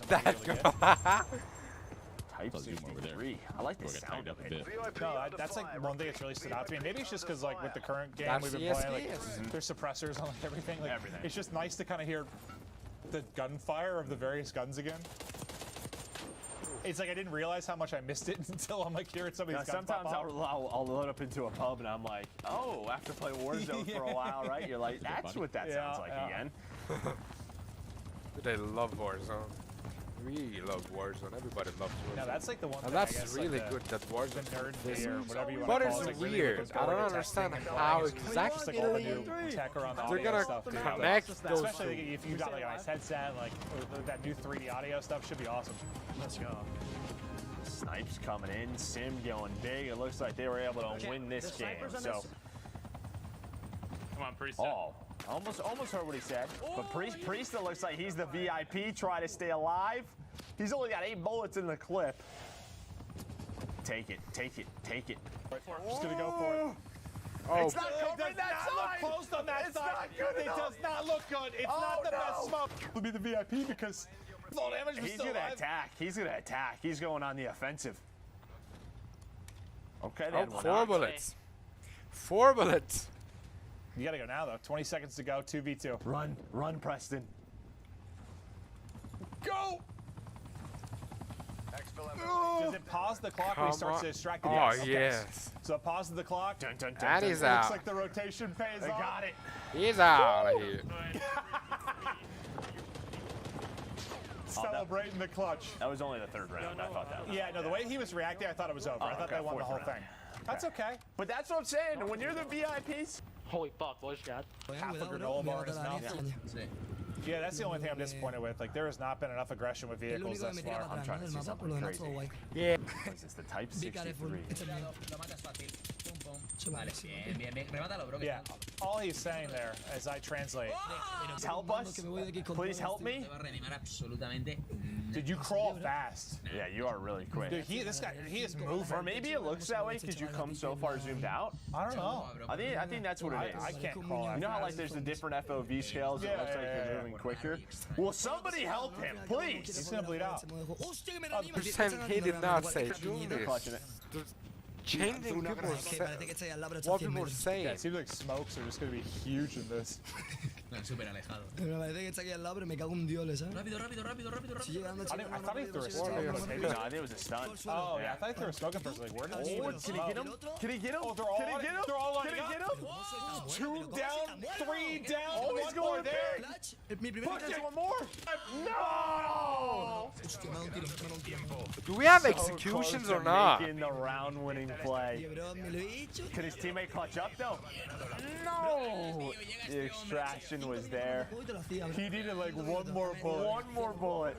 that guy. Type 63. I like the sound of it. No, that's like one thing that's really stood out to me. Maybe it's just because like with the current game we've been playing, like there's suppressors on like everything. Like, it's just nice to kind of hear the gunfire of the various guns again. It's like I didn't realize how much I missed it until I'm like hearing somebody's gun pop Sometimes off. I'll load up into a pub and I'm like, oh, after playing Warzone for a while, right? You're like, that's what that sounds like again. They love Warzone. We love Warzone. Everybody loves Warzone. Yeah, that's like the one thing. And that's I guess, really like good that Warzone nerd or whatever you want but to call it's it. Like weird. I don't understand how exactly all the new tech around the they're audio gonna stuff, connect those. Especially if you got like a nice headset, like that new 3D audio stuff should be awesome. Let's go. Snipes coming in, Sim going big. It looks like they were able to win this game. So, come on, Priest. Oh, almost heard what he said. But Priest looks like he's the VIP. Try to stay alive. He's only got 8 bullets in the clip. Take it, take it, take it. Just gonna go for it. Oh, it's not covering that side. Look closed on that side. It does not look good. It's not the best smoke. It'll be the VIP because. He's gonna attack. He's gonna attack. He's going on the offensive. Okay, then. 4 bullets. 4 bullets. You gotta go now, though. 20 seconds to go. 2v2. Run, Preston. Go! Does it pause the clock when he starts to distract the Oh, yes. So it pauses the clock. Dun, dun, dun, And dun, he's dun. out. Looks like the rotation pays off. Got it. He's out of here. Celebrating the clutch. That was only the 3rd round. I thought that was. Yeah, no, the way he was reacting, I thought it was over. I thought they won the whole thing. That's okay. But that's what I'm saying. When you're the VIPs. Holy fuck, what got? Half a granola bar in his mouth. Yeah, that's the only thing I'm disappointed with. Like, there has not been enough aggression with vehicles thus far. I'm trying to see something crazy. Yeah. What is this, the Type 63? Yeah, all he's saying there, as I translate, help us, please help me. Did you crawl fast? Yeah, you are really quick. Dude, this guy, he is moving. Or maybe it looks that way because you come so far zoomed out. I don't know. I think that's what it is. I can't crawl. You know how like there's the different FOV scales? It looks like you're moving quicker. Will somebody help him, please? He's gonna bleed out. Pretend he did not say do this. Changing what people are saying. Yeah, it seems like smokes are just gonna be huge in this. Súper alejado. Me parece que está aquí al lado, pero me cago en Dios, ¿sabes? Rápido. I thought he threw a smoke. No, I think it was a stun. Oh, yeah, I thought he threw a smoke at first. Like, where did he Can he get him? Can he get him? Oh, they're all Can he get him? They're all Can he get him? 2 down, 3 down. Oh, he's going there. Push it. One more. No! Do we have executions or not? Making the round-winning play. Can his teammate clutch up though? No! The extraction Marksman was there. He needed like one more bullet. One more bullet.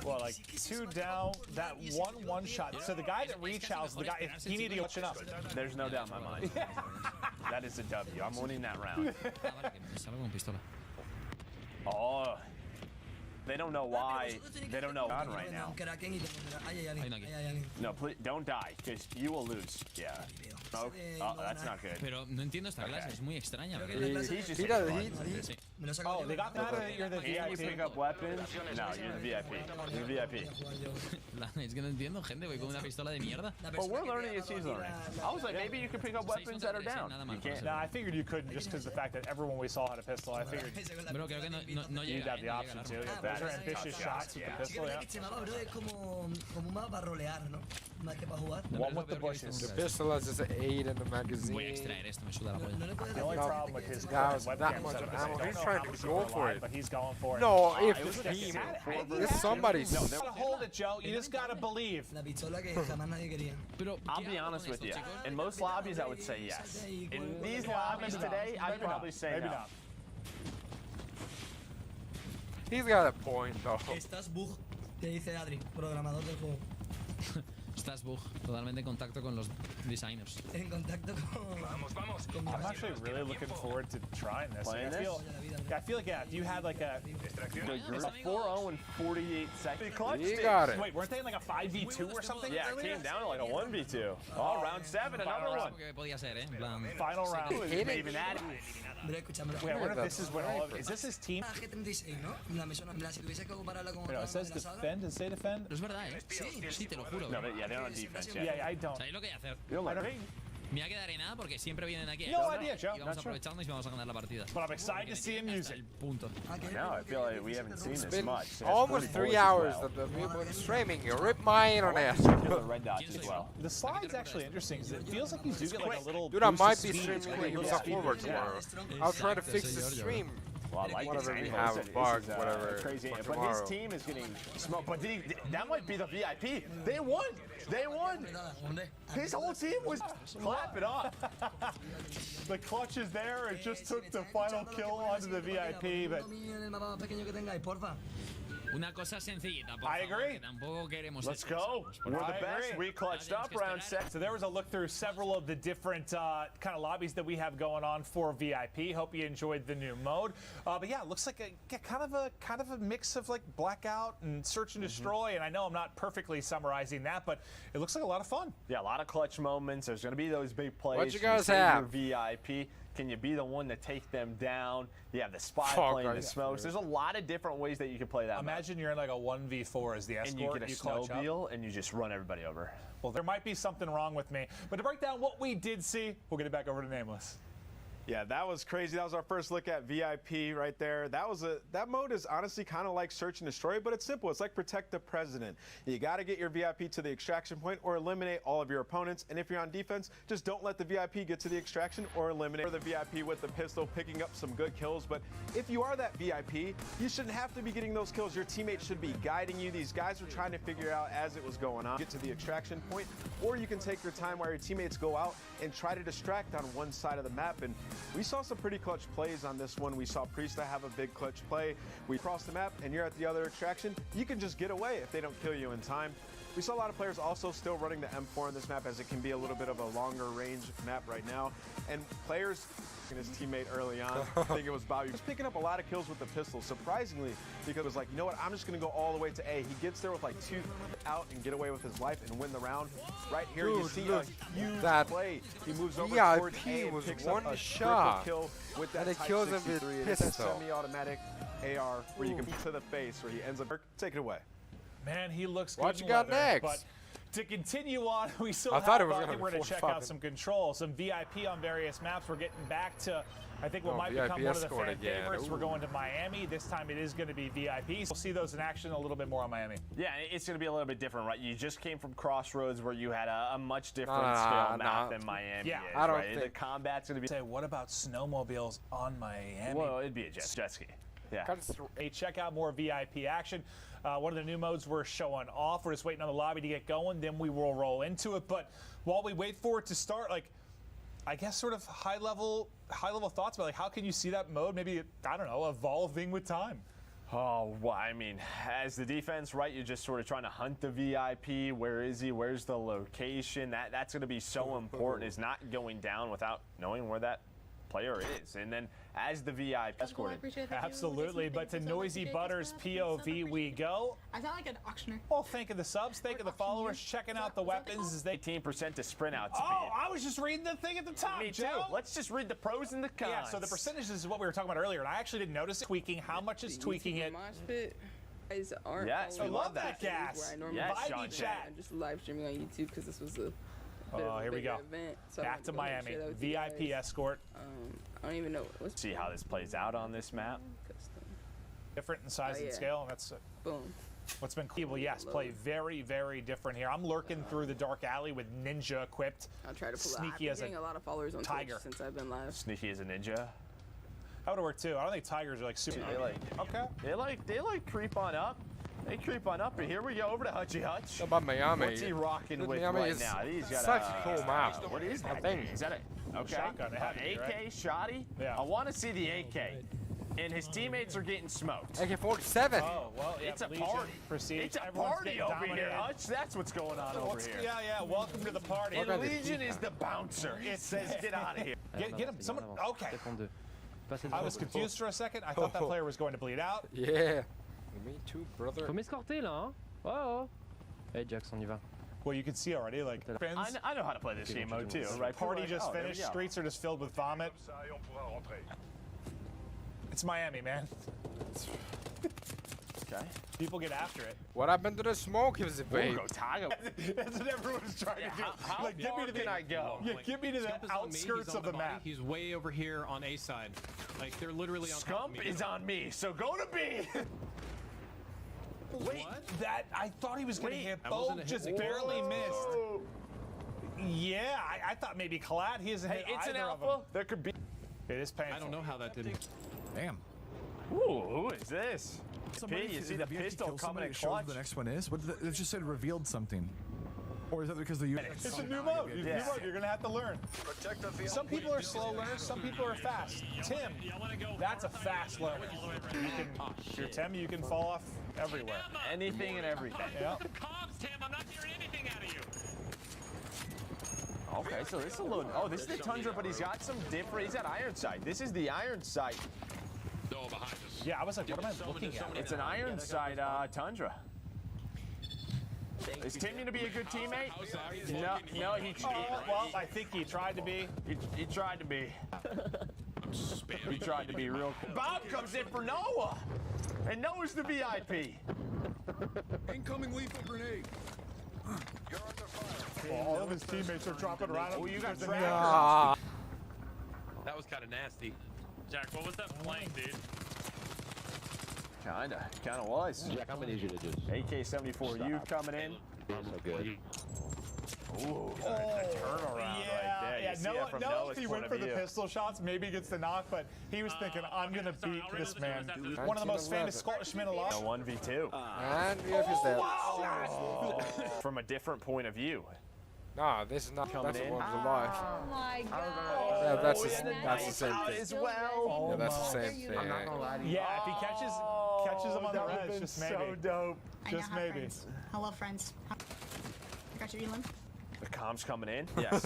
Well, like 2 down, that one shot. So the guy that rechows, the guy, he needed to go chin up. There's no doubt in my mind. That is a W. I'm winning that round. Oh. They don't know why. They don't know on right now. No, please don't die, because you will lose. Yeah. Oh, that's not good. Pero no entiendo esta clase, es muy extraña. Oh, they got that. You're the VIP. Can you pick up weapons? No, you're the VIP. You're the VIP. Es que no entiendo, gente, voy con una pistola de mierda. Well, we're learning as he's learning. I was like, maybe you can pick up weapons that are down. You can't. No, I figured you couldn't just because the fact that everyone we saw had a pistol. I figured you'd have the option to. Those are ambitious shots with the pistol, One with the bushes. The pistol has just 8 in the magazine. Voy a extraer esto, me suda la polla. The only problem with his that much ammo. He's trying to go for it. But he's going for it. No, if somebody's. No, you gotta hold it, Joe. You just gotta believe. I'll be honest with you. In most lobbies, I would say yes. In these lobbies today, I'd probably say no. He's got a point, though. Estás bug, te dice Adri, programador del juego. Estás bug, totalmente en contacto con los designers. En contacto con... Vamos. I'm actually really looking forward to trying this. I feel like, yeah, if you had like a 4-0 in 48 seconds. You got it. Wait, weren't they in like a 5v2 or something? Yeah, it came down to like a 1v2. Oh, round 7, another one. Final round. Even that. Wait, I wonder if this is when all of it. Is this his team? It says defend. Does it say defend? Es verdad, Sí, te lo juro. No, but yeah, they're on defense. Yeah, I don't. ¿Sabéis lo que hay que hacer? You don't like me? Me voy a quedar en nada porque siempre vienen aquí. No idea, Joe. Y vamos a aprovecharnos y vamos a ganar la partida. But I'm excited to see him use it. Punto. No, I feel like we haven't seen It's this been much. So almost 3 hours that we've been streaming. You ripped my internet. The red dots as well. The slide's actually interesting because it feels like you do get like a little. Dude, I boost might of be speed. streaming Wheels Up Forward tomorrow. I'll try to fix the stream. Well, I like whatever this. we have, a bug, whatever. Crazy. for But tomorrow. his team is getting smoked. But that might be the VIP. They won. They won. His whole team was clapping off. The clutch is there. It just took the final kill onto the VIP, but. Una cosa sencillita, por I favor, agree. que tampoco queremos Let's excesas. go. We're the best. We clutched up round 6. So there was a look through several of the different kind of lobbies that we have going on for VIP. Hope you enjoyed the new mode. But yeah, it looks like a kind of a mix of like Blackout and Search and Destroy. And I know I'm not perfectly summarizing that, but it looks like a lot of fun. Yeah, a lot of clutch moments. There's going to be those big plays. What you guys save have? Your VIP. Can you be the one to take them down? You have the spy playing the smokes. There's a lot of different ways that you can play that. Imagine you're in like a 1v4 as the escort. And you get a clutch up. snowmobile and you just run everybody over. Well, there might be something wrong with me. But to break down what we did see, we'll get it back over to Nameless. Yeah, that was crazy. That was our first look at VIP right there. That mode is honestly kind of like Search and Destroy, but it's simple. It's like Protect the President. You got to get your VIP to the extraction point or eliminate all of your opponents. And if you're on defense, just don't let the VIP get to the extraction or eliminate the VIP with the pistol, picking up some good kills. But if you are that VIP, you shouldn't have to be getting those kills. Your teammates should be guiding you. These guys were trying to figure out as it was going on, get to the extraction point, or you can take your time while your teammates go out and try to distract on one side of the map. And we saw some pretty clutch plays on this one. We saw Priesta have a big clutch play. We crossed the map and you're at the other extraction. You can just get away if they don't kill you in time. We saw a lot of players also still running the M4 on this map as it can be a little bit of a longer range map right now. And players and his teammate early on, I think it was Bobby, was picking up a lot of kills with the pistol, surprisingly, because it was like, you know what, I'm just going to go all the way to A. He gets there with like 2 out and get away with his life and win the round. Right here, you see a huge play. He moves over towards A and picks up a triple kill with that Type 63. It's a semi-automatic AR where you can beat to the face where he ends up. Take it away. Man, he looks good. What you got next? But to continue on, we still I have, thought it was I think we're going to check 4-5. out some control, some VIP on various maps. We're getting back to, I think, what might VIP become one of the escort fan again. favorites. Ooh. We're going to Miami. This time it is going to be VIP. We'll see those in action a little bit more on Miami. Yeah, it's going to be a little bit different, right? You just came from Crossroads where you had a much different scale map than Miami is, I don't right? think. The combat's going to be... Say, what about snowmobiles on Miami? Well, it'd be a jet ski. Yeah. Hey, check out more VIP action. One of the new modes we're showing off. We're just waiting on the lobby to get going, then we will roll into it. But while we wait for it to start, like, I guess sort of high level thoughts about like how can you see that mode maybe, I don't know, evolving with time? Oh, well, I mean, as the defense, right, you're just sort of trying to hunt the VIP. Where is he? Where's the location? That's going to be so important, is not going down without knowing where that player is. And then as the VIP escorted. Absolutely, but to Noisy Butters POV we go. I sound like an auctioneer. Well, thank you the subs, thank you the followers, checking out the weapons as they 18% to sprint out speed. Oh, I was just reading the thing at the top, Me Joe. too. Let's just read the pros and the cons. Yeah, so the percentages is what we were talking about earlier, and I actually didn't notice it. Tweaking, how much is tweaking it? Guys aren't Yes, we love that gas. Where I normally Vibey chat. I'm just live streaming on YouTube because this was a Oh, here we go. event, so Back to Miami. VIP escort. I don't even know. Let's see how this plays out on this map. Different in size and yeah. scale, and that's boom. What's been cool. Well, yes, play very, very different here. I'm lurking through the dark alley with ninja equipped. I'll try to pull sneaky out. as I've been getting a lot of followers on tiger Twitch since I've been live. Sneaky as a ninja. That would work too. I don't think tigers are like super. They like creep on up. They creep on up, and here we go over to Hutchie Hutch. How about Miami? What's he rocking with Miami right is now? He's got such a cool map. What is that? thing? Is that a okay? Shotgun, it had to be, AK right? shotty? Yeah. I want to see the AK. And his teammates are getting smoked. AK-47. Oh, well, yeah, It's a Legion, party. Prestige. It's a Everyone's party getting over dominated. here, Hutch. That's what's going on over here. Yeah, welcome to the party. And Legion is the bouncer. It says, get out of here. Get him. Someone. Okay. I was confused for a second. I thought that player was going to bleed out. Yeah. Me too, brother. Faut m'escorter là, hein? Oh. Hey Jax, on y va. Well, you can see already, like, I know how to play this game mode too, right? Party Like, just there we finished. go. Streets are just filled with vomit. It's Miami, man. Okay. People get after it. What happened to the smoke? It was a bait. That's what everyone's trying to do. How Like, get me to the, can I go? Yeah, get me to the Scump is on me, he's outskirts on of the body, map. He's way over here on A side. Like they're literally on top of Scump me. is on me, so go to B. Wait, that I thought he was going to hit That wasn't both, a hit. just barely missed. Yeah, I thought maybe Collat. He hasn't hit It's an either of alpha. them. There could be. It is painful. I don't know how that didn't. Damn. Ooh, who is this? Somebody, P, you if see the the VIP pistol kills coming somebody, in it shows clutch. the next one is? What did it just said revealed something? Or is that because the It's a new mode. It's a new mode. You're gonna have to learn. Some people are slow learners. Some people are fast. Tim, that's a fast learner. You can, if you're Tim, you can fall off everywhere. Anything and everything. Yeah. Cogs, Tim, I'm not hearing anything out of you. Okay, so this is a little. Oh, this is the Tundra, but he's got some different. He's at iron sight. This is the iron sight. No, behind us. Yeah, I was like, what am I looking at? It's an iron sight Tundra. Is Tim going to be a good teammate? No, he. Well, I think he tried to be. He tried to be. He tried to be real cool. Bob comes in for Noah, and Noah's the VIP. Incoming lethal grenade. Well, all of his teammates are dropping around him. Oh, you got There's a trackers. tracker. That was kind of nasty. Jack, what was that flank, dude? Kinda was. AK-74U coming in. Ooh, the turnaround right there. You see that from Noah, Noah's if he point went of for the view. pistol shots, maybe he gets the knock, but he was thinking, I'm going to beat this man. One of the most famous Scottishmen alive. A 1v2. And we have his dead. From a different point of view. No, this is not Coming that's in. the one's alive. Oh my god. Yeah, that's the same thing. As well. Yeah, that's the same thing. Yeah, if he catches him on the res, just maybe. So dope. Just maybe. Hello, friends. Got your Elam? The comms coming in. Yes.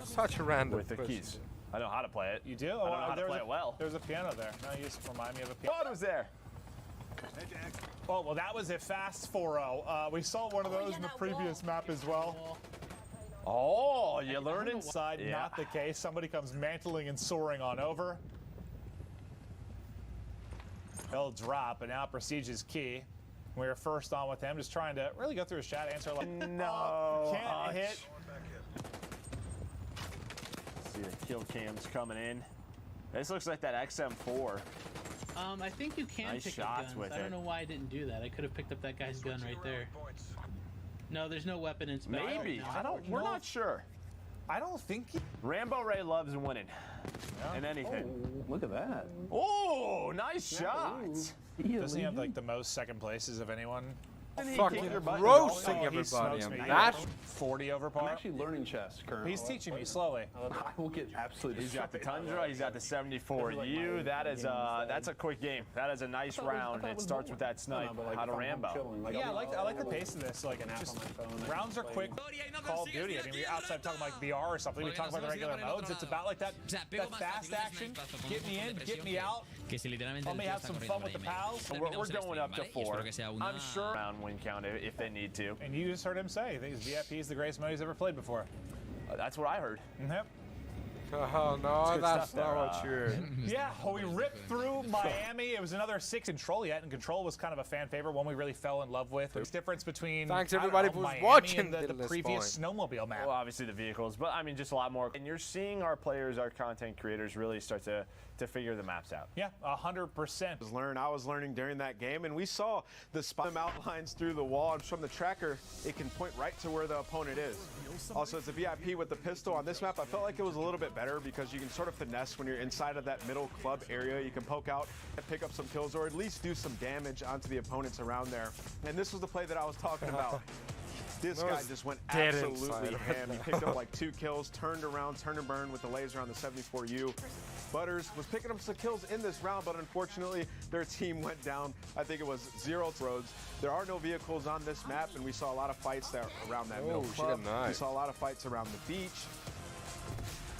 Such a random With the push. keys. I know how to play it. You do? I don't know how to play it well. There's a piano there. No, you just remind me of a piano. Thought it was there. Oh, well, that was a fast 4-0. We saw one of those in the previous map as well. Oh, you learning? Side, Yeah. not the case. Somebody comes mantling and soaring on over. He'll drop, and now Prestige is key. We were first on with him, just trying to really go through his chat, answer like, No. can't hit. See the kill cams coming in. This looks like that XM4. I think you can Nice pick shots up guns. with I don't it. know why I didn't do that. I could have picked up that guy's gun right there. No, there's no weapon inspection. Maybe. No. We're not sure. I don't think Rambo Ray loves winning. And anything. Look at that. Oh, nice shot. Doesn't he have like the most second places of anyone? Fucking roasting He everybody. smokes me. That 40 over par. I'm actually learning chess currently. He's teaching me slowly. I will get absolutely. He's got the Tundra. He's got the 74U. That is that's a quick game. That is a nice round. It starts with that snipe out of Rambo. Yeah, I like the pace of this. Like, just rounds are quick. Call of Duty. I mean, we outside talking like VR or something. We talk about the regular modes. It's about like that fast action. Get me in, get me out. Let me have some fun with the pals. We're going up to 4. I'm sure round win count if they need to. And you just heard him say, I think VIP is the greatest mode he's ever played before. That's what I heard. Yep. Oh, no, that's not what you heard. Yeah, well, we ripped through Miami. It was another 6 Control yet, and Control was kind of a fan favorite, one we really fell in love with. There's difference between Thanks everybody who was Miami watching and the previous snowmobile map. Well, obviously the vehicles, but I mean just a lot more. And you're seeing our players, our content creators really start to figure the maps out. Yeah, 100%. I was learning during that game, and we saw the spot outlines through the wall, and from the tracker, it can point right to where the opponent is. Also, as a VIP with the pistol on this map, I felt like it was a little bit better because you can sort of finesse when you're inside of that middle club area. You can poke out and pick up some kills, or at least do some damage onto the opponents around there. And this was the play that I was talking about. This guy just went absolutely ham. He picked up like 2 kills, turned around, turn and burn with the laser on the 74U. Butters was picking up some kills in this round, but unfortunately their team went down. I think it was 0 roads. There are no vehicles on this map, and we saw a lot of fights that around that middle club. We saw a lot of fights around the beach.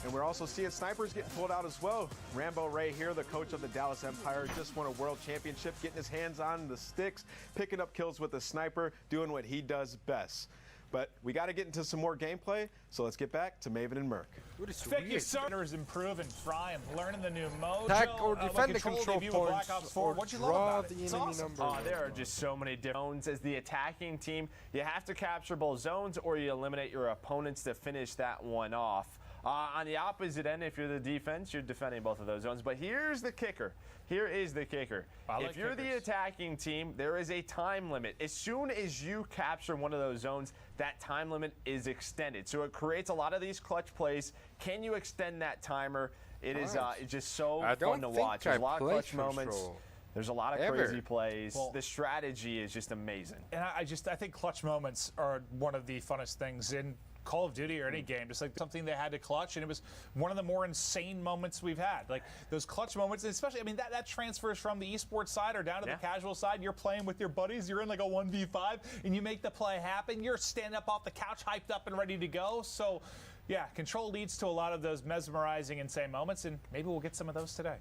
And we're also seeing snipers getting pulled out as well. Rambo Ray here, the coach of the Dallas Empire, just won a world championship, getting his hands on the sticks, picking up kills with the sniper, doing what he does best. But we got to get into some more gameplay, so let's get back to Maven and Merc. Vicky Surners improve and fry and learning the new mojo. Attack or defend the control points. What'd you love about it? The enemy number. There are just so many different zones. As the attacking team, you have to capture both zones or you eliminate your opponents to finish that one off. On the opposite end, if you're the defense, you're defending both of those zones. But here's the kicker. Here is the kicker. If you're the attacking team, there is a time limit. As soon as you capture one of those zones, that time limit is extended. So it creates a lot of these clutch plays. Can you extend that timer? It is it's just so fun to watch. There's a lot of clutch moments. There's a lot of crazy plays. Well, the strategy is just amazing. And I think clutch moments are one of the funnest things in Call of Duty or any game, just like something they had to clutch, and it was one of the more insane moments we've had. Like those clutch moments, especially, I mean, that transfers from the esports side or down to the casual side. You're playing with your buddies, you're in like a 1v5, and you make the play happen. You're standing up off the couch, hyped up and ready to go. So, yeah, Control leads to a lot of those mesmerizing, insane moments, and maybe we'll get some of those today.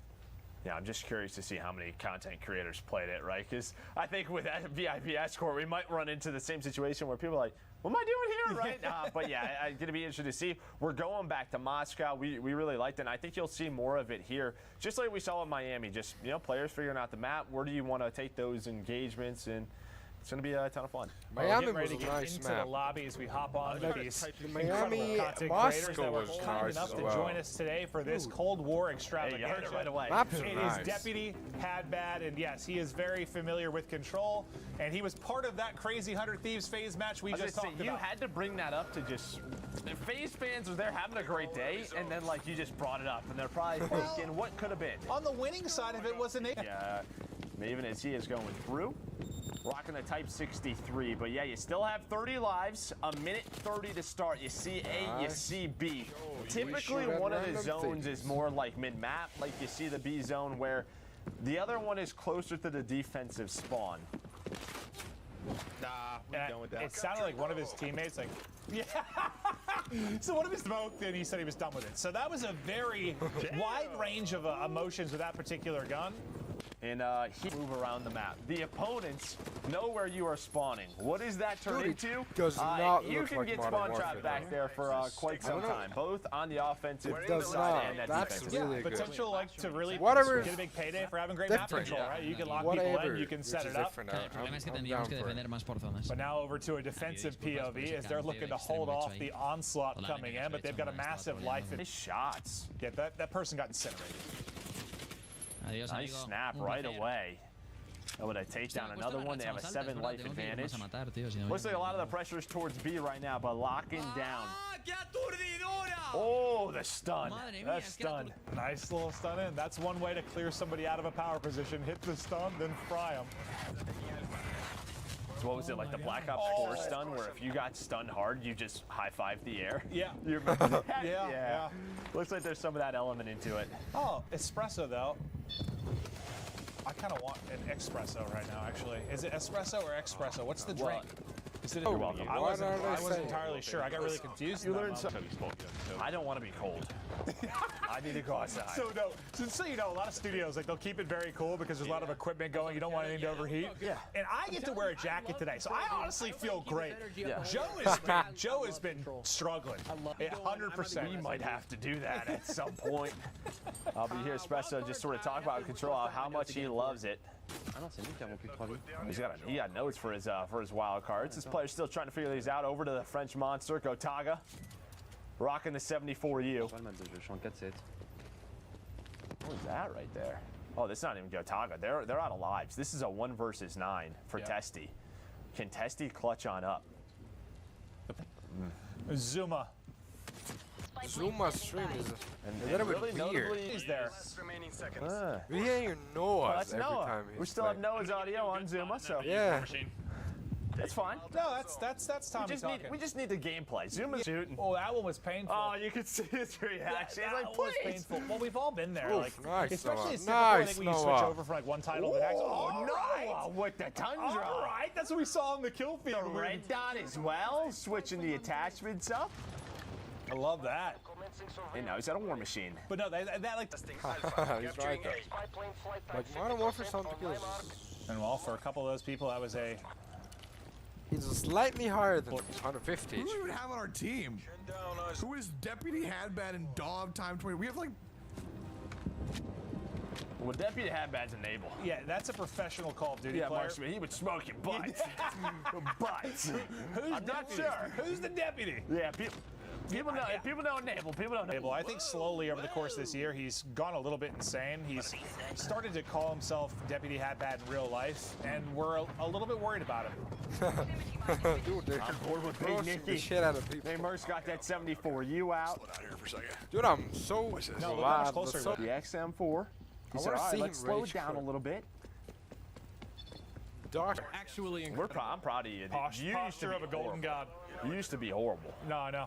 Yeah, I'm just curious to see how many content creators played it, right? Because I think with that VIP escort, we might run into the same situation where people are like, what am I doing here, right? But yeah, I'm going to be interested to see. We're going back to Moscow. We really liked it, and I think you'll see more of it here. Just like we saw in Miami, just, players figuring out the map. Where do you want to take those engagements? And it's going to be a ton of fun. Miami was a nice into map. The lobby as we hop on these Miami, content creators that were kind enough to join us today for this Cold War extravaganza. Hey, you heard it right away. It is Deputy Hadbad, and yes, he is very familiar with Control, and he was part of that crazy 100 Thieves phase match we just talked about. You had to bring that up to just, the FaZe fans was there having a great day, and then like you just brought it up, and they're probably thinking, what could have been? On the winning side of it, wasn't it? Yeah, Maven as he is going through. Rocking a Type 63, but yeah, you still have 30 lives, a minute 30 to start. You see A, you see B. Typically, one of the zones is more like mid-map, like you see the B zone, where the other one is closer to the defensive spawn. Nah, we're done with that. It sounded like one of his teammates, like, yeah. So one of his smoked, and he said he was done with it. So that was a very wide range of emotions with that particular gun. And he move around the map. The opponents know where you are spawning. What does that turn into? Does not you look can like get Modern spawn Warfare, trapped back there for quite some time, both on the offensive side and that defensive really side. good. Potential like to really Whatever get a big payday for having great map control, right? You can lock people in, you can set it up. But now over to a defensive POV as they're looking to hold off the onslaught coming in, but they've got a massive life. Shots. Yeah, that person got incinerated. Nice snap right away. With a takedown, another one. They have a 7 life advantage. Looks like a lot of the pressure is towards B right now, but locking down. Oh, the stun. That stun. Nice little stun in. That's one way to clear somebody out of a power position. Hit the stun, then fry them. So what was it, like the Black Ops 4 stun, where if you got stunned hard, you just high-fived the air? Yeah. You remember that? Yeah. Looks like there's some of that element into it. Oh, espresso though. I kind of want an espresso right now, actually. Is it espresso or espresso? What's the drink? Is it? You're welcome. I wasn't entirely sure. I got really confused. You learned something. I don't want to be cold. I need to go outside. So you know, a lot of studios, like, they'll keep it very cool because there's a lot of equipment going. You don't want anything to overheat. Yeah. And I get to wear a jacket today, so I honestly feel great. Yeah. Joe has been struggling. 100%. We might have to do that at some point. I'll be here, Espresso, just sort of talk about control, how much he loves it. Ah non, c'est nous qui avons plus que 3 vies. He got notes for his wild cards. This player's still trying to figure these out. Over to the French monster, Gotaga. Rocking the 74U. What is that right there? Oh, that's not even Gotaga. They're out of lives. This is a 1 versus 9 for Testy. Can Testy clutch on up? Zuma. Zuma stream is a little bit weird. He's there. We hear your Noah That's every Noah. time. We still have Noah's audio on Zuma, so yeah. That's fine. No, that's Tommy talking. We just need the gameplay. Zuma's shooting. Oh, that one was painful. Oh, you could see his reaction. He's like, was please. painful. Well, we've all been there. Oof, Like, nice, especially as Noah. I think when you switch over from like one title to the next. Oh, Noah with the tundra. All right, that's what we saw on the kill feed. The red dot as well, switching the attachments up. I love that. Hey, now he's got a war machine. But no, that like. He's right though. Like Modern Warfare something kills. And well, for a couple of those people, that was a. He's slightly higher than 150. Who do we even have on our team? Who is Deputy Hadbad and Dog Time 20? We have like. Well, Deputy Hadbad's a Nable. Yeah, that's a professional Call of Duty player. Marksman, he would smoke your butts. Butts. I'm not sure. Who's the deputy? Yeah, people know. People know Nable. People know Nable. I think slowly over the course of this year, he's gone a little bit insane. He's started to call himself Deputy Hadbad in real life, and we're a little bit worried about him. Dude, they're I'm bored with Big Nicky. the shit out of people. Neymar's got that 74U out. Dude, I'm so glad. closer. The XM4. He said, all right, let's slow it down a little bit. Doctor. Actually, I'm proud of you. You used to Posture be of a golden god. You used to be horrible. No, I know.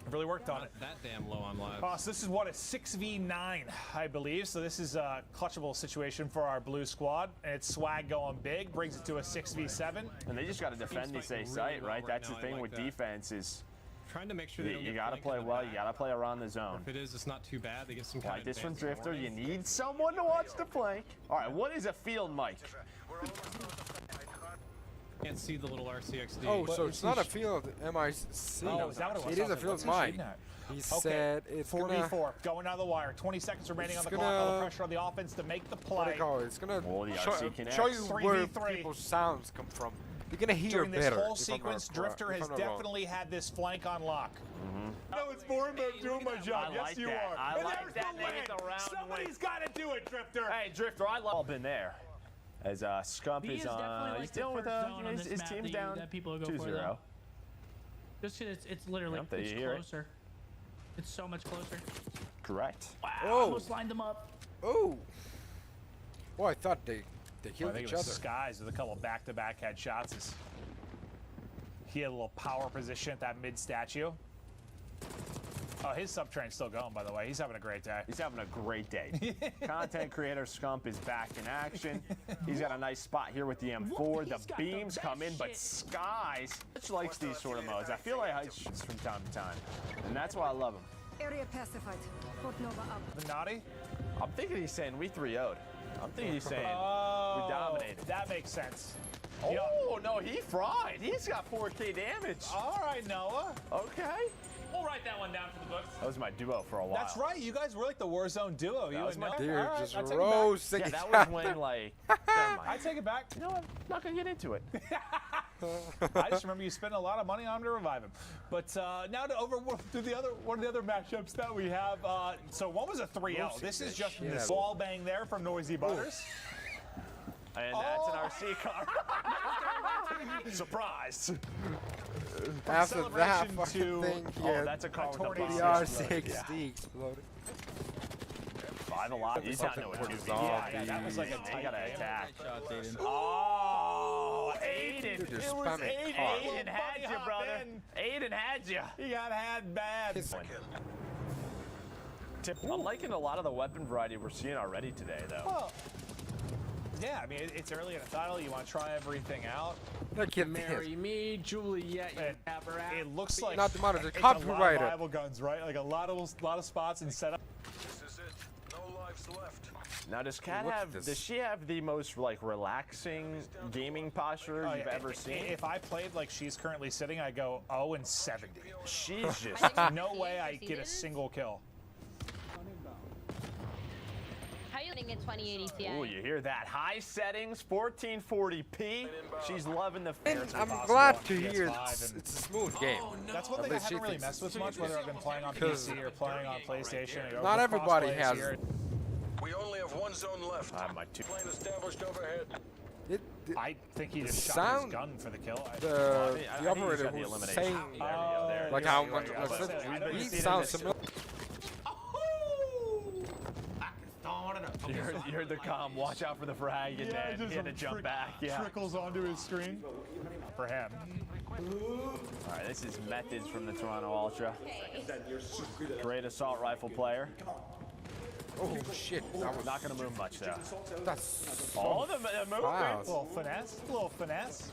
I've really worked on it. that damn low on live. So this is what, a 6v9, I believe. So this is a clutchable situation for our blue squad. And it's swag going big, brings it to a 6v7. And they just got to defend the safe site, right? That's the thing with defense is Trying to make sure they don't you get got to flanked play in the well. back. You got to play around the zone. If it is, it's not too bad. They get some kind Like of this from advantage. Drifter, you need someone to watch the flank. All right, what is a field mic? Can't see the little RCXD. Oh, so it's not a field MIC. Oh, is that what it was? It is a field mic. He said it's 4v4, going out of the wire. 20 seconds remaining on the clock. All the pressure on the offense to make the play. What do you call it? It's gonna the show you 3v3. where people's sounds come from. You're gonna hear During this better. whole sequence, Drifter has definitely had this flank on lock. No, it's more about doing my job. I Yes, like you that. are. I And like there's that. the They get the win. round Somebody's got to do it, Drifter. Hey, Drifter, I love been there. As Scump B is is definitely on, like he's the dealing with first zone on his this map team's that down that people go for, 2-0. though. Just 'cause it's literally Yep, there it's you hear it. closer. It's so much closer. Correct. Wow, Oh. almost lined them up. Oh. Well, I thought they killed I think each it was other. Skies with a couple back-to-back headshots. He had a little power position at that mid statue. Oh, his subtrain's still going, by the way. He's having a great day. He's having a great day. Content creator Scump is back in action. He's got a nice spot here with the M4. The beams come in, but Skies likes these sort of modes. I feel like I shoots from time to time, and that's why I love him. Area pacified. Fort Nova up. The Naughty? I'm thinking he's saying we 3-0'd. I'm thinking he's saying we dominated. That makes sense. Oh, no, he fried. He's got 4K damage. All right, Noah. Okay. We'll write that one down for the books. That was my duo for a while. That's right. You guys were like the Warzone duo. You was and my Noah. Dude, All right, just I take it back. roasting Yeah, each that was other. when, like, never mind. I take it back. You know, I'm not going to get into it. I just remember you spending a lot of money on him to revive him. But now to through the other one of the other matchups that we have. So one was a 3-0. This is just the wall bang there from Noisy Butters. And that's an RC car. Surprise. After that Celebration fucking to- thing, Oh, that's a car with a tornado. bomb. the R60 exploded. 5 a lot. He's not Fucking doing put it. his arm, Yeah, that was like a He tight got to game. attack. Oh, 8 Aiden. Dude, you're It was spamming Aiden. hard. Aiden had you, brother. Aiden had you. He got had bad. I'm liking a lot of the weapon variety we're seeing already today, though. Well, yeah, I mean, it's early in the title. You want to try everything out. Look at Marry me, Juliet, you Aberrat. It looks like Not the monitor, it's copyrighted. a lot of rival guns, right? Like a lot of spots and setup. This is it. No lives left. Now, does Kat Look at have? this. Does she have the most like relaxing gaming posture Oh, you've yeah. ever seen? If I played like she's currently sitting, I go 0-70. She's just. No way I get a single kill. How are you doing in 2080 Ti? Oh, you hear that? High settings, 1440p. She's loving the. I'm glad to hear it's a smooth game. That's one At thing I least she haven't really thinks messed with it's much, whether I've been playing on PC or playing on PlayStation. Or Not the everybody crossplay is has. here. We only have one zone left. My two. Plane established overhead. I think he just shot sound- his gun for the kill. The operator was saying like how much he sounds similar. You heard the comm. Watch out for the frag, and then he had to jump back. Yeah. Trickles onto his screen for him. All right, this is Methods from the Toronto Ultra. Great assault rifle player. Oh shit! That was Not going to move much though. That's All the movement. fast. Little finesse.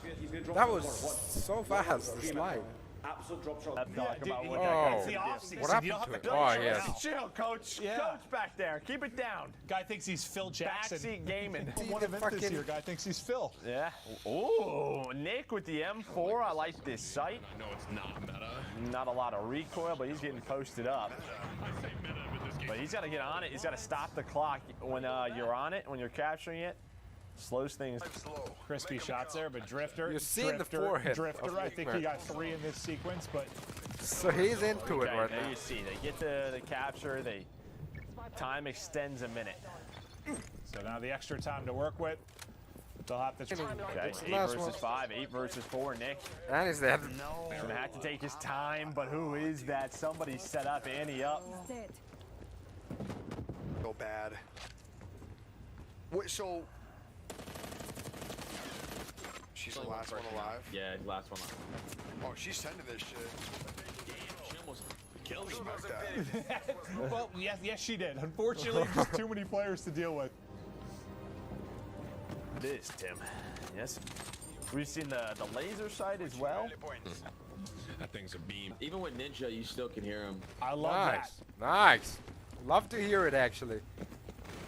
That was so fast. The slide. Talk about what Oh, the off-season. what You don't happened have to to it? Oh play yes. now. Chill, coach. Yeah. Coach back there. Keep it down. Guy thinks he's Phil Jackson. Backseat gaming. One event this year, guy thinks he's Phil. Yeah. Oh, Nick with the M4. I like this sight. No, it's not meta. Not a lot of recoil, but he's getting posted up. I say meta with this game. But he's got to get on it. He's got to stop the clock when you're on it, when you're capturing it. Slows things. Crispy shots there, but Drifter. You're seeing the forehead Drifter, of I think Nick. he got 3 in this sequence, but So he's into it Okay, right there now. you see. They get the capture. They extends a minute. so now the extra time to work with. They'll have to. Okay, It's 8 last versus one. 5, 8 versus 4. Nick And he's there. gonna have to take his time, but who is that? Somebody set up Annie up. Dead. Go bad. Wait, so she's the last one alive? Yeah, last one. Oh, she's sending this shit. She almost killed me. Like that. Well, yes, she did. Unfortunately, just too many players to deal with. This, Tim. Yes. We've seen the laser sight as well. That thing's a beam. Even with Ninja, you still can hear him. I love Nice, that. nice. Love to hear it actually.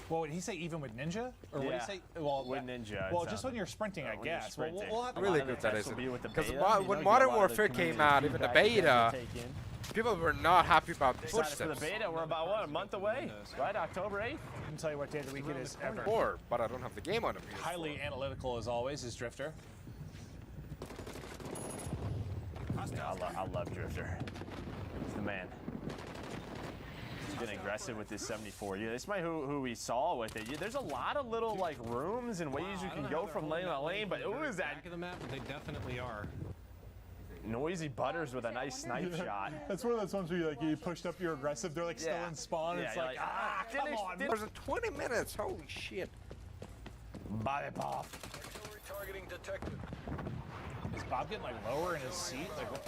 Well, did he say even with Ninja? Or what did Yeah, he say? Well, with Ninja, Well, it's, just when you're sprinting, I when you're guess. Well, sprinting. we'll have to Really A lot of good the that tests is. will be with the Because beta. You know, when get a Modern lot of the Warfare came community out, even the feedback you guys beta, can take in. people were not happy about the Excited for the footsteps. beta. We're about, what, a month away? Right? October 8th? I can tell you what day of the week it is ever. Or, but I don't have the game on the PS4. Highly analytical as always is Drifter. Yeah, I love Drifter. He's the man. He's been aggressive with this 74. Yeah, this might who we saw with it. There's a lot of little like rooms and ways you can go from lane to lane, but who is that? Back of the map, they definitely are. Noisy Butters with a nice snipe shot. That's one of those ones where you pushed up, you're aggressive. They're like still Yeah. in spawn. Yeah, It's you're like, like, ah, come on. There's a 20 minutes. Holy shit. Bobby Pop. Targeting detected. Is Bob getting like lower in his seat? Like, what?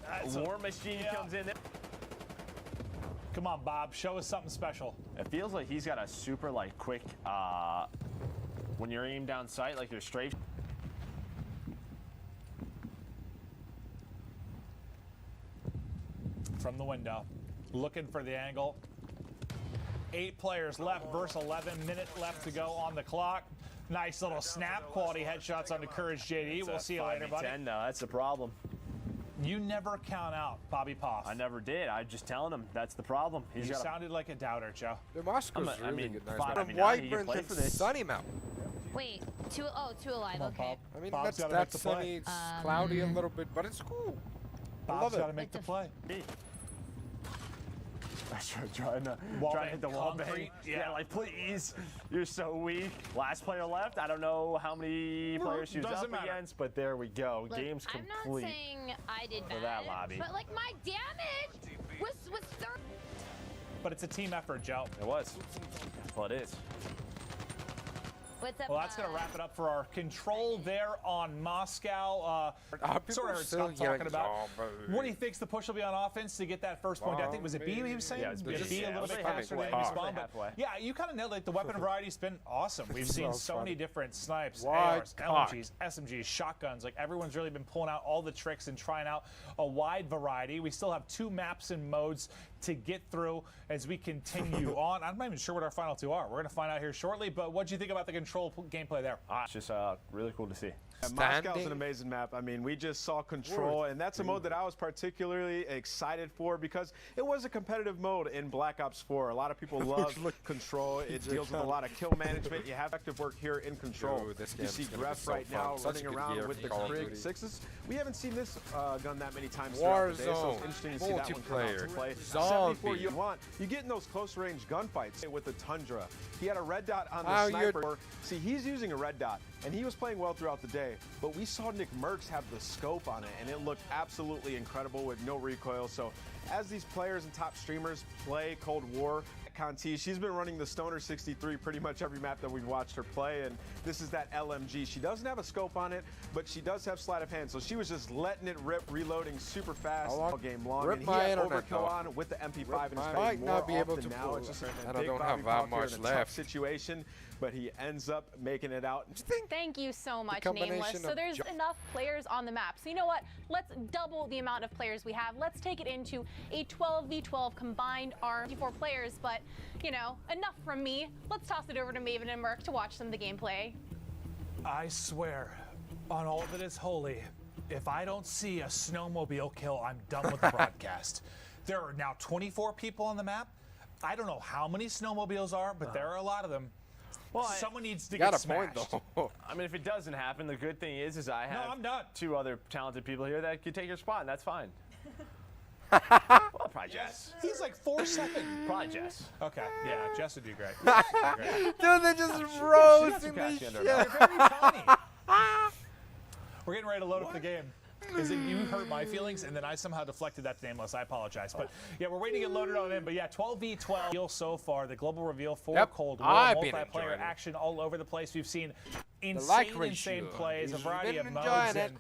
That's War Machine comes in there. Come on, Bob, show us something special. It feels like he's got a super like quick when you're aimed down sight, like you're straight. From the window, looking for the angle. 8 players left versus 11 minutes left to go on the clock. Nice little snap, quality headshots on the Courage JD. We'll see you later, buddy. 5v10 though, that's the problem. You never count out Bobby Poff. I never did. I'm just telling him that's the problem. He's You got sounded like a doubter, Joe. The Moscow's I really mean, good. Nice fine. map. I mean, now you Wyvern play and for this. sunny map. Wait, two alive, on, okay. Bob. I mean, Bob's that's gotta make the play. sunny. It's cloudy a little bit, but it's cool. I love Bob's it. got to make the play. trying to hit the wall bang. Yeah, like please. You're so weak. Last player left. I don't know how many players she was doesn't up matter. against, but there we go. Look, Game's I'm not complete. saying I did for bad, that lobby. but like my damage was 30. But it's a team effort, Joe. It was. Well, it is. What's up? Well, that's going to wrap it up for our control there on Moscow. Sort of heard Scott talking about what he thinks the push will be on offense to get that first point. I think was it B he was saying? Yeah, B a little bit faster than respawn. But yeah, you kind of nailed it. The weapon variety's been awesome. We've seen so many different snipes, ARs, LMGs, SMGs, shotguns. Like everyone's really been pulling out all the tricks and trying out a wide variety. We still have 2 maps and modes to get through as we continue on. I'm not even sure what our final 2 are. We're going to find out here shortly. But what do you think about the control gameplay there? It's just really cool to see. Moscow's an amazing map. I mean, we just saw Control, and that's a mode that I was particularly excited for because it was a competitive mode in Black Ops 4. A lot of people love Control. It deals with a lot of kill management. You have active work here in Control. You see Gref right now running around with the Krig 6s. We haven't seen this gun that many times throughout the day, so it's interesting to see that one come out to play. 74 you want. You get in those close-range gunfights with the Tundra. He had a red dot on the sniper. See, he's using a red dot, and he was playing well throughout the day, but we saw Nick Merckx have the scope on it, and it looked absolutely incredible with no recoil. So as these players and top streamers play Cold War, Conti, she's been running the Stoner 63 pretty much every map that we've watched her play, and this is that LMG. She doesn't have a scope on it, but she does have sleight of hand, so she was just letting it rip, reloading super fast all game long, and he had overkill on with the MP5 in his face. Might not be able to now. pull It's just it. a And I big don't Bobby have that Pop here much in a tough left. situation, but he ends up making it out. Thank you so much, combination Nameless. So of there's enough players on the map. So you know what? Let's double the amount of players we have. Let's take it into a 12v12 combined arm. 4 players, but, you know, enough from me. Let's toss it over to Maven and Merc to watch some of the gameplay. I swear on all that is holy, if I don't see a snowmobile kill, I'm done with the broadcast. There are now 24 people on the map. I don't know how many snowmobiles are, but there are a lot of them. Well, someone needs to get smashed. I mean, if it doesn't happen, the good thing is I have I'm done. 2 other talented people here that could take your spot, and that's fine. Well, probably Jess. He's like 4-second. Probably Jess. Okay, yeah, Jess would do great. Dude, they're just roasting this shit. You're very tiny. We're getting ready to load up the game. Is it you hurt my feelings, and then I somehow deflected that to Nameless. I apologize. But yeah, we're waiting to get loaded on in. But yeah, 12v12 so far. The global reveal for Cold War. Multiplayer action all over the place. We've seen insane plays, a variety of modes. And,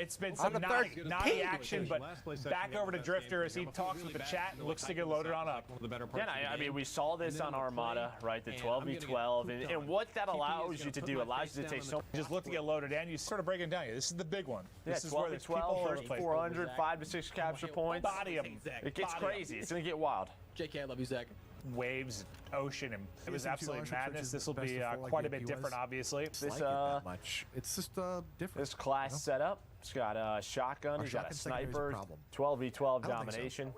it's been some naughty action, but back over to Drifter as he talks with the chat and looks to get loaded on up. Yeah, I mean, we saw this on Armada, right? The 12v12, and what that allows you to do, allows you to take so. Just look to get loaded in. You sort of break it down. This is the big one. This is where there's people all over the place. 400, 5 to 6 capture points. Body him. It gets crazy. It's gonna get wild. JK, I love you, Zach. Waves, ocean, and it was absolute madness. This will be quite a bit different, obviously. This much. It's just different. This class setup. It's got a shotgun. He's got a sniper. 12v12 domination.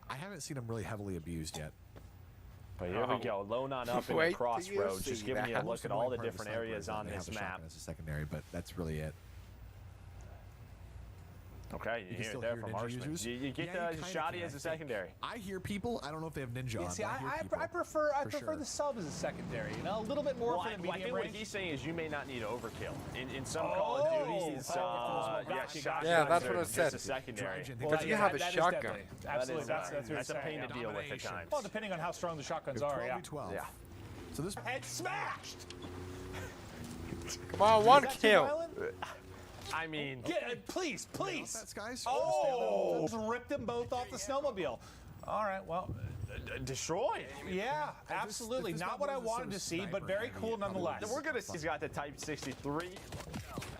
I haven't seen him really heavily abused yet. But here we go, low on up in the crossroads, just giving you a look at all the different areas on this map. As a secondary, but that's really it. Okay, you hear it there from Marshman. You get the shoddy as a secondary. I hear people. I don't know if they have ninja on. See, I prefer the sub as a secondary. You know, a little bit more for the medium I think range. what he's saying is you may not need overkill. In some Call of Duties, yeah, that's what it said. It's a secondary. Because you have a shotgun. Absolutely, that's a pain to deal with at times. Well, depending on how strong the shotguns are, yeah. 12v12. So this head smashed. Come on, 1 kill. I mean, please. That's guys. Oh, ripped them both off the snowmobile. All right, well, destroyed. Yeah, absolutely. Not what I wanted to see, but very cool nonetheless. We're gonna see. He's got the Type 63.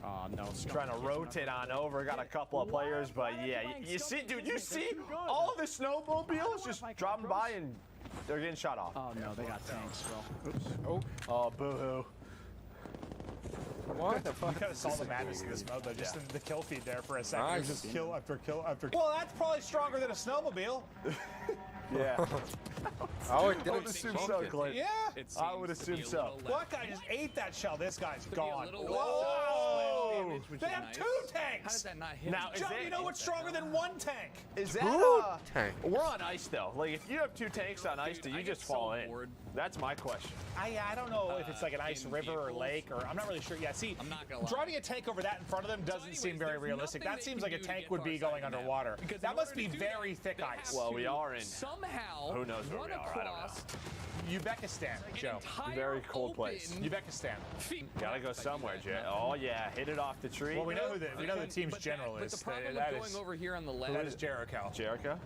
Oh no, trying to rotate on over. Got a couple of players, but yeah, you see, dude, you see all the snowmobiles just dropping by and they're getting shot off. Oh no, they got tanks, bro. Oops. Oh, boo-hoo. What the fuck? You kind of saw the madness of this mode, though, just in the kill feed there for a second. Nice. Just kill after kill after kill. Well, that's probably stronger than a snowmobile. Yeah. I would assume so, Clint. Yeah. I would assume so. Well, that guy just ate that shell. This guy's gone. Whoa! They have 2 tanks. How did that not hit? Now, John, you know what's stronger than 1 tank? Is that tank? We're on ice though. Like if you have 2 tanks on ice, do you just fall in? That's my question. I don't know if it's like an ice river or lake, or I'm not really sure. Yeah, see, driving a tank over that in front of them doesn't seem very realistic. That seems like a tank would be going underwater. That must be very thick ice. Well, we are in. Somehow who knows where we are? I don't know. Uzbekistan, Joe. Very cold place. Uzbekistan. Gotta go somewhere, Jay. Oh yeah, hit it off the tree. Well, we know who the team's general is. But the problem That with is- going over here on the left, That is Jericho. Jericho?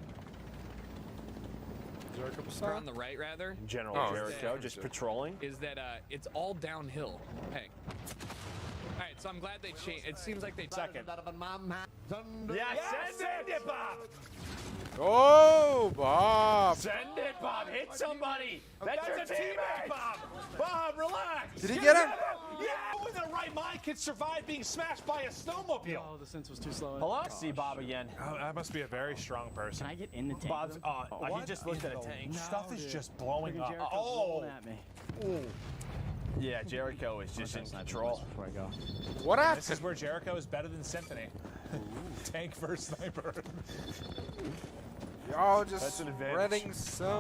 or on the right rather, General Jericho, just patrolling. is that it's all downhill. Hey. All right, so I'm glad they changed. It seems like they Second. Yeah, send it, Bob. Oh, Bob. Send it, Bob. Hit somebody. That's your teammate, Bob. Bob, relax. Did he get him? Yeah, who in their right mind could survive being smashed by a snowmobile? Oh, the sense was too slow. Hello, see Bob again. Oh, that must be a very strong person. Can I get in the tank? Bob's. What He just looked at a tank. Stuff is dude. just blowing up. Jericho's Oh, rolling at me. Yeah, Jericho is just in control. Before I go. What happened? this is where Jericho is better than Symphony. Tank versus sniper. Y'all just That's an advantage. spreading Oh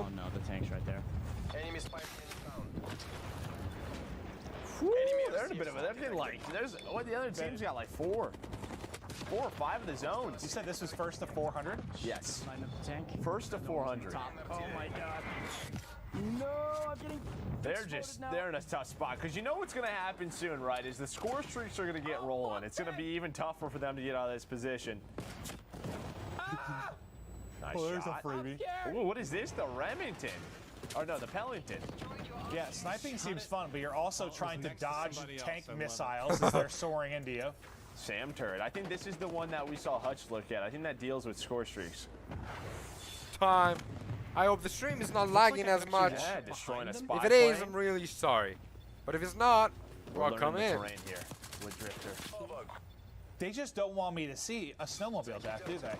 some. no, the tank's right there. Enemy spy plane Whew, they're in a bit of a. They're getting like. There's. What the other team's got like 4 or 5 of the zones. You said this was first to 400? Yes. Line up the tank. First to 400. Top. Oh my god. No, I'm getting. They're in a tough spot because you know what's going to happen soon, right? Is the score streaks are going to get rolling. It's going to be even tougher for them to get out of this position. Nice there's shot. a freebie. Ooh, what is this? The Remington? Or no, the Pellington. Yeah, sniping seems fun, but you're also trying to dodge tank missiles as they're soaring into you. Sam turret. I think this is the one that we saw Hutch look at. I think that deals with score streaks. Time. I hope the stream is not lagging as much. Yeah, destroying a spy If it is, plane. I'm really sorry. But if it's not, well, We're come learning the in. terrain here with Drifter. They just don't want me to see a snowmobile death, do they?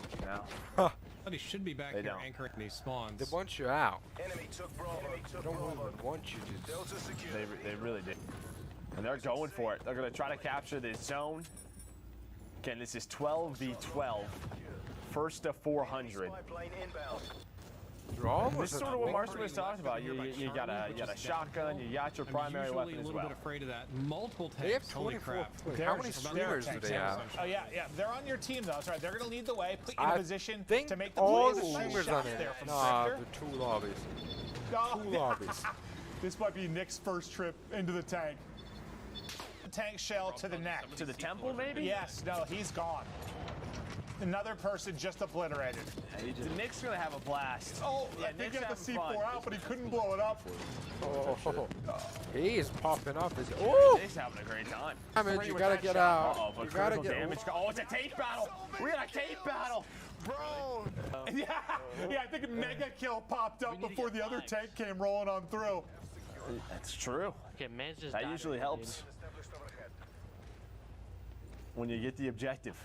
No. But he should be back They here don't. anchoring when he spawns. They want you out. Enemy took Bravo. They don't even want you to. Delta secure. They really did. And they're going for it. They're going to try to capture this zone. Again, this is 12v12. First to 400. Spy plane inbound. Draw? This is sort of what Marshall was talking about. You got a shotgun, you got your primary weapon I'm usually as a little well. bit afraid of that. Multiple tanks. They have Holy 24 crap. players. They're How many just- streamers do they're they have? Oh yeah, they're on your team though. That's right. They're gonna lead the way, put you in I a position think to make the all plays. the Nice streamers shot on it. there from Nah, Sector. the two lobbies. Oh, Two lobbies. This might be Nick's first trip into the tank. Tank shell to the neck. To the temple, maybe? Yes, no, he's gone. Another person just obliterated. The Nick's going to have a blast. Oh, Yeah, I think Nick's he had the having C4 fun. out, but he couldn't blow it up. Oh, he is popping up. Oh, Nick's having a great time. damage! You With gotta that get shot. out. Uh-oh, but You gotta critical get. damage. Oh, it's a tape battle. We got a tape battle. Bro! Yeah, I think a mega kill popped up before the other tank came rolling on through. That's true. Okay, man's just That died usually right now, helps when you get the objective.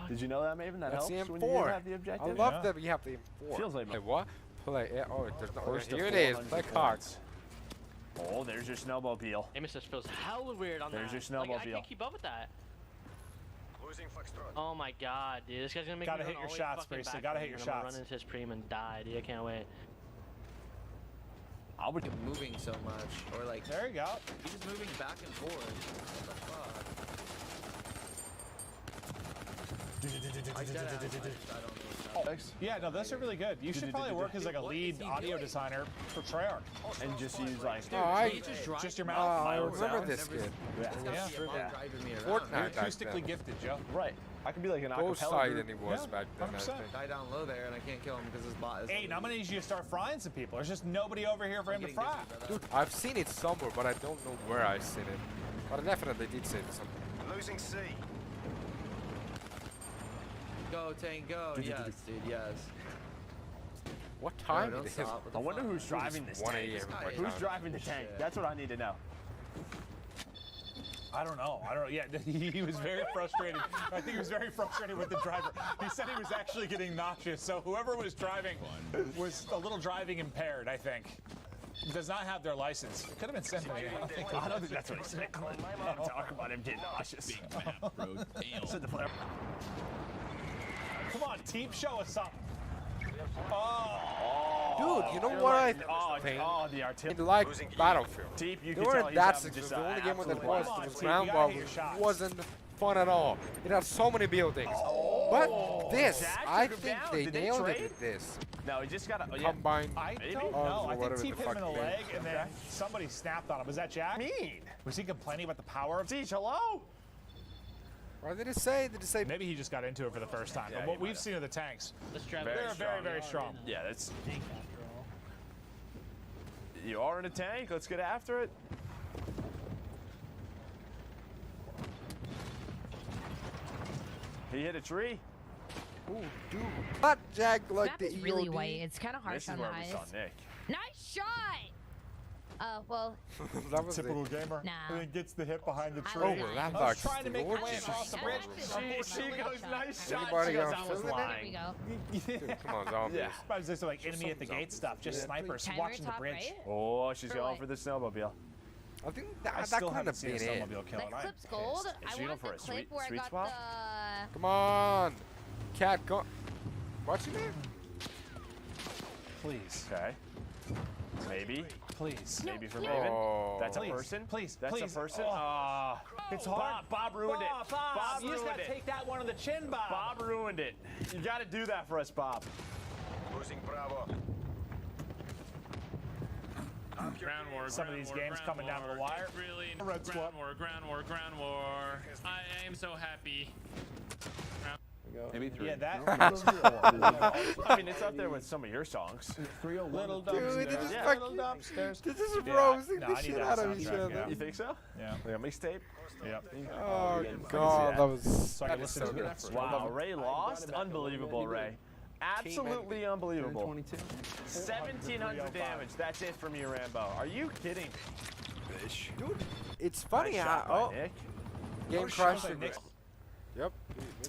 Did you know that, Maven? That That's helps the when you M4. have the objective. I love that we have the M4. Feels like Hey, what? Play. Yeah, oh, there's no. First to Here it is. 400 Play points. cards. Oh, there's your snowmobile. Amos just feels hella weird on There's that. your Like, I snowmobile. can't keep up with that. Losing Foxtrot. Oh my god, dude. This guy's gonna make Gotta me hit run your all the way shots, fucking Bracey. back Gotta there, hit your and I'm gonna shots. run into his preem and die, dude. I can't wait. I would. Moving so much, or like There you go. he's just moving back and forth. What the fuck? I don't know. Yeah, no, those are really good. You should probably work as like a lead audio designer for Treyarch. And just use like. Just your Oh, mouth. I remember this kid. Yeah. Driving me around. You're Fortnite back acoustically then. gifted, Joe. Right. I could be like an Ghost acapella side group. than he was Yeah, back then. I 100%. think. Die down low there, and I can't kill him because his bot is. Aiden, I'm gonna need you to start frying some people. There's just nobody over here for him to fry. Dude, I've seen it somewhere, but I don't know where I've seen it. But I definitely did see it somewhere. Losing C. Go, tank, go. Yes, dude, yes. What time don't it is? stop. I wonder who's driving this 1 tank. a.m. right Who's now. driving the tank? That's what I need to know. I don't know. Yeah, he was very frustrated. I think he was very frustrated with the driver. He said he was actually getting nauseous. So whoever was driving was a little driving impaired, I think. Does not have their license. It could have been Symphony. I don't think that's what he said. I'm talking about him getting nauseous. Said the player. Come on, team, show us something. Dude, you know what I think? The artillery. In like Battlefield. Deep, you They can tell weren't he's that having successful. just The only game with it absolute was blast. it was Team, ground you gotta ball. hit your shots. It wasn't fun at all. It had so many buildings. But this, Jack I took him think down. they Did nailed trade? it with this. No, he just got a Combine. I Maybe. don't Oh, know. I whatever think T the hit him in the fuck leg, they- and then somebody snapped on him. Was that Jack? Mean. Was he complaining about the power of Siege, hello? What did it say? Did it say? Maybe he just got into it for the first time. Yeah, but what he we've might've. seen of the tanks, Let's try they're very, very strong. Yeah, that's. Tank after all. You are in a tank. Let's get after it. He hit a tree. Ooh, dude. Not Jack like Map the is really EOD. white. It's kind of harsh This is on the where we eyes. saw Nick. Nice shot. Well, That was Typical it. gamer. Nah. And then gets the hit behind the I tree. like Oh, it. that I was box trying to make my way gorgeous. across the I bridge. like it. She goes, nice shot. Anybody She goes, else I was feeling it? there we lying. go. Dude, come on, zombies. Yeah. I was just like enemy at the gate stuff, just snipers Timer watching the top bridge. right. Oh, she's For going what? for the snowmobile. I think I that still couldn't haven't have seen a been it. snowmobile kill. That and I'm clip's gold. pissed. I Is she want for the a clip sweet- where I sweet got spot? the. Come on. Cat, go. What's your name? Please, Okay. Maybe. please. Maybe for no. Maven. Oh. That's a Please, person? please, That's please. a person? Oh. Ah. It's hard. Bob ruined it. Bob you just ruined gotta it. take that one on the chin, Bob. Bob ruined it. You got to do that for us, Bob. Losing Bravo. Ground war. Some of ground these war, games ground coming down war. to the wire. It really. Red squad. Ground war. Ground war. Ground war. I am so happy. Maybe 3. Yeah, that. I mean, it's up there with some of your songs. 301. Little Dude, dumpsters. this is Yeah. fucking. Little dumpsters. This is Yeah, roasting no, the I need shit that out of each soundtrack, other. yeah. You think so? Yeah. Like a mixtape? Yep. Oh god, that was. So I can that is listen so to good. it. Wow, Ray lost? Unbelievable, Ray. Absolutely unbelievable. 22. 1,700 damage. That's it from you, Rambo. Are you kidding? Dude, it's funny Nice how. shot by Oh, Nick. game shit. crashed. Like Nick's- Yep.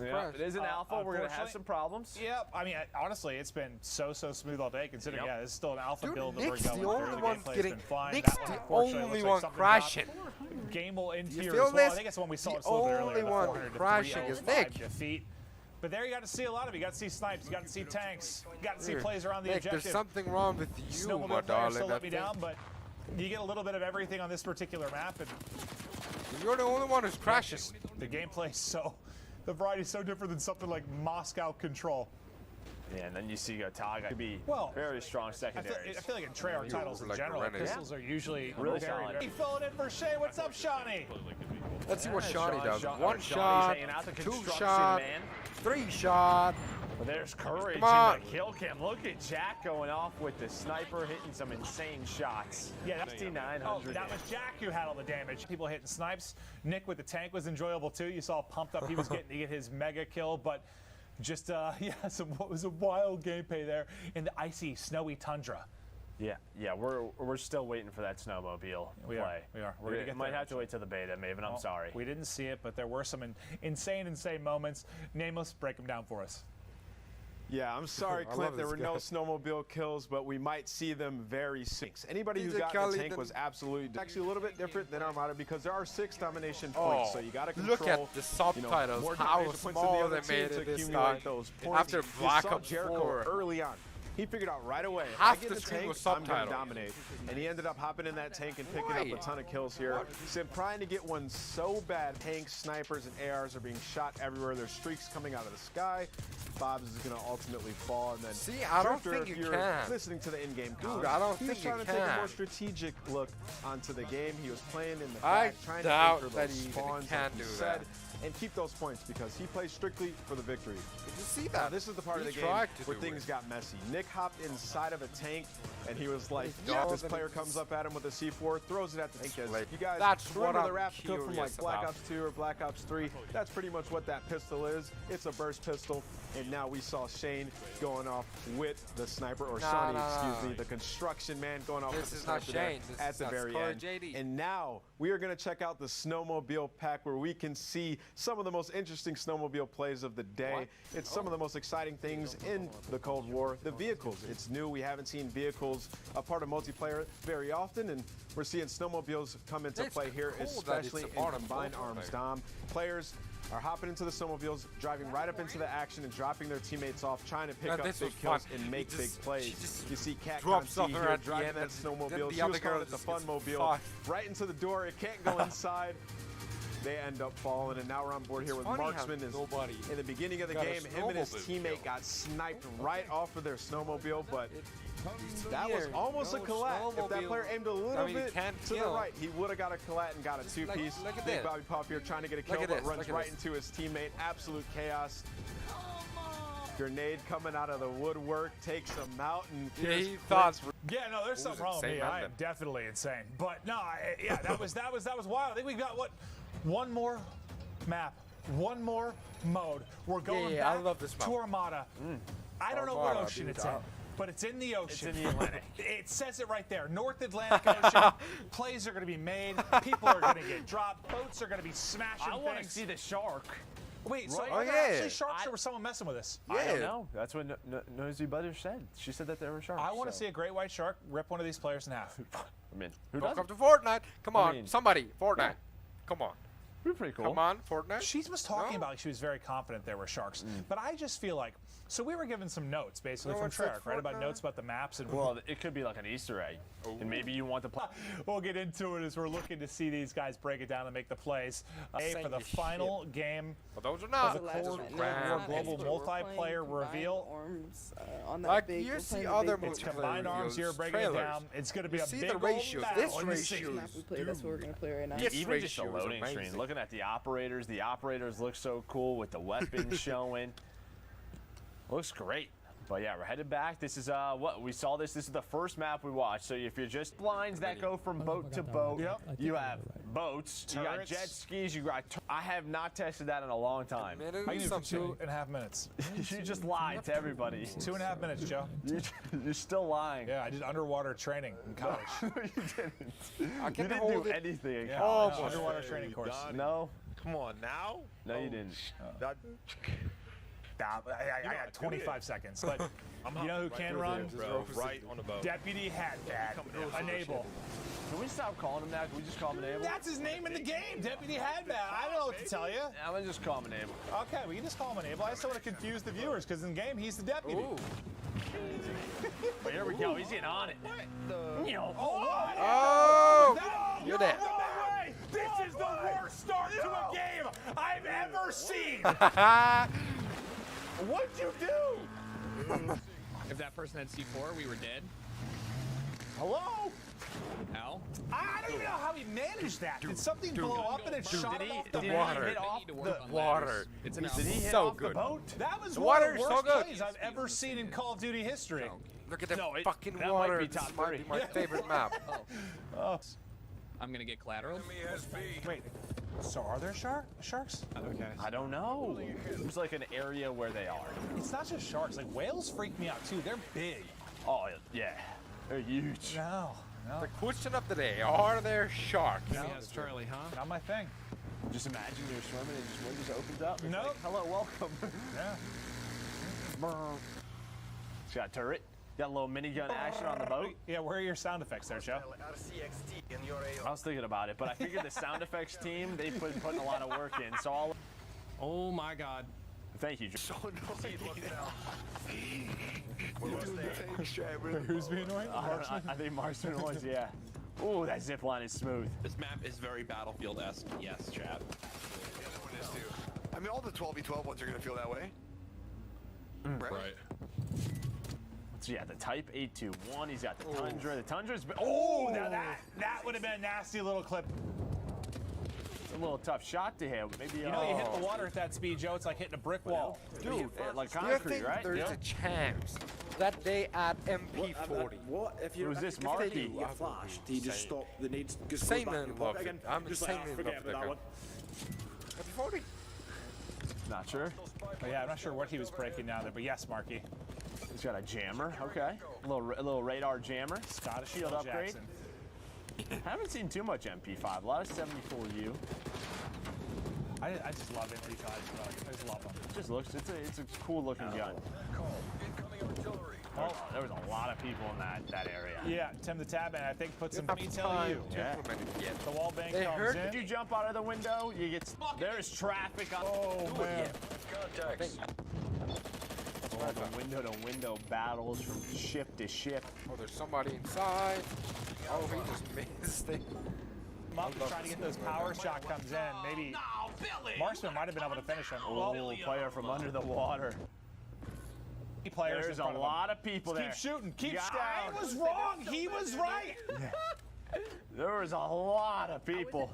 Yeah, it is an alpha. We're going to have unfortunately- some problems. Yep. I mean, honestly, it's been so smooth all day. Considering, Yep. yeah, this is still an alpha Dude, build that Nick's we're going the through. only The one gameplay's getting. been fine. Nick's That one, the unfortunately, only looks one like something crashing. dropped. Game will end You here feel as well. this? I think it's the one we saw The us a little bit only earlier. The one 400 to crashing 305 is Nick. defeat. But there you got to see a lot of it. You got to see snipes. You got to see tanks. You got to see Dude, plays around the Nick, objective. there's something wrong with you, Snowmobile my players darling. still let me I think. down, but you get a little bit of everything on this particular map, and You're the only one who's crashing. the gameplay is the variety is so different than something like Moscow Control. Yeah, and then you see Gotaga could be Well, very strong I secondaries. feel like in Treyarch titles in like general, Renegade. pistols are usually Really very, solid. very filling in for Shay. What's up, Shawnee? Let's see what Yeah, Shawnee does. Shawnee- One Shawnee's shot, hanging out the 2 construction shot, man. 3 shot. But there's courage in Come on. the kill cam. Look at Jack going off with the sniper, hitting some insane shots. Yeah, that's 6,900. that was Jack who had all the damage. People hitting snipes. Nick with the tank was enjoyable too. You saw pumped up. He was getting to get his mega kill, but just what was a wild gameplay there in the icy, snowy tundra. Yeah, we're still waiting for that snowmobile We play. are. We're gonna get might there have to wait till the beta, Maven. I'm Well, sorry. We didn't see it, but there were some insane moments. Nameless, break them down for us. Yeah, I'm sorry, I love Clint. There this were no guy. snowmobile kills, but we might see them very soon. Anybody who DJ got in Khaled the tank and- was absolutely actually a little bit different than Armada because there are 6 domination Oh, points, so you got to control. look at the subtitles, more how domination points than the small other they made team it to this accumulate time. those points. After You Black saw Ops Jericho 4. early on. He figured out right away. Half I get the in screen tank, was I'm going to subtitled. dominate. And he ended up hopping in that tank and picking Right. up a ton of kills here. Sim trying to get one so bad. Tanks, snipers, and ARs are being shot everywhere. There's streaks coming out of the sky. Bob's is going to ultimately fall. And then See, I don't Drifter, think if you you're can. listening to the in-game Dude, comments, I don't he was think you trying to take a can. more strategic look onto the game. He was playing in the I back, trying doubt to anchor that those he even spawns, can like he do said, that. and keep those points because he plays strictly for the victory. Did you see Now, that? this is the part He of the game tried to where do things it. got messy. Nick hopped inside of a tank, and he was like, Yeah. this player comes up at him with a C4, throws it at the tank. As Like, you guys that's remember what the I'm replica from like curious Black about. Ops 2 or Black Ops 3? That's pretty much what that pistol is. It's a burst pistol, and now we saw Shane going off with the sniper, or Shawnee, excuse me, the construction man going off This with the is not sniper there Shane. This at is the not very Score end. JD. And now we are going to check out the snowmobile pack where we can see some of the most interesting snowmobile plays of the day. What? It's some of the most exciting things in the Cold War. The vehicles, it's new. We haven't seen vehicles a part of multiplayer very often, and we're seeing snowmobiles come into It's play here, cool that it's especially a in part of combined arms multiplayer. dom. Players are hopping into the snowmobiles, driving right up into the action and dropping their teammates off, trying to pick Man, up this big was kills fun. and make He big just- plays. she just You see Cat drops Conti off her here at the driving end, that and then snowmobile. the She other was girl calling it the just fun gets mobile. fucked. Right into the door. It can't go inside. they end up falling, and now we're on board here with funny how Marksman. nobody In the beginning of the got a game, him and his snowmobile. teammate got sniped right off of their snowmobile, but that was Here, almost a no collat. If that snowmobile. player aimed a little I mean, he bit can't to the kill. right, he would have got a collat and got a two-piece. Look at Big this. Bobby Pop here trying to get a kill, Look at but this, runs look at right this. into his teammate. Absolute chaos. Grenade coming out of the woodwork takes him out, and Yeah, here's he thought. Yeah, no, there's something wrong with me. I am definitely insane. But no, yeah, that was wild. I think we've got one more map, one more mode. We're going Yeah, I back love this map. to Armada. I don't know what Armada, ocean dude, it's in, but it's in the ocean. It's in the Atlantic. It says it right there. North Atlantic Ocean. Plays are going to be made. People are going to get dropped. Boats are going to be smashing I want to things. see the shark. Wait, so Right? are Oh, there yeah. actually sharks or was someone messing with us? I don't know. That's what Nosy Butter said. She said that there were sharks. I want to so. see a great white shark rip one of these players in half. I mean, who Welcome doesn't? to Fortnite. Come I on, mean, somebody. Fortnite. Come on. We're pretty cool. Come on, Fortnite. She was talking No? about like she was very confident there were sharks, but I just feel like so we were given some notes basically No from one said Treyarch, right, about Fortnite? notes about the maps and Well, it could be like an Easter egg, and maybe you want to play. we'll get into it as we're looking to see these guys break it down and make the plays for the Saying final game But those are of not. the Cold Just War random. Global Multiplayer reveal. Arms, on that Like, big, you we're see playing the other big It's multiplayer combined arms videos, here, breaking trailers. it down. It's going to be You a see big the old ratios. battle This in the ratio sea. is map we play. That's what we're gonna play right now. This Even just a ratio is loading screen. amazing. Looking at the operators look so cool with the weapons showing. Looks great. But yeah, we're headed back. This is what we saw. This is the first map we watched. So if you're just blinds that go from boat to boat, you have boats, you got Turrets. jet skis, you got. I have not tested that in a long time. Man, I can do it for something. 2.5 minutes. You just lied to everybody. 2.5 minutes, Joe. You're still lying. Yeah, I did underwater training in college. you didn't. I You can didn't hold do it. anything in Yeah, college. underwater training course. No. Come on now. No, you didn't. I got 25 seconds, but you know who can run? Bro, right on the boat. Deputy Hatbat. Enable. Can we stop calling him that? Can we just call him Enable? That's his name in the game, Deputy Hatbat. I don't know what to tell you. I'm gonna just call him Enable. Okay, we can just call him Enable. I just don't want to confuse the viewers because in game he's the deputy. Ooh. But here we go. He's getting on it. Oh! You're dead. No way! This is the worst start to a game I've ever seen. What'd you do? If that person had C4, we were dead. Hello? Al? I don't even know how he managed that. Did something blow up and it shot him off the Did boat? he hit off Need to work the on water. ladders. It's an Did he hit So off good. the boat? That was The one of water the is so worst good. plays I've ever seen in Call of Duty history. Look at the No, fucking that might water. be This top might be three. my favorite map. Oh. I'm gonna get collateral. Wait, so are there sharks? Okay. I don't know. There's like an area where they are. It's not just sharks. Like whales freak me out too. They're big. Oh, yeah. They're huge. No. The question of the day: are there sharks? Yes, Charlie, huh? Not my thing. Just imagine you're swimming and just wind just opens up. It's Nope. like, hello, welcome. Yeah. It's got a turret. Got a little minigun action on the boat. Yeah, where are your sound effects there, Joe? I was thinking about it, but I figured the sound effects team, they putting a lot of work in. So I'll. Oh my God. Thank you, Joe. Who's being annoying? I think Marksman was, yeah. Ooh, that zip line is smooth. This map is very Battlefield-esque. Yes, chat. I mean, all the 12v12 ones are gonna feel that way. Right. So yeah, the Type 821. He's got the Tundra. The Tundra's. Oh, now that would have been a nasty little clip. It's a little tough shot to hit. Maybe. You know, you hit the water at that speed, Joe. It's like hitting a brick wall. Dude, like do you concrete, think right? there's a chance that they add MP40? What if you Who's this, Marky? You flash? Do you just stop the need? Just Same go back man in your love pocket it. again? I'm just same like, man forget love about that the one. MP40. Not sure. Oh, yeah, I'm not sure what he was breaking down there, but yes, Marky. He's got a jammer. Okay. A little radar jammer. Scottish Shield Phil upgrade. Jackson. Haven't seen too much MP5. A lot of 74U. I just love MP5. I just love them. Just looks. It's a cool looking gun. Oh, there was a lot of people in that area. Yeah, Tim the Tab, and I think put some Enough me time telling you. to implement it yet. The wall bank They comes heard in. If you jump out of the window, you get. There's traffic on. Oh man. Oh, the window-to-window battles from ship to ship. Oh, there's somebody inside. Oh, he just missed it. him up, trying to get those power shot comes in. Maybe Marksman might have been able to finish him. Oh, player from under the water. Players There's a lot of people there. Keep shooting. Keep Yeah. shooting. I was wrong. He was right. There was a lot of people.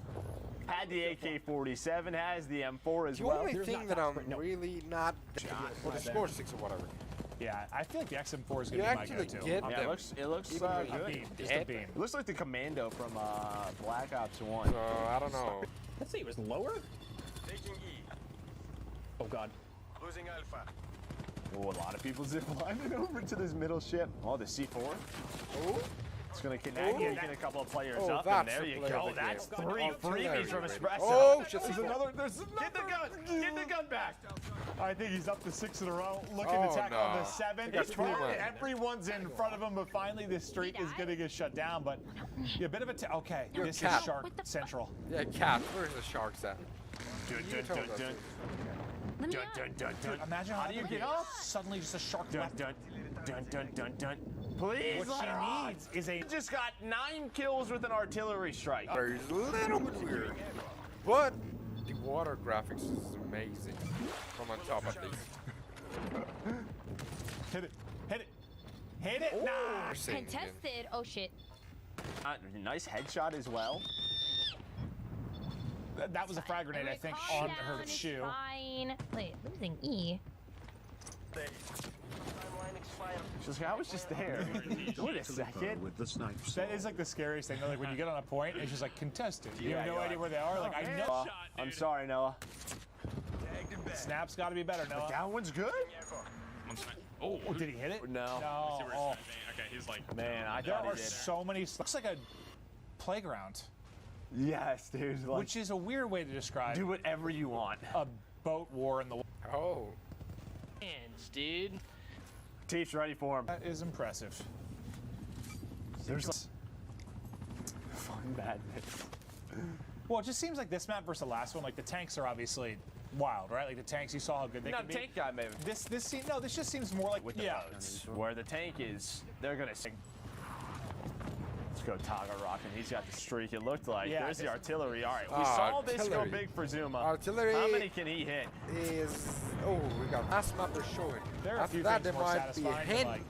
Had the AK-47, has the M4 as The well. only thing that I'm really not for the score 6 or whatever. Yeah, I feel like the XM4 is You going to be my actually go-to. get Yeah, them. it looks Even good. when Beam, just dead. a beam. It looks like the Commando from Black Ops 1. So I don't know. Let's see, it was lower? Taking E. Oh god. Losing Alpha. Oh, a lot of people zip lining over to this middle ship. Oh, the C4. Oh, It's going to connect, get a couple of players Oh, up, and that's there the you player go. of the That's game. 3 freebies from Espresso. Oh, shit. There's another. Get the gun! Get the gun back! I think he's up to 6 in a row. Looking Oh, to tackle on no. the 7. He got two left. Everyone's in front of him, but finally this streak is going to get shut down. But yeah, a bit of a okay. You're This cat. is Shark Central. Yeah, cat. Where's the sharks at? Dun, You dun, told dun, us. dun. Let me Dun, out. dun, dun, Dude, dun. imagine How do you get up? Suddenly just a shark Dun, left. dun, dun, dun, dun, dun. Please, What let she her on. needs is a. Just got 9 kills with an artillery strike. There's a little bit weird, but the water graphics is amazing from on top of these. Hit it. Hit it. Hit it. Nah. Contested. Oh shit. Nice headshot as well. That was a frag grenade, I think, Calm on down, her it's shoe. Fine. Wait, losing E. She's like, I was just there. Wait a second. With the snipes. That is like the scariest thing. Though. Like when you get on a point, it's just like contested. You have no idea where they are. Like I know. I'm sorry, Noah. Snap's got to be better, Noah. That one's good? Oh, did he hit it? No. No. Oh. Okay, he's like, Man, I There thought are he did. so many. Looks like a playground, Yes, dude. Like, which is a weird way to describe do whatever you want. a boat war in the. Oh, Hands, dude. Teef's ready for him. That is impressive. There's fun badness. Well, it just seems like this map versus the last one. Like the tanks are obviously wild, right? Like the tanks, you saw how good they Not can a be. tank guy, maybe. This just seems more like With the boats. Where the tank is, they're gonna sing. Let's go Taga rocking. He's got the streak, it looked like. Yeah, There's the artillery. All right, we Ah, saw this go artillery. big for Zuma. Artillery How many can he hit? is we got last map they're showing. There are a After few that, things there more might be a satisfying, but, hint. like,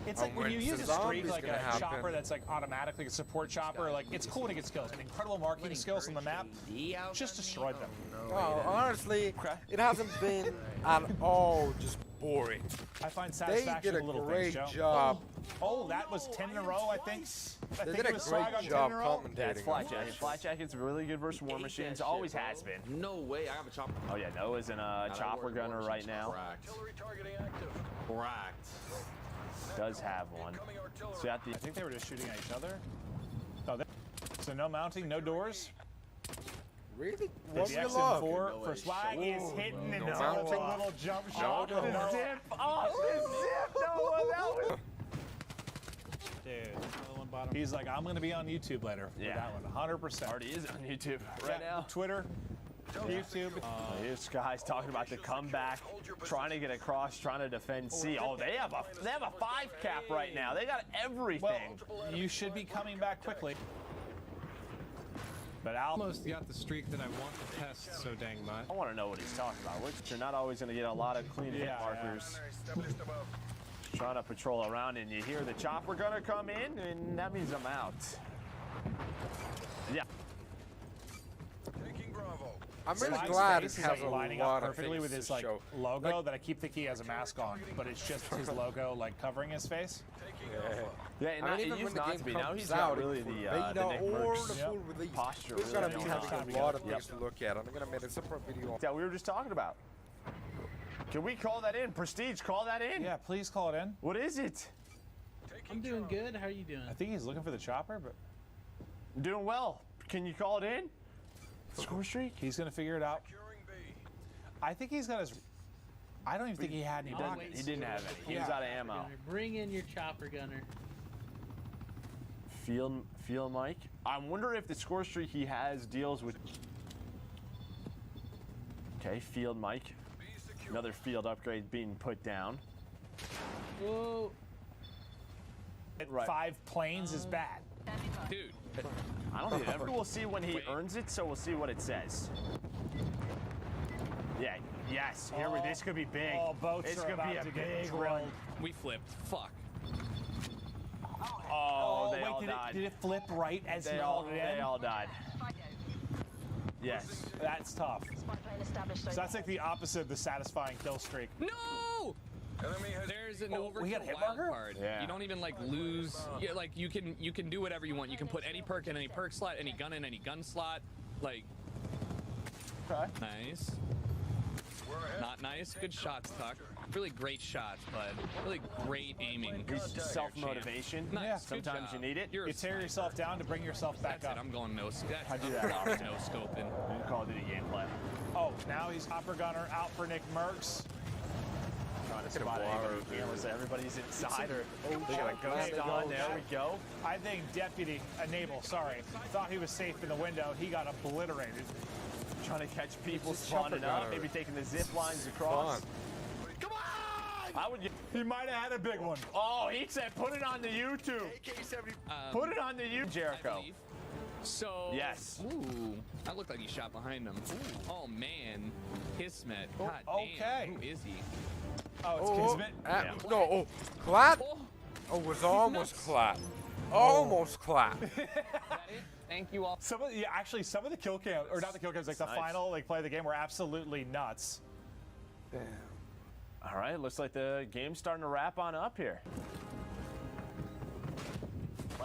it's like when you use a streak like a chopper that's like automatically a support chopper, like it's cool to get skills. And incredible marking skills on the map just destroyed them. Well, honestly, it hasn't been at all just boring. I find They satisfaction did a in little great things, Joe. job. Oh, that was 10 in a row, I think. I They think did it a was Swag on great 10 job in a row. That's commentating. Flat Jacket. Flat Jacket's really good versus War Machines. Always has been. No way, I have a chopper. Oh yeah, Noah's in a chopper gunner right now. Cracked. Does have one. So you have I the think they were just shooting at each other. Oh, so no mounting, no doors. Really? The What's your luck? XM4 for Swag is hitting and it's a mounting. little jump shot. no. The zip off the zip. Noah, that was. Dude, another one bottom. He's like, I'm gonna be on YouTube later. Yeah. With that one, 100%. Already is on YouTube right Yeah, now. Twitter, YouTube. This guy's talking about the comeback, trying to get across, trying to defend C. Oh, they have a 5 cap right now. They got everything. Well, you should be coming back quickly. But Al, Almost got the streak that I want to test so dang much. I want to know what he's talking about. You're not always going to get a lot of clean hit Yeah, markers. Trying to patrol around, and you hear the chopper gunner come in, and that means I'm out. Yeah. I'm really Swag's glad face it is, has like, a lining lot up of perfectly things with his to like show. logo that I keep thinking he has a mask on, but it's just his logo like covering his face. Yeah, and I mean, it even used when the not game to be. Now comes he's got out, really it's the beta Nick or Merckx the full release. posture. We're gonna be really having on. a lot of things to look at. I'm gonna make a separate video. That we were just talking about. Can we call that in? Prestige, call that in. Yeah, please call it in. What is it? I'm doing good. How are you doing? I think he's looking for the chopper, but Doing well. Can you call it in? Score streak? he's gonna figure it out. I think he's got his. I don't even think he had any He rockets. didn't have any. He was out of ammo. Gunner. Bring in your chopper gunner. Field Mike. I wonder if the score streak he has deals with. Okay, Field Mike. Another field upgrade being put down. Whoa. Right. 5 planes is bad. Dude. I don't think ever. We'll see when he earns it, so we'll see what it says. Yeah, yes. Here we. This could be big. Oh, boats It's are gonna be about a to get big drilled. one. We flipped. Fuck. Oh, they wait, all died. did it flip right as he They called it in? They all died. Yes. That's tough. So that's like the opposite of the satisfying kill streak. No! There's an over we got hit wild marker? card. Yeah. You don't even like lose. Yeah, like you can do whatever you want. You can put any perk in any perk slot, any gun in any gun slot. Like. Okay. Nice. Not nice. Good shots, Tuck. Really great shots, but really great aiming. Self-motivation. Nice. Yeah. Sometimes you need it. You tear yourself down to bring yourself back That's up. it. I'm going no. I do that often. No scoping. Call of Duty gameplay. Oh, now he's Hopper Gunner out for Nick Merckx. Trying to spot anybody here unless everybody's inside or they got a ghost on. There we go. I think Deputy Enable, sorry, thought he was safe in the window. He got obliterated. Trying to catch people spawning up, maybe taking the zip lines across. Come on! I would. He might have had a big one. Oh, he said put it on the YouTube. Put it on the YouTube, Jericho. So yes. Ooh, that looked like he shot behind him. Ooh. Oh man, Kismet. God damn. Who is he? Oh, it's Kismet. No, Clat. Oh, it was almost Clat. Almost Clat. Thank you all. Some of the kill cams, or not the kill cams, like the final play of the game were absolutely nuts. Damn. All right, looks like the game's starting to wrap on up here.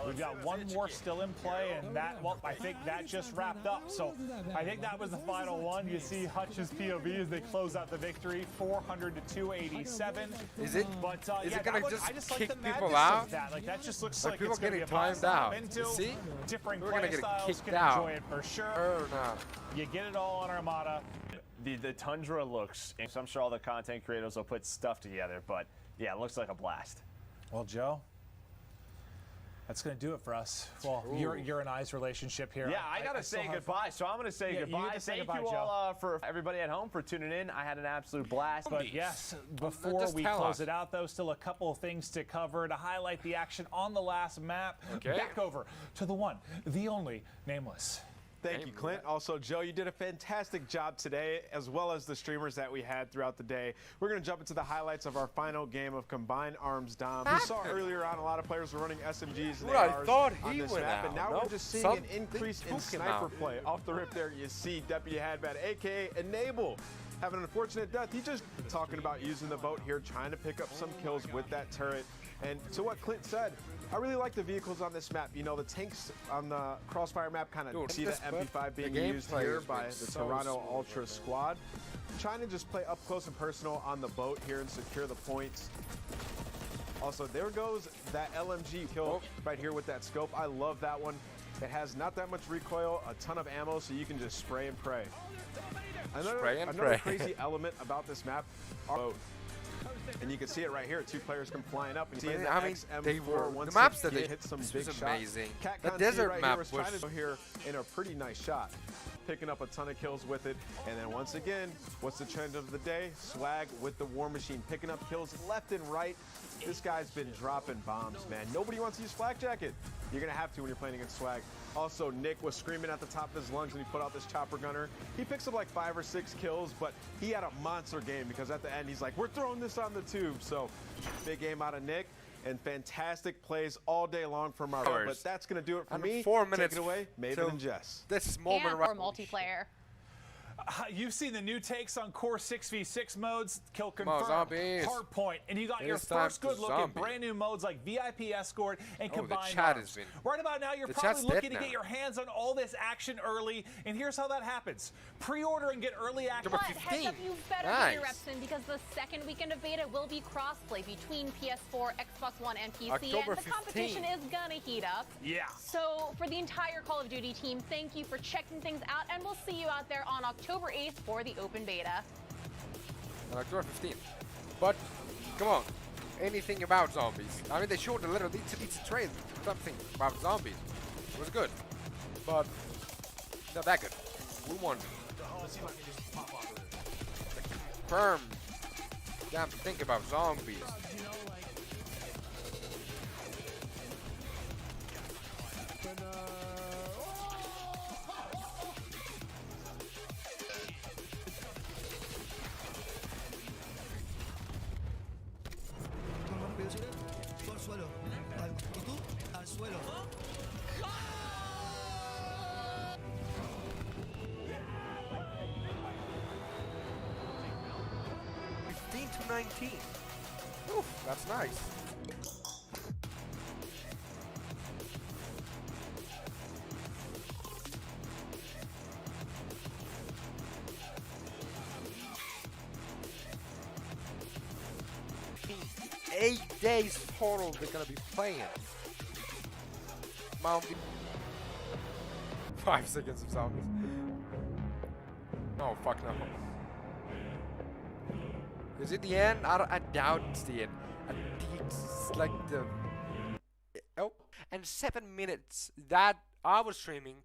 We've got one more still in play, and I think that just wrapped up. So I think that was the final one. You see Hutch's POV as they close out the victory, 400 to 287. Is it? But is it gonna I just kick like the people madness out? of that. Like that just looks Like like people it's gonna be getting a fun timed out. time into. You see? Different We're gonna play get styles kicked can out. enjoy it for sure. Or not. You get it all on Armada. The Tundra looks, so I'm sure all the content creators will put stuff together, but yeah, it looks like a blast. Well, Joe, that's going to do it for us. Well, your and I's relationship here. Yeah, I got to say goodbye, so I'm going to say goodbye. Thank you all for everybody at home for tuning in. I had an absolute blast. But yes, before we close it out, though, still a couple of things to cover to highlight the action on the last map. Okay. Back over to the one, the only, Nameless. Thank you, Clint. Also, Joe, you did a fantastic job today, as well as the streamers that we had throughout the day. We're going to jump into the highlights of our final game of Combined Arms Dom. We saw earlier on a lot of players were running SMGs and ARs on this map, and now we're just seeing an increase in sniper play. Off the rip there, you see Deputy Hadbat, a.k.a. Enable, having an unfortunate death. He's just talking about using the boat here, trying to pick up some kills with that turret. And to what Clint said, I really like the vehicles on this map. You know, the tanks on the Crossfire map kind of see the MP5 being used here by the Toronto Ultra squad. Trying to just play up close and personal on the boat here and secure the points. Also, there goes that LMG kill right here with that scope. I love that one. It has not that much recoil, a ton of ammo, so you can just spray and pray. Another crazy element about this map are both. And you can see it right here. Two players come flying up and see the XM4 the maps that they hit some big shots. Amazing. The desert map was trying to go here in a pretty nice shot, picking up a ton of kills with it. And then once again, what's the trend of the day? Swag with the War Machine, picking up kills left and right. This guy's been dropping bombs, man. Nobody wants to use Flak Jacket. You're gonna have to when you're playing against Swag. Also, Nick was screaming at the top of his lungs when he put out this chopper gunner. He picks up like 5 or 6 kills, but he had a monster game because at the end he's like, we're throwing this on the tube. So big game out of Nick and fantastic plays all day long from our but that's gonna do it for me. 4 minutes. Take it away, Maven and Jess. This moment right. Multiplayer. You've seen the new takes on core 6v6 modes, kill confirmed, hardpoint, and you got your first good look at brand new modes like VIP Escort and Combined Arms. Right about now, you're probably looking to get your hands on all this action early, and here's how that happens. Pre-order and get early access. But heads up, you better get your reps in because the second weekend of beta will be crossplay between PS4, Xbox One, and PC, and the competition is gonna heat up. Yeah. So for the entire Call of Duty team, thank you for checking things out, and we'll see you out there on October 8th for the open beta. October 15th. But, come on. Anything about zombies. I mean, they showed a little teensy trade, something about zombies. It was good. But, not that good. We won. Firm. Damn, think about zombies. Tú al suelo. Y tú al suelo. 15-19. Oof, that's nice. In 8 days total they're gonna be playing. Mount 5 seconds of zombies. Oh fuck no. Is it the end? I doubt it's the end. I think it's like the... Oh, and 7 minutes that I was streaming